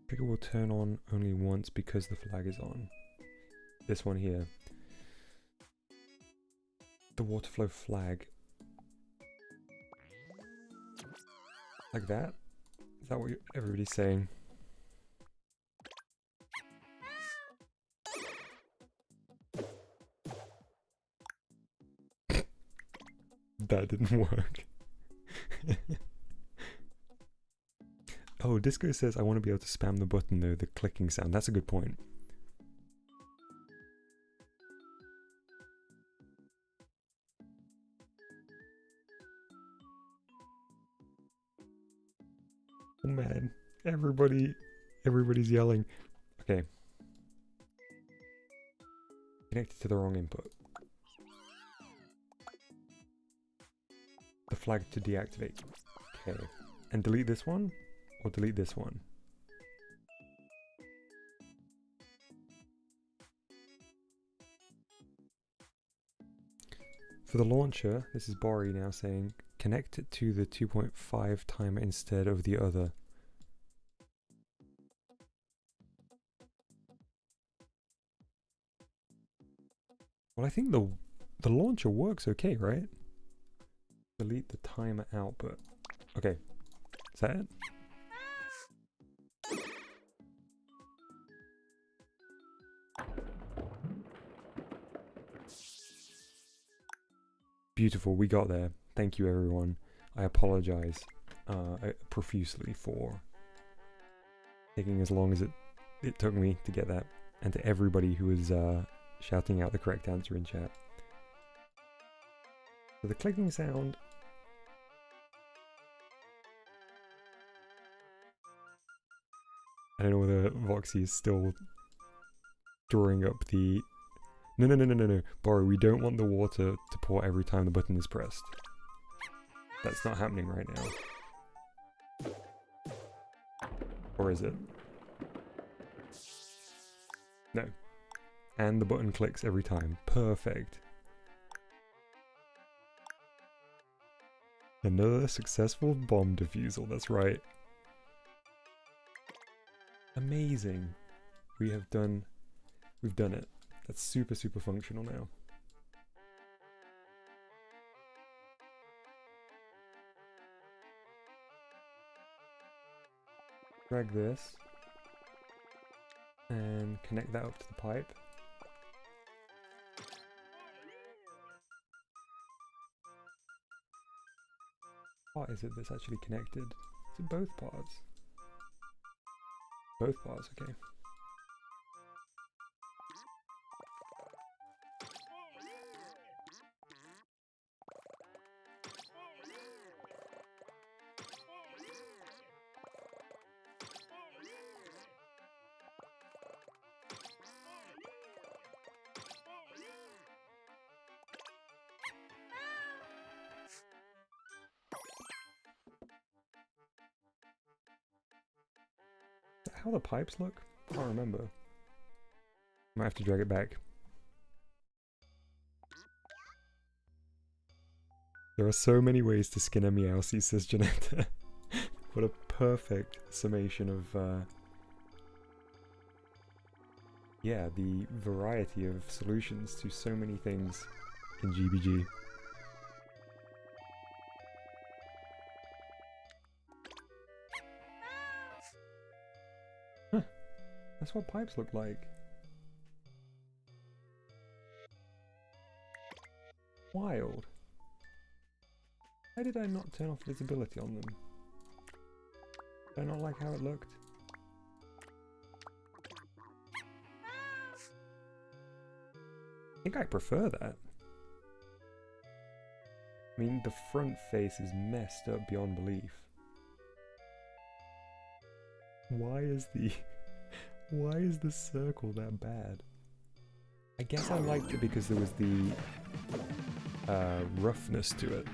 Trigger will turn on only once because the flag is on. This one here. The water flow flag. Like that? Is that what everybody's saying? That didn't work. Oh, Disco says I want to be able to spam the button though, the clicking sound. That's a good point. Oh man, everybody's yelling. Okay. Connected to the wrong input. The flag to deactivate. Okay. And delete this one? Or delete this one? For the launcher, this is Bori now saying, connect it to the 2.5 timer instead of the other. Well, I think the launcher works okay, right? Delete the timer output. Okay, is that it? Beautiful, we got there. Thank you, everyone. I apologize profusely for taking as long as it took me to get that, and to everybody who was shouting out the correct answer in chat. So the clicking sound... I don't know whether Voxy is still drawing up the... No. Bori, we don't want the water to pour every time the button is pressed. That's not happening right now. Or is it? No. And the button clicks every time. Perfect. Another successful bomb defusal, that's right. Amazing. We've done it. That's super, super functional now. Drag this and connect that up to the pipe. What is it that's actually connected? Is it both parts? Both parts, okay. How the pipes look? I can't remember. Might have to drag it back. There are so many ways to skin a Mousey, says Janetta. What a perfect summation of, yeah, the variety of solutions to so many things in GBG. Huh, that's what pipes look like. Wild. Why did I not turn off visibility on them? Did I not like how it looked? I think I prefer that. I mean, the front face is messed up beyond belief. Why is the circle that bad? I guess I liked it because there was the roughness to it.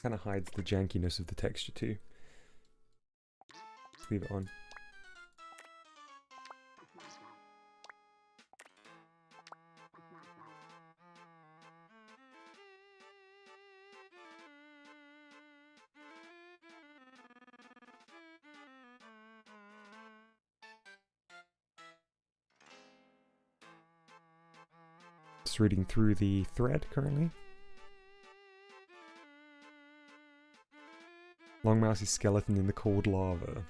Kind of hides the jankiness of the texture too. Let's leave it on. Just reading through the thread currently. Long Mousey's skeleton in the cold lava.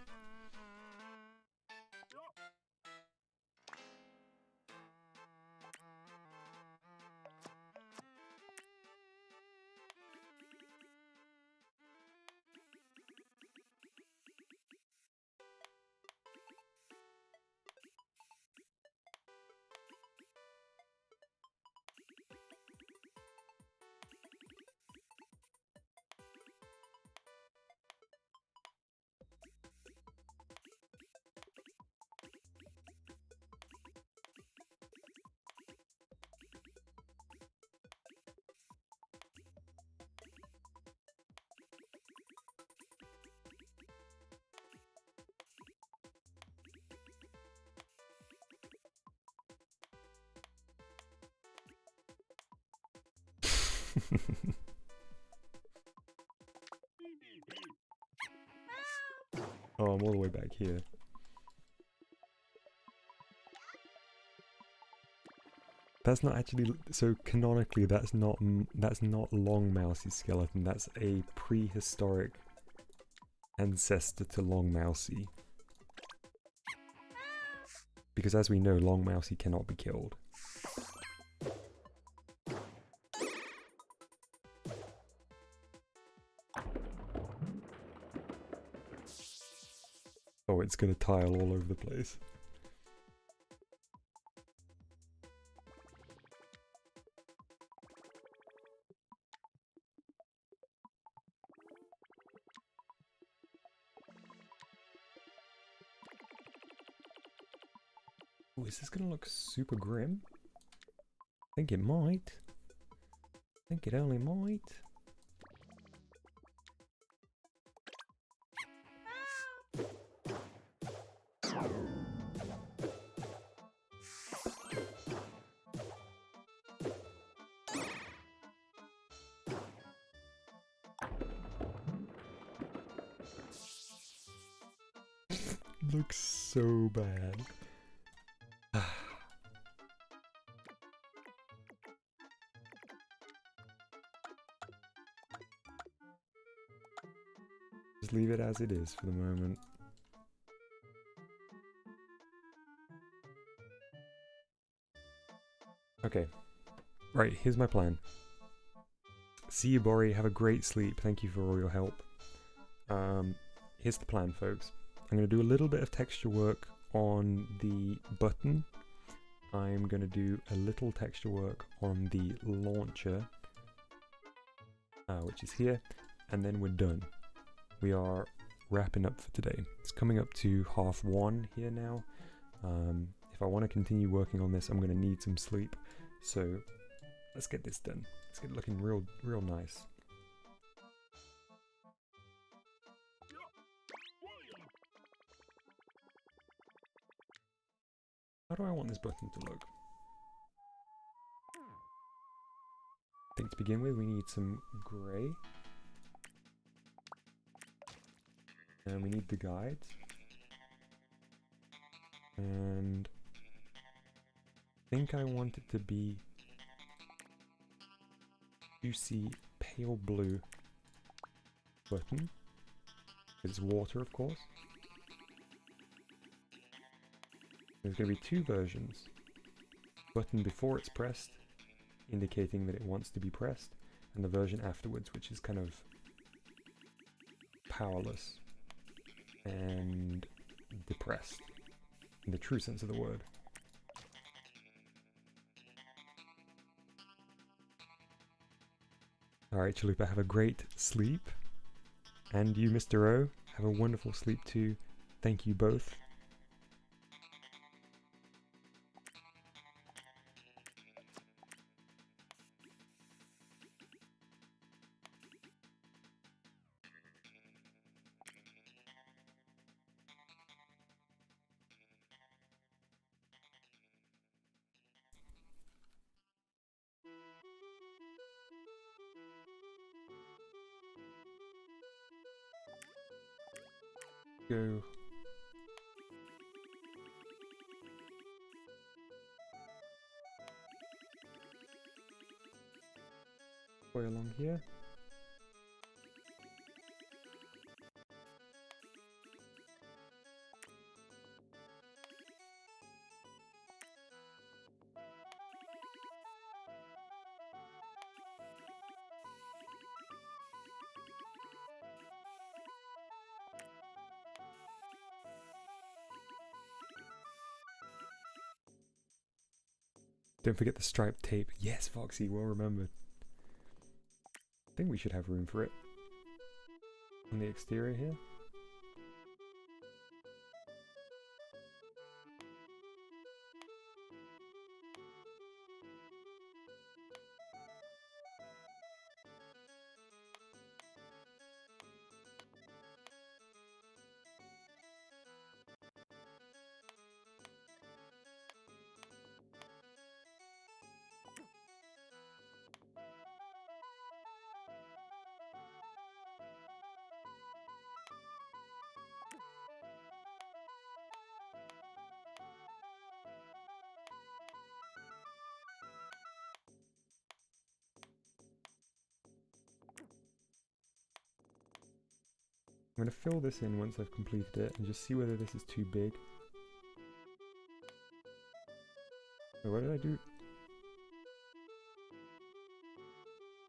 Oh, I'm all the way back here. That's not actually, so canonically that's not Long Mousey's skeleton. That's a prehistoric ancestor to Long Mousey. Because as we know, Long Mousey cannot be killed. Oh, it's gonna tile all over the place. Ooh, is this gonna look super grim? I think it might. I think it only might. looks so bad. Just leave it as it is for the moment. Okay. Right, here's my plan. See you, Bori. Have a great sleep. Thank you for all your help. Here's the plan, folks. I'm going to do a little bit of texture work on the button. I'm going to do a little texture work on the launcher, which is here, and then we're done. We are wrapping up for today. It's coming up to 1:30 here now. If I want to continue working on this, I'm going to need some sleep. So let's get this done. Let's get it looking real nice. How do I want this button to look? I think to begin with we need some grey. And we need the guides. And I think I want it to be juicy pale blue button. It's water, of course. There's going to be two versions. Button before it's pressed, indicating that it wants to be pressed, and the version afterwards, which is kind of powerless and depressed, in the true sense of the word. Alright, Chalupa, have a great sleep. And you, Mr. O, have a wonderful sleep too. Thank you both. Go. Way along here. Don't forget the striped tape. Yes, Foxy, well remembered. I think we should have room for it. On the exterior here. I'm going to fill this in once I've completed it and just see whether this is too big. Wait, what did I do?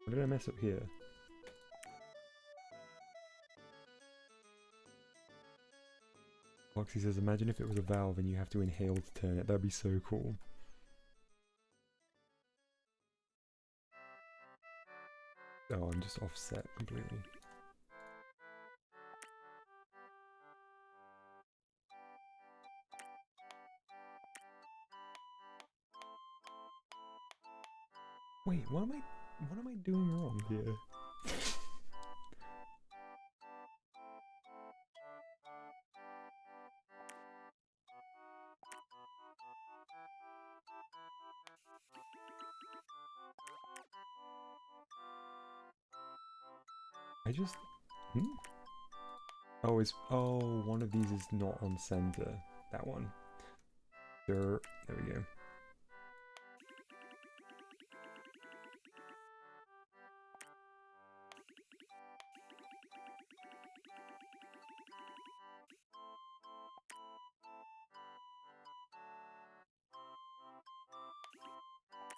What did I mess up here? Foxy says, imagine if it was a valve and you have to inhale to turn it. That'd be so cool. Oh, I'm just offset completely. Wait, what am I doing wrong here? I just... Oh, one of these is not on center. That one. There we go.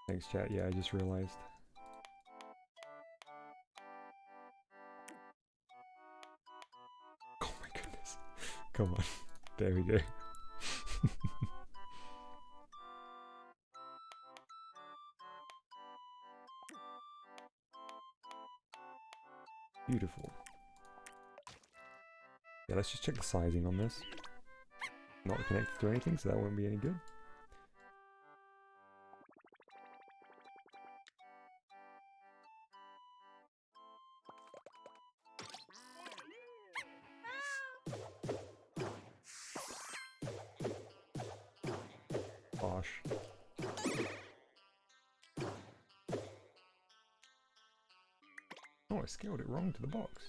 Thanks, chat. Yeah, I just realized. Oh my goodness. Come on. There we go. Beautiful. Yeah, let's just check the sizing on this. Not connected to anything, so that won't be any good. Gosh. Oh, I scaled it wrong to the box.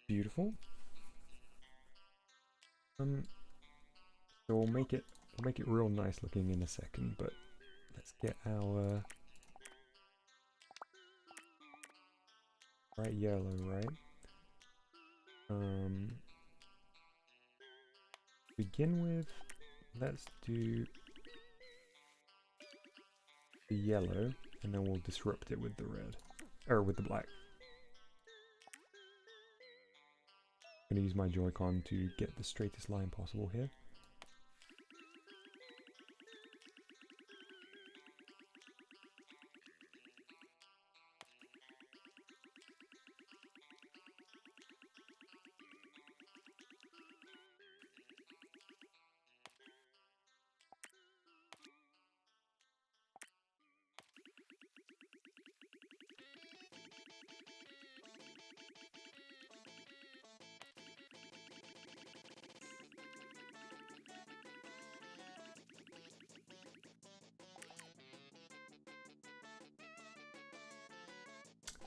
Beautiful. So we'll make it real nice looking in a second, but let's get our bright yellow, right? Begin with, let's do the yellow, and then we'll disrupt it with the red, or with the black. I'm gonna use my Joy-Con to get the straightest line possible here.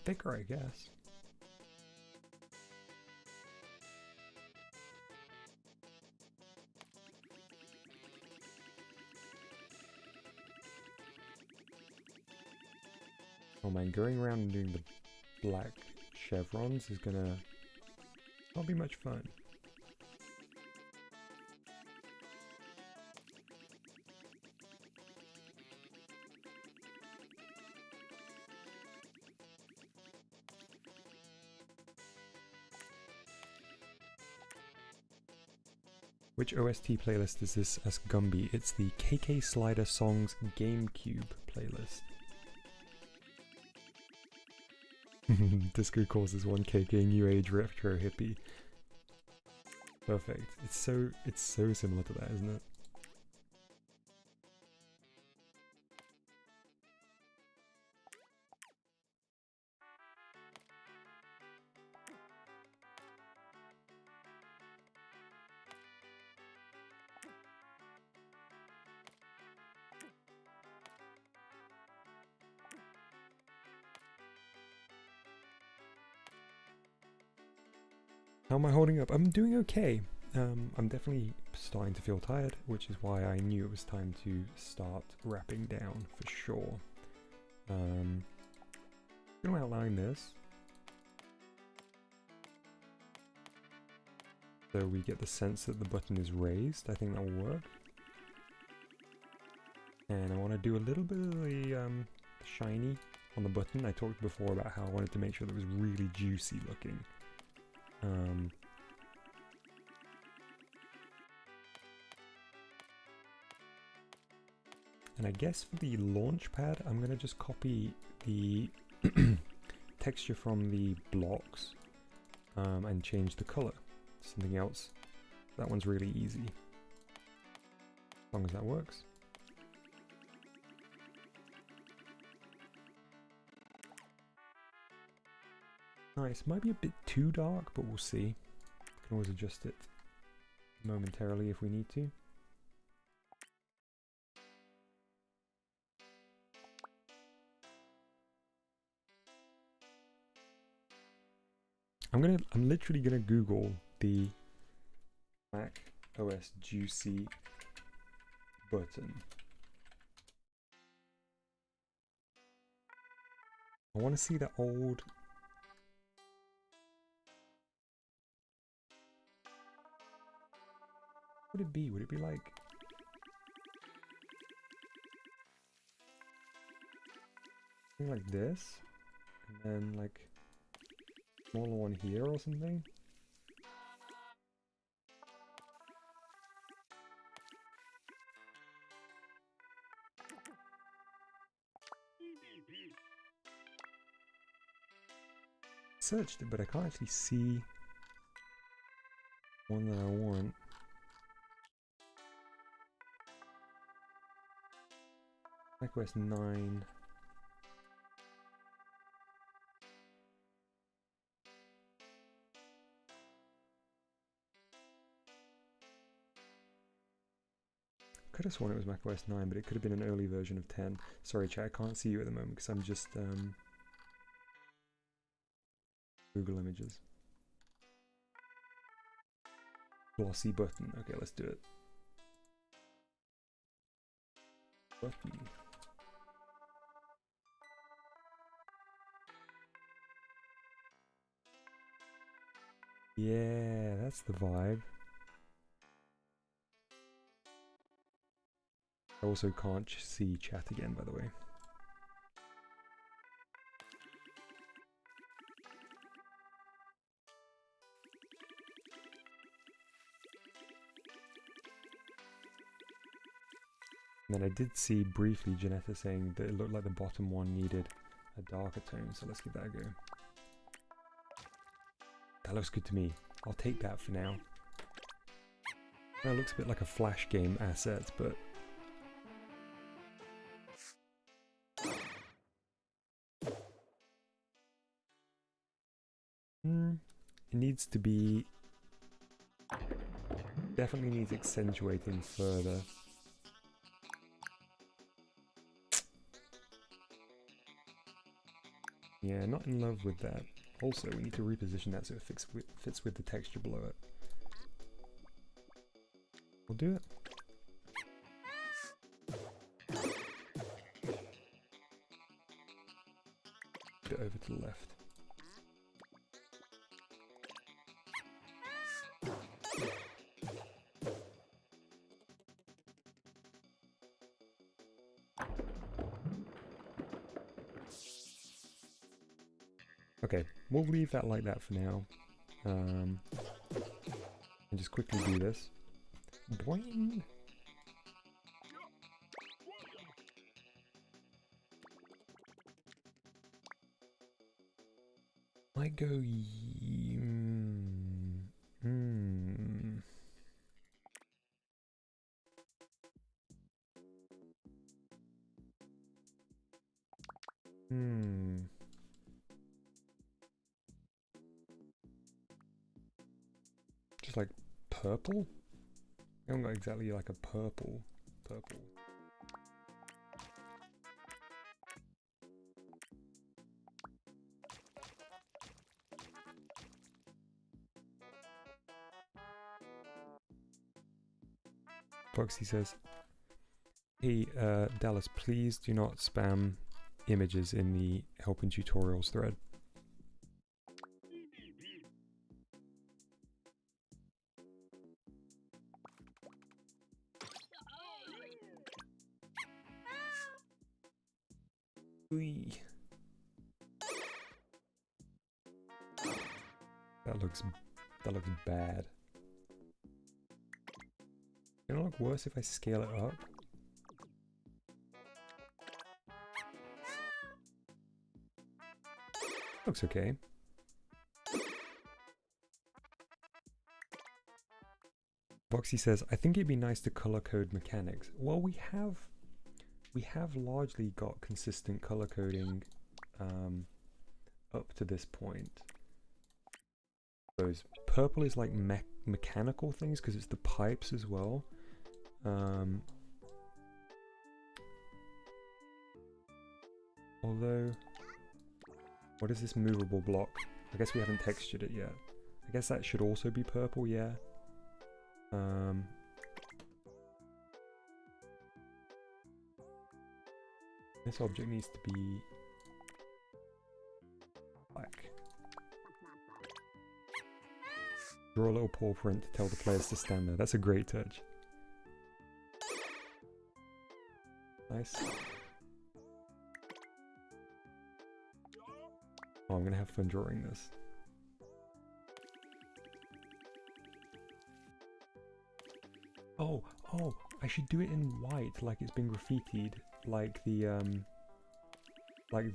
Thicker, I guess. Oh man, going around and doing the black chevrons is gonna not be much fun. Which OST playlist is this? Asked Gumby. It's the KK Slider Songs GameCube playlist. Disco causes 1 KK New Age Retro Hippie. Perfect. It's so similar to that, isn't it? How am I holding up? I'm doing okay. I'm definitely starting to feel tired, which is why I knew it was time to start wrapping down for sure. I'm going to outline this so we get the sense that the button is raised. I think that will work. And I want to do a little bit of the shiny on the button. I talked before about how I wanted to make sure that it was really juicy looking. And I guess for the launch pad, I'm going to just copy the texture from the blocks. and change the color. Something else. That one's really easy. As long as that works. Nice. Might be a bit too dark, but we'll see. Can always adjust it momentarily if we need to. I'm literally gonna Google the Mac OS Juicy button. I want to see the old. What would it be? Would it be like something like this, and then like smaller one here or something? Searched it, but I can't actually see one that I want. macOS 9. Could have sworn it was macOS 9, but it could have been an early version of 10. Sorry, chat, I can't see you at the moment because I'm just Google Images. Glossy button. Okay, let's do it. Button. Yeah, that's the vibe. I also can't see chat again, by the way. And then I did see briefly Janetta saying that it looked like the bottom one needed a darker tone, so let's give that a go. That looks good to me. I'll take that for now. That looks a bit like a Flash game asset, but... it needs to be... definitely needs accentuating further. Yeah, not in love with that. Also, we need to reposition that so it fits with the texture below it. We'll do it. Put it over to the left. Okay, we'll leave that like that for now. And just quickly do this. Boing! Might go... Just like purple? I haven't got exactly like a purple. Foxy says, hey, Dallas, please do not spam images in the help and tutorials thread. That looks bad. It'll look worse if I scale it up. Looks okay. Boxy says, I think it'd be nice to color code mechanics. Well, we have largely got consistent color coding up to this point. Those purple is like mechanical things because it's the pipes as well. Although, what is this movable block? I guess we haven't textured it yet. I guess that should also be purple, yeah. This object needs to be black. Draw a little paw print to tell the players to stand there. That's a great touch. Nice. Oh, I'm gonna have fun drawing this. Oh, I should do it in white, like it's been graffitied, like the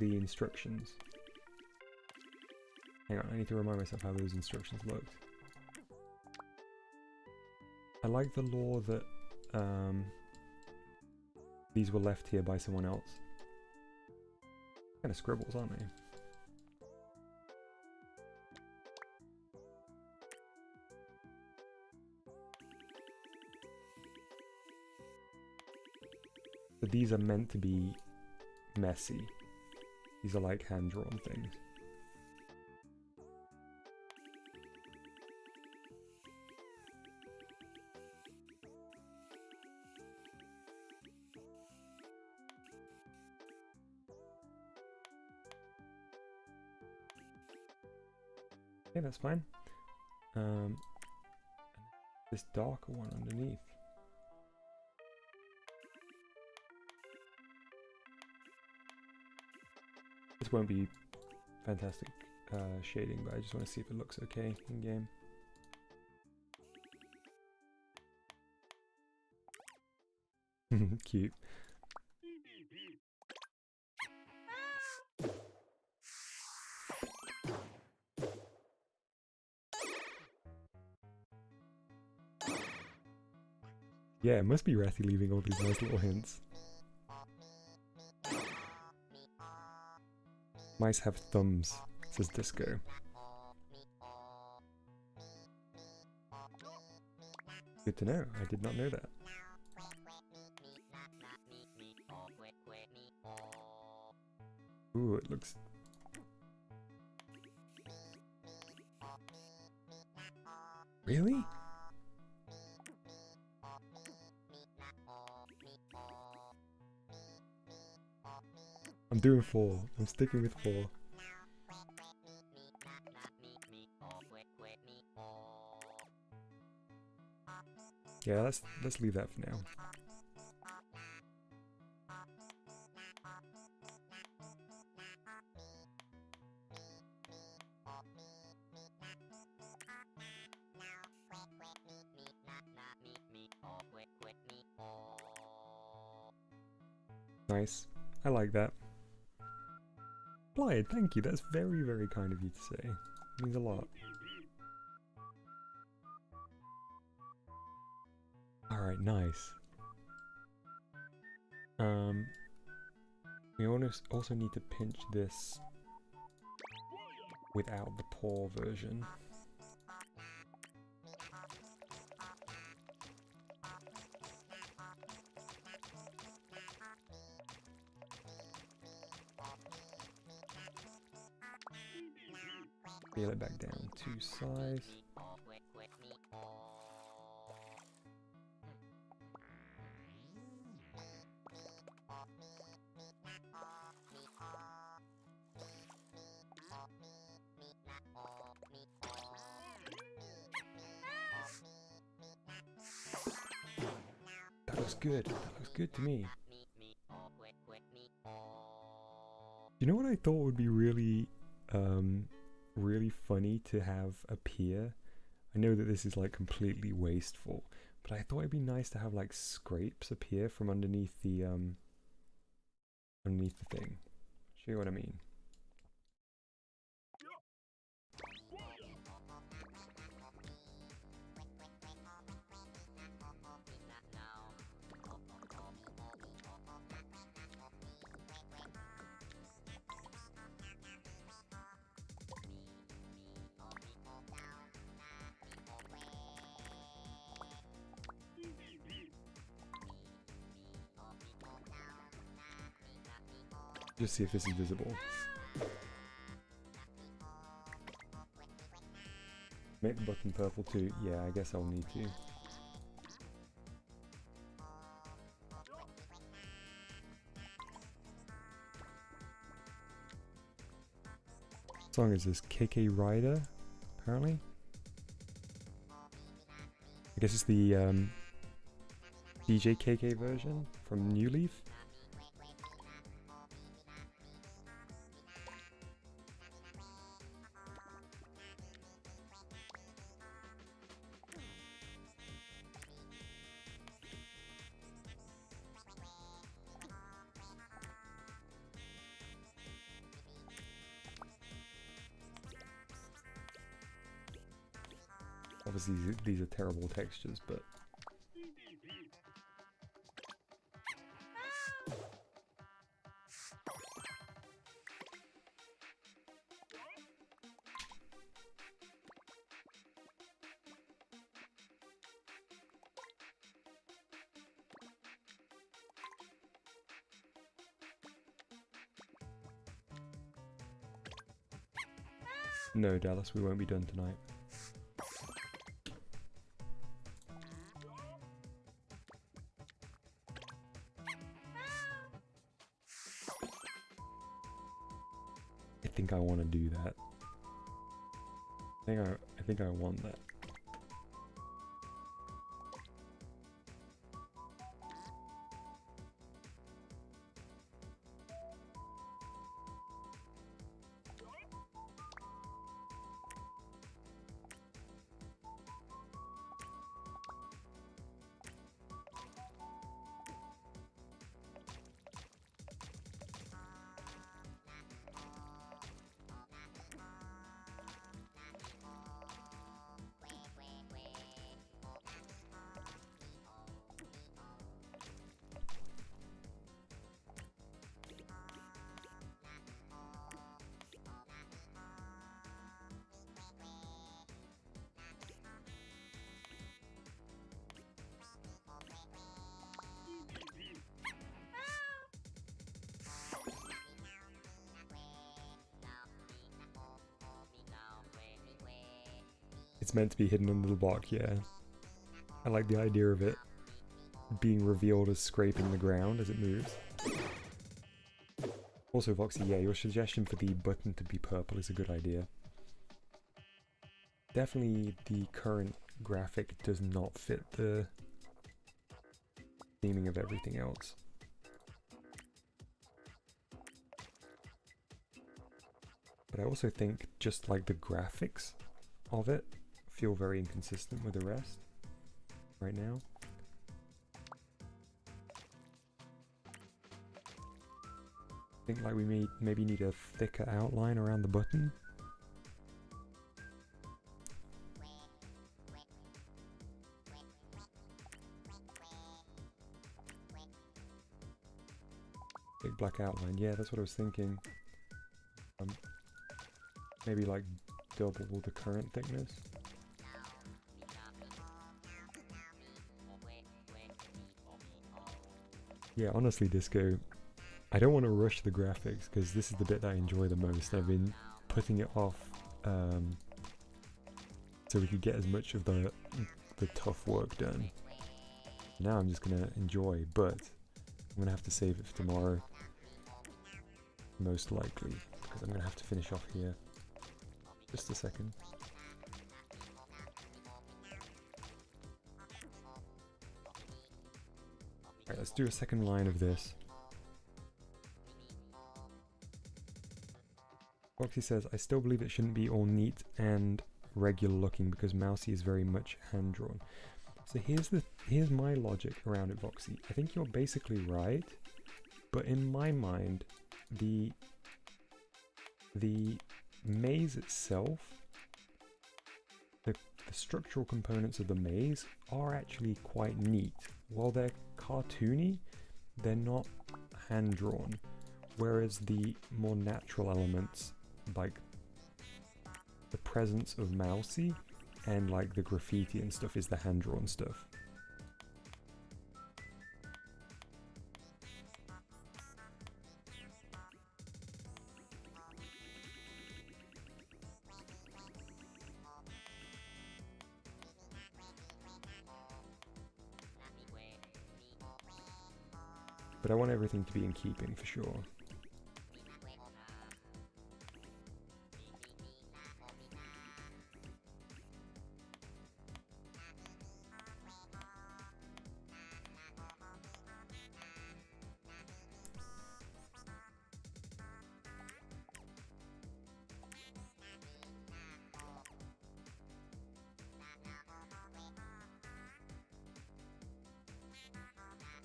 instructions. Hang on, I need to remind myself how those instructions looked. I like the law that these were left here by someone else. Kind of scribbles, aren't they? But these are meant to be messy. These are like hand-drawn things. Okay, that's fine. This darker one underneath. This won't be fantastic shading, but I just want to see if it looks okay in game. Cute. Yeah, it must be Rathy leaving all these nice little hints. Mice have thumbs, says Disco. Good to know, I did not know that. Ooh, it looks... Really? I'm doing 4. I'm sticking with 4. Yeah, let's leave that for now. Nice. I like that. Blythe, thank you. That's very, very kind of you to say. It means a lot. Alright, nice. We also need to pinch this without the paw version. Scale it back down to size. That looks good. That looks good to me. You know what I thought would be really really funny to have appear? I know that this is like completely wasteful, but I thought it'd be nice to have like scrapes appear from underneath the thing. Show you what I mean. Just see if this is visible. Make the button purple too. Yeah, I guess I'll need to. What song is this? KK Rider, apparently. I guess it's the DJ KK version from New Leaf. Obviously these are terrible textures, but no, Dallas, we won't be done tonight. I think I want to do that. I think I want that. It's meant to be hidden under the block, yeah. I like the idea of it being revealed as scraping the ground as it moves. Also, Voxy, yeah, your suggestion for the button to be purple is a good idea. Definitely the current graphic does not fit the theming of everything else. But I also think just like the graphics of it feel very inconsistent with the rest right now. I think like we maybe need a thicker outline around the button. Big black outline, yeah, that's what I was thinking. Maybe like double the current thickness. Yeah, honestly, Disco, I don't want to rush the graphics because this is the bit that I enjoy the most. I've been putting it off so we could get as much of the tough work done. Now I'm just gonna enjoy, but I'm gonna have to save it for tomorrow, most likely, because I'm gonna have to finish off here. Just a second. Alright, let's do a second line of this. Foxy says, I still believe it shouldn't be all neat and regular looking because Mousey is very much hand-drawn. So here's my logic around it, Foxy. I think you're basically right, but in my mind, the maze itself, the structural components of the maze are actually quite neat. While they're cartoony, they're not hand-drawn, whereas the more natural elements, like the presence of Mousey and like the graffiti and stuff, is the hand-drawn stuff. but I want everything to be in keeping for sure.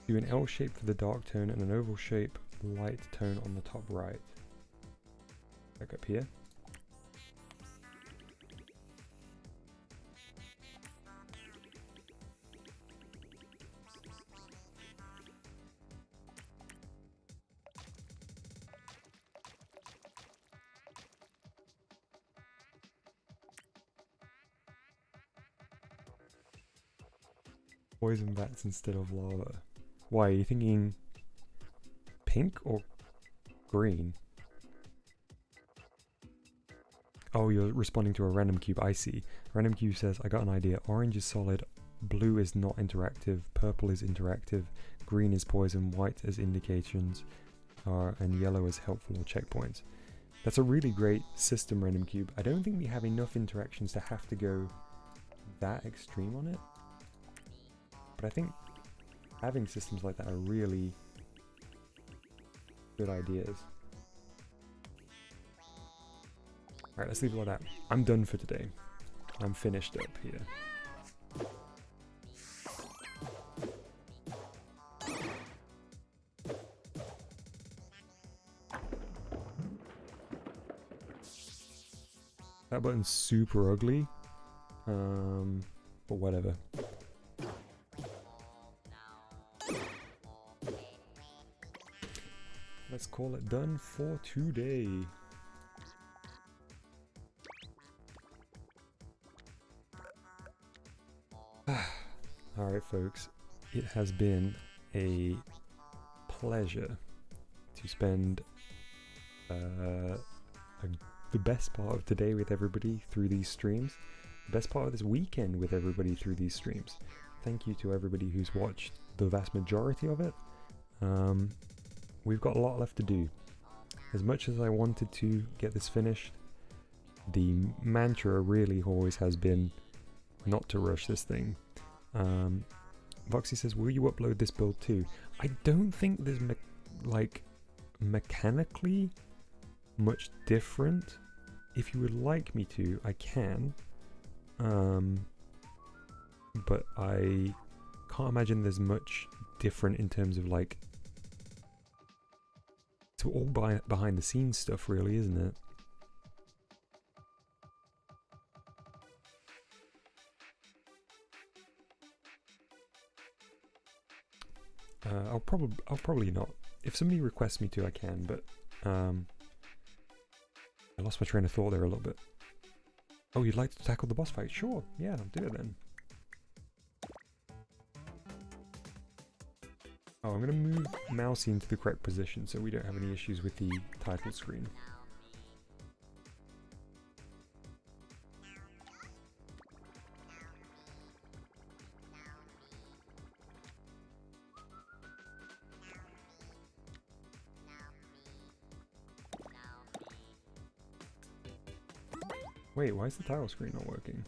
Do an L shape for the dark tone and an oval shape light tone on the top right. Back up here. Poison bats instead of lava. Why, are you thinking pink or green? Oh, you're responding to a random cube, I see. Random cube says, I got an idea. Orange is solid, blue is not interactive, purple is interactive, green is poison, white as indications, and yellow is helpful or checkpoints. That's a really great system, random cube. I don't think we have enough interactions to have to go that extreme on it. But I think having systems like that are really good ideas. Alright, let's leave it like that. I'm done for today. I'm finished up here. That button's super ugly. But whatever. Let's call it done for today. Alright folks, it has been a pleasure to spend the best part of today with everybody through these streams, the best part of this weekend with everybody through these streams. Thank you to everybody who's watched the vast majority of it. We've got a lot left to do. As much as I wanted to get this finished, the mantra really always has been not to rush this thing. Voxy says, will you upload this build too? I don't think there's mechanically much different. If you would like me to, I can. But I can't imagine there's much different in terms of like, it's all behind the scenes stuff really, isn't it? I'll probably not. If somebody requests me to, I can, but I lost my train of thought there a little bit. Oh, you'd like to tackle the boss fight? Sure, yeah, I'll do it then. Oh, I'm gonna move Mousey into the correct position so we don't have any issues with the title screen. Wait, why is the title screen not working?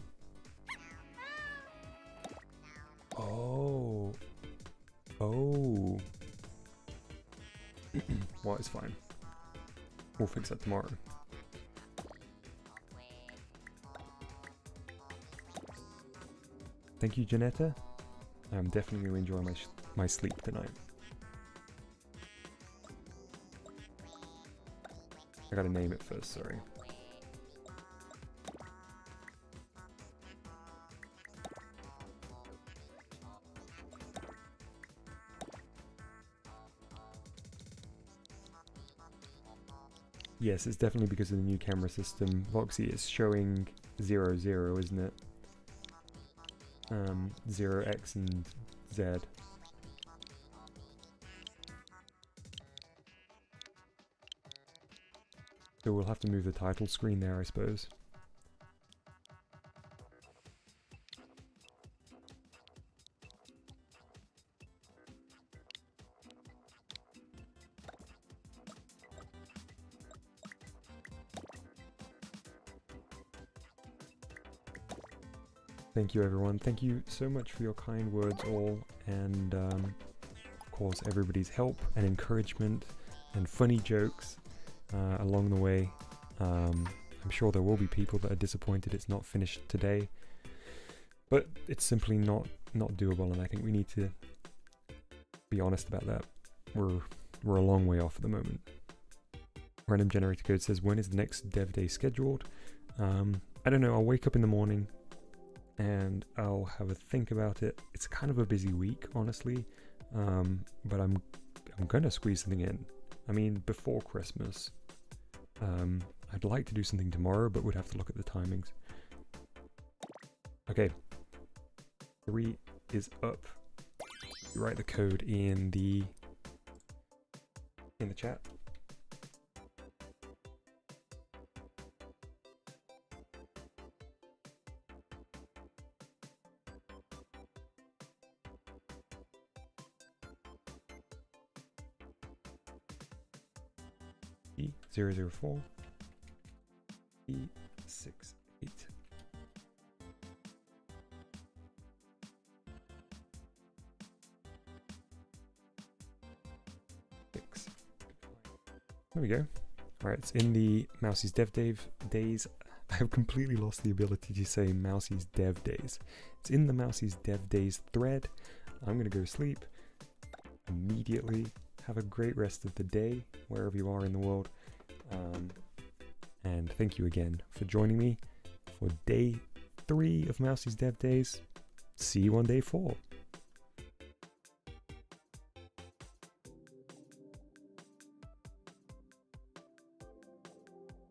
Oh. Oh. Well, it's fine. We'll fix that tomorrow. Thank you, Janetta. I'm definitely going to enjoy my sleep tonight. I gotta name it first, sorry. Yes, it's definitely because of the new camera system. Voxy is showing 0, 0, isn't it? 0, X and Z. So we'll have to move the title screen there, I suppose. Thank you, everyone. Thank you so much for your kind words, all, and of course, everybody's help and encouragement and funny jokes along the way. I'm sure there will be people that are disappointed it's not finished today, but it's simply not doable, and I think we need to be honest about that. We're a long way off at the moment. Random generator code says, when is the next dev day scheduled? I don't know. I'll wake up in the morning and I'll have a think about it. It's kind of a busy week, honestly, but I'm gonna squeeze something in. I mean, before Christmas. I'd like to do something tomorrow, but would have to look at the timings. Okay, 3 is up. You write the code in the chat. E004 E68. There we go. Alright, it's in the Mousey's Dev days. I have completely lost the ability to say Mousey's Dev days. It's in the Mousey's Dev days thread. I'm gonna go sleep immediately. Have a great rest of the day, wherever you are in the world. And thank you again for joining me for day 3 of Mousey's Dev days. See you on day 4.